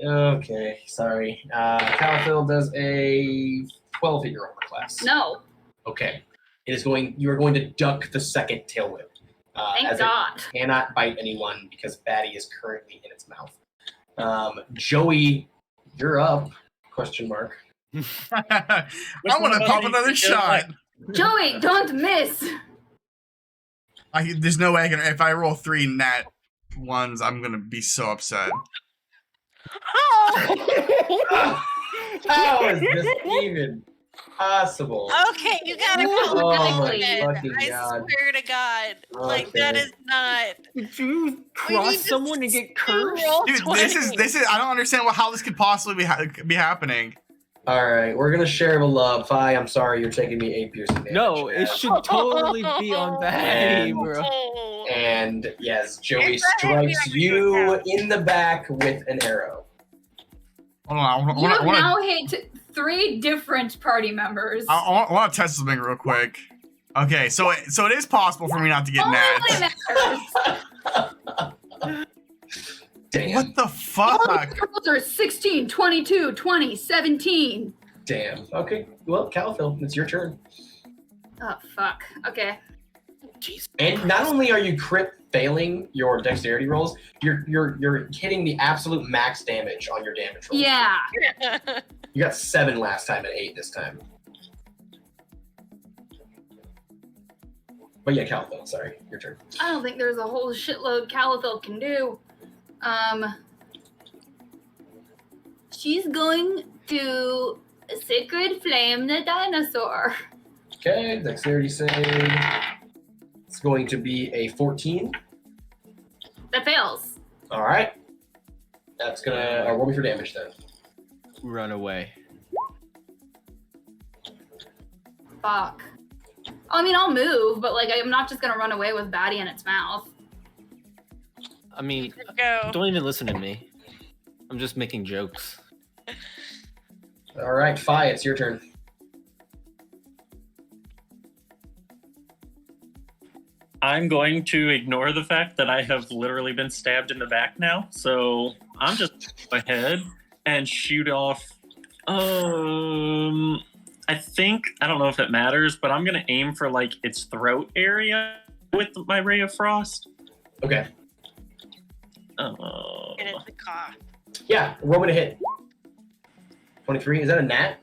[SPEAKER 1] Okay, sorry. Cowfield does a 12 hit your armor class.
[SPEAKER 5] No.
[SPEAKER 1] Okay. You are going to duck the second tail whip.
[SPEAKER 5] Thank
[SPEAKER 1] as
[SPEAKER 5] God.
[SPEAKER 1] It cannot bite anyone because Batty is currently in its mouth. Joey, you're up? Question mark.
[SPEAKER 10] I want to pop another shot.
[SPEAKER 5] Joey, don't miss.
[SPEAKER 10] There's no way I can. If I roll 3 nat ones, I'm gonna be so upset.
[SPEAKER 3] Oh!
[SPEAKER 1] How is this even possible?
[SPEAKER 3] Okay, you gotta go.
[SPEAKER 1] Oh my
[SPEAKER 3] I
[SPEAKER 1] fucking God.
[SPEAKER 3] swear to God, like that
[SPEAKER 1] Okay.
[SPEAKER 3] is not.
[SPEAKER 4] Did you
[SPEAKER 3] We
[SPEAKER 4] cross
[SPEAKER 3] need to
[SPEAKER 4] someone and get cursed?
[SPEAKER 3] roll
[SPEAKER 10] Dude,
[SPEAKER 3] 20.
[SPEAKER 10] this is. I don't understand how this could possibly be happening.
[SPEAKER 1] All right, we're gonna share the love. Fi, I'm sorry, you're taking me 8 piercing damage.
[SPEAKER 4] No, it should totally be on Batty, bro.
[SPEAKER 3] Oh.
[SPEAKER 1] And yes, Joey
[SPEAKER 3] It's a heavy
[SPEAKER 1] strikes
[SPEAKER 3] armor
[SPEAKER 1] you
[SPEAKER 3] attack.
[SPEAKER 1] in the back with an arrow.
[SPEAKER 10] Hold on,
[SPEAKER 5] You have now hit 3 different party members.
[SPEAKER 10] I want to test something real quick. Okay, so it is possible for me not to get
[SPEAKER 5] Only
[SPEAKER 10] nats.
[SPEAKER 5] matters.
[SPEAKER 1] Damn.
[SPEAKER 10] What the fuck?
[SPEAKER 5] Rolls are 16, 22, 20, 17.
[SPEAKER 1] Damn. Okay. Well, Calphil, it's your turn.
[SPEAKER 5] Oh, fuck. Okay.
[SPEAKER 4] Jeez.
[SPEAKER 1] And not only are you crit failing your dexterity rolls, you're hitting the absolute max damage on your damage roll.
[SPEAKER 5] Yeah.
[SPEAKER 1] You got 7 last time and 8 this time. But yeah, Calphil, sorry, your turn.
[SPEAKER 5] I don't think there's a whole shitload Calathil can do. She's going to Sacred Flame the dinosaur.
[SPEAKER 1] Okay, dexterity save. It's going to be a 14.
[SPEAKER 5] That fails.
[SPEAKER 1] All right. That's gonna roll me for damage then.
[SPEAKER 4] Run away.
[SPEAKER 5] Fuck. I mean, I'll move, but like, I'm not just gonna run away with Batty in its mouth.
[SPEAKER 4] I mean,
[SPEAKER 3] Go.
[SPEAKER 4] don't even listen to me. I'm just making jokes.
[SPEAKER 1] All right, Fi, it's your turn.
[SPEAKER 6] I'm going to ignore the fact that I have literally been stabbed in the back now, so I'm just go ahead and shoot off. I think, I don't know if it matters, but I'm gonna aim for like its throat area with my Ray of Frost.
[SPEAKER 1] Okay.
[SPEAKER 3] And it's the car.
[SPEAKER 1] Yeah, roll me to hit. 23. Is that a nat?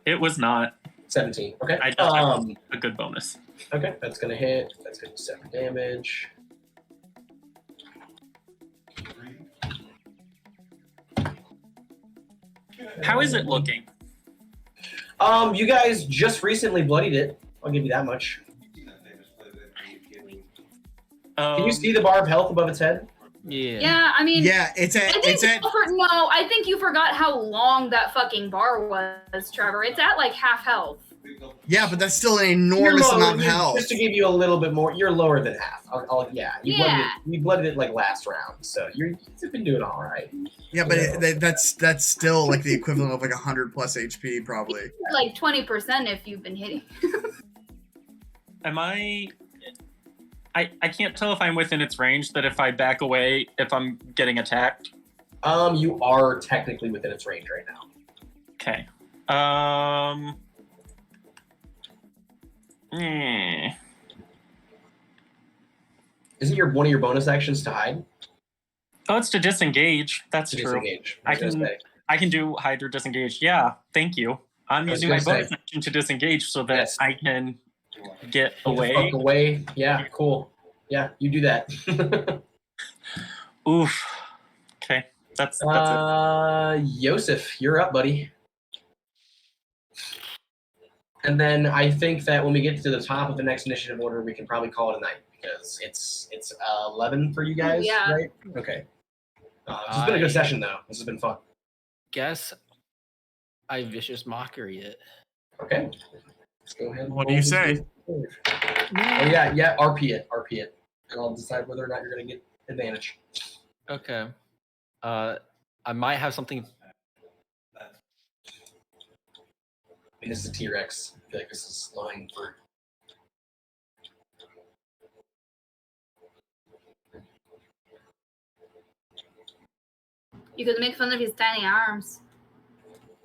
[SPEAKER 6] It was not.
[SPEAKER 1] 17. Okay.
[SPEAKER 6] I just have a good bonus.
[SPEAKER 1] Okay, that's gonna hit. That's gonna be 7 damage.
[SPEAKER 7] How is it looking?
[SPEAKER 1] You guys just recently bloodied it. I'll give you that much. Can you see the bar of health above its head?
[SPEAKER 4] Yeah.
[SPEAKER 5] Yeah, I mean,
[SPEAKER 10] Yeah, it's at
[SPEAKER 5] no, I think you forgot how long that fucking bar was, Trevor. It's at like half health.
[SPEAKER 10] yeah, but that's still an enormous amount of health.
[SPEAKER 1] Just to give you a little bit more, you're lower than half. You blooded it like last round, so you've been doing all right.
[SPEAKER 10] Yeah, but that's still like the equivalent of like 100 plus HP probably.
[SPEAKER 5] Like 20% if you've been hitting.
[SPEAKER 7] Am I can't tell if I'm within its range, that if I back away, if I'm getting attacked.
[SPEAKER 1] You are technically within its range right now.
[SPEAKER 7] Okay.
[SPEAKER 1] Isn't one of your bonus actions to hide?
[SPEAKER 7] Oh, it's to disengage. That's true.
[SPEAKER 1] Disengage.
[SPEAKER 7] I can do hide or disengage. Yeah, thank you. I'm using my bonus action to disengage so that I can get away.
[SPEAKER 1] Fuck away. Yeah, cool. Yeah, you do that.
[SPEAKER 7] Oof. Okay, that's
[SPEAKER 1] it. Yosef, you're up, buddy. And then I think that when we get to the top of the next initiative order, we can probably call it a night because it's 11 for you guys, right? Okay. This has been a good session, though. This has been fun.
[SPEAKER 4] Guess I vicious mockery it.
[SPEAKER 1] Okay. Let's go ahead.
[SPEAKER 2] What do you say?
[SPEAKER 1] Oh yeah, RP it, and I'll decide whether or not you're gonna get advantage.
[SPEAKER 4] Okay. I might have something.
[SPEAKER 1] I mean, this is a T-Rex. I feel like this is lying for.
[SPEAKER 5] You could make fun of his tiny arms.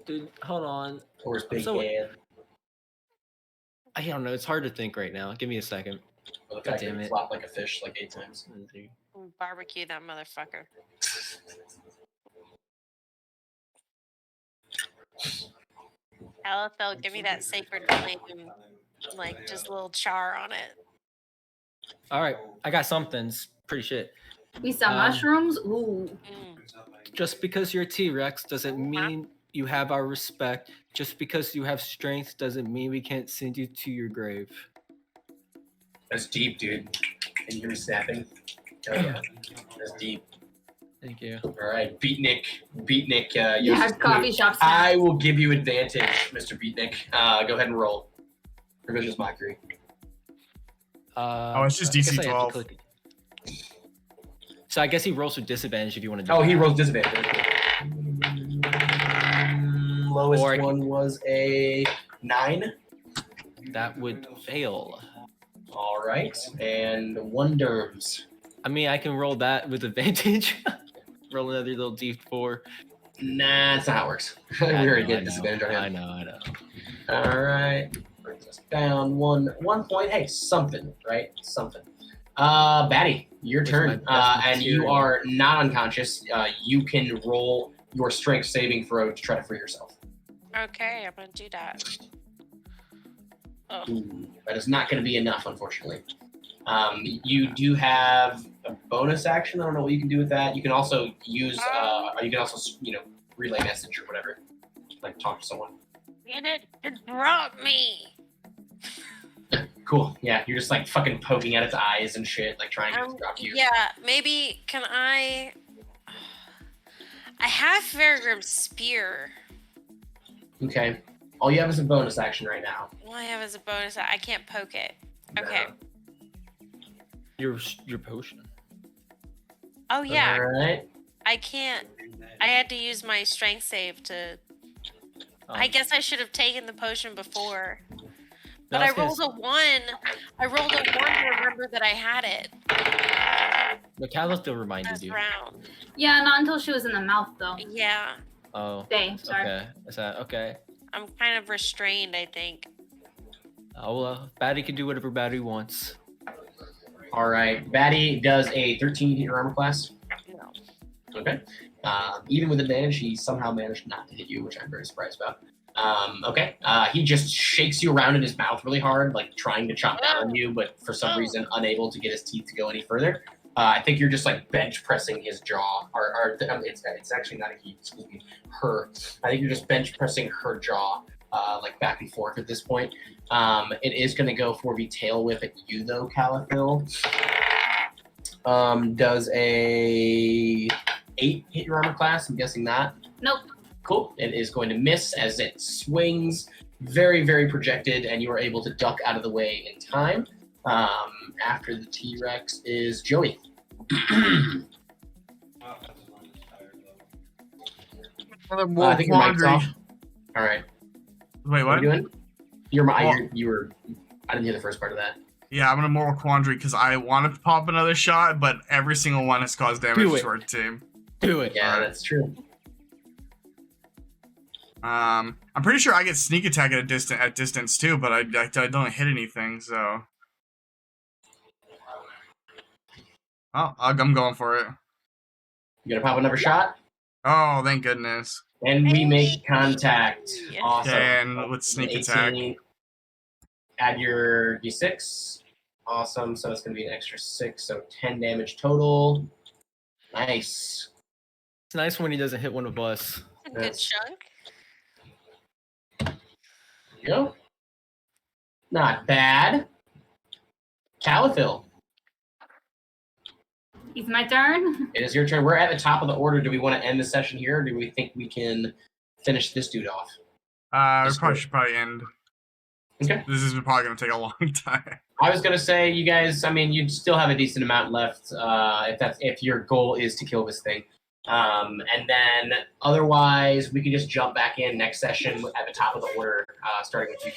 [SPEAKER 4] Dude, hold on.
[SPEAKER 1] Or his big head.
[SPEAKER 4] I don't know. It's hard to think right now. Give me a second.
[SPEAKER 1] Or the fact that you flop like a fish like 8 times.
[SPEAKER 3] Barbecue that motherfucker. LFL, give me that sacred flame, like just a little char on it.
[SPEAKER 4] All right, I got something. It's pretty shit.
[SPEAKER 5] We saw mushrooms. Ooh.
[SPEAKER 4] Just because you're a T-Rex doesn't mean you have our respect. Just because you have strength doesn't mean we can't send you to your grave.
[SPEAKER 1] That's deep, dude. Can you hear me snapping? Oh yeah, that's deep.
[SPEAKER 4] Thank you.
[SPEAKER 1] All right, Beatnik.
[SPEAKER 5] Coffee shop.
[SPEAKER 1] I will give you advantage, Mr. Beatnik. Go ahead and roll. Revision's mockery.
[SPEAKER 2] It's just DC 12.
[SPEAKER 4] So I guess he rolls with disadvantage if you want to do
[SPEAKER 1] he rolls disadvantage. Lowest one was a 9.
[SPEAKER 4] That would fail.
[SPEAKER 1] All right, and 1 derms.
[SPEAKER 4] I mean, I can roll that with advantage. Roll another little D4.
[SPEAKER 1] Nah, that's not how it works. We already get disadvantage on him.
[SPEAKER 4] I know.
[SPEAKER 1] All right, brings us down 1 point. Hey, something, right? Something. Batty, your turn. And you are not unconscious. You can roll your strength saving throw to try to free yourself.
[SPEAKER 3] Okay, I'm gonna do that. Oh.
[SPEAKER 1] Ooh, that is not going to be enough, unfortunately. You do have a bonus action. I don't know what you can do with that. You can also use. You can also, relay message or whatever, like talk to someone.
[SPEAKER 3] And it dropped me.
[SPEAKER 1] Cool. Yeah, you're just like fucking poking at its eyes and shit, like trying to drop you.
[SPEAKER 3] Yeah, maybe can I have Faragrim's spear.
[SPEAKER 1] Okay. All you have is a bonus action right now.
[SPEAKER 3] All I have is a bonus. I can't poke it. Okay.
[SPEAKER 4] Your potion.
[SPEAKER 3] Oh yeah.
[SPEAKER 1] All right.
[SPEAKER 3] I can't. I had to use my strength save to. I guess I should have taken the potion before. But I rolled a 1. I rolled a 1 to remember that I had it.
[SPEAKER 4] The Calla still reminded you.
[SPEAKER 3] Round.
[SPEAKER 5] Yeah, not until she was in the mouth, though.
[SPEAKER 3] Yeah.
[SPEAKER 4] Oh.
[SPEAKER 5] Dang, sorry.
[SPEAKER 4] Okay. Is that okay?
[SPEAKER 3] I'm kind of restrained, I think.
[SPEAKER 4] Oh, well, Batty can do whatever Batty wants.
[SPEAKER 1] All right. Batty does a 13 hit your armor class.
[SPEAKER 3] No.
[SPEAKER 1] Okay. Even with advantage, he somehow managed not to hit you, which I'm very surprised about. Okay. He just shakes you around in his mouth really hard, like trying to chomp down on you, but for some reason unable to get his teeth to go any further. I think you're just like bench pressing his jaw, or it's actually not a he, excuse me, her. I think you're just bench pressing her jaw, like back and forth at this point. It is going to go for the tail whip at you though, Calathil. Does a 8 hit your armor class? I'm guessing not.
[SPEAKER 5] Nope.
[SPEAKER 1] Cool. It is going to miss as it swings, very, very projected, and you are able to duck out of the way in time. After the T-Rex is Joey.
[SPEAKER 8] Offensive line is tired, though.
[SPEAKER 10] Another moral
[SPEAKER 1] I think your mic's
[SPEAKER 10] quandary.
[SPEAKER 1] off. All right.
[SPEAKER 2] Wait,
[SPEAKER 1] What
[SPEAKER 2] what?
[SPEAKER 1] are you doing? You
[SPEAKER 2] Well-
[SPEAKER 1] were. I didn't hear the first part of that.
[SPEAKER 2] Yeah, I'm in a moral quandary because I wanted to pop another shot, but every single one has caused damage
[SPEAKER 4] Do it.
[SPEAKER 2] to our team.
[SPEAKER 4] Do it.
[SPEAKER 1] Yeah, that's true.
[SPEAKER 2] I'm pretty sure I get sneak attack at distance too, but I don't hit anything, so. Oh, I'm going for it.
[SPEAKER 1] You gonna pop another shot?
[SPEAKER 2] Oh, thank goodness.
[SPEAKER 1] And we make contact.
[SPEAKER 3] Hey.
[SPEAKER 1] Awesome.
[SPEAKER 2] And with sneak attack.
[SPEAKER 1] Add your d6. Awesome. So it's going to be an extra 6, so 10 damage total. Nice.
[SPEAKER 4] It's nice when he doesn't hit one of us.
[SPEAKER 3] A good
[SPEAKER 1] Yes.
[SPEAKER 3] chunk.
[SPEAKER 1] There you go. Not bad. Calathil,
[SPEAKER 5] It's my turn.
[SPEAKER 1] it is your turn. We're at the top of the order. Do we want to end the session here, or do we think we can finish this dude off?
[SPEAKER 2] We probably should end.
[SPEAKER 1] Okay.
[SPEAKER 2] This is probably going to take a long time.
[SPEAKER 1] I was gonna say, you guys. I mean, you still have a decent amount left. If your goal is to kill this thing, and then otherwise we can just jump back in next session at the top of the order, starting with you.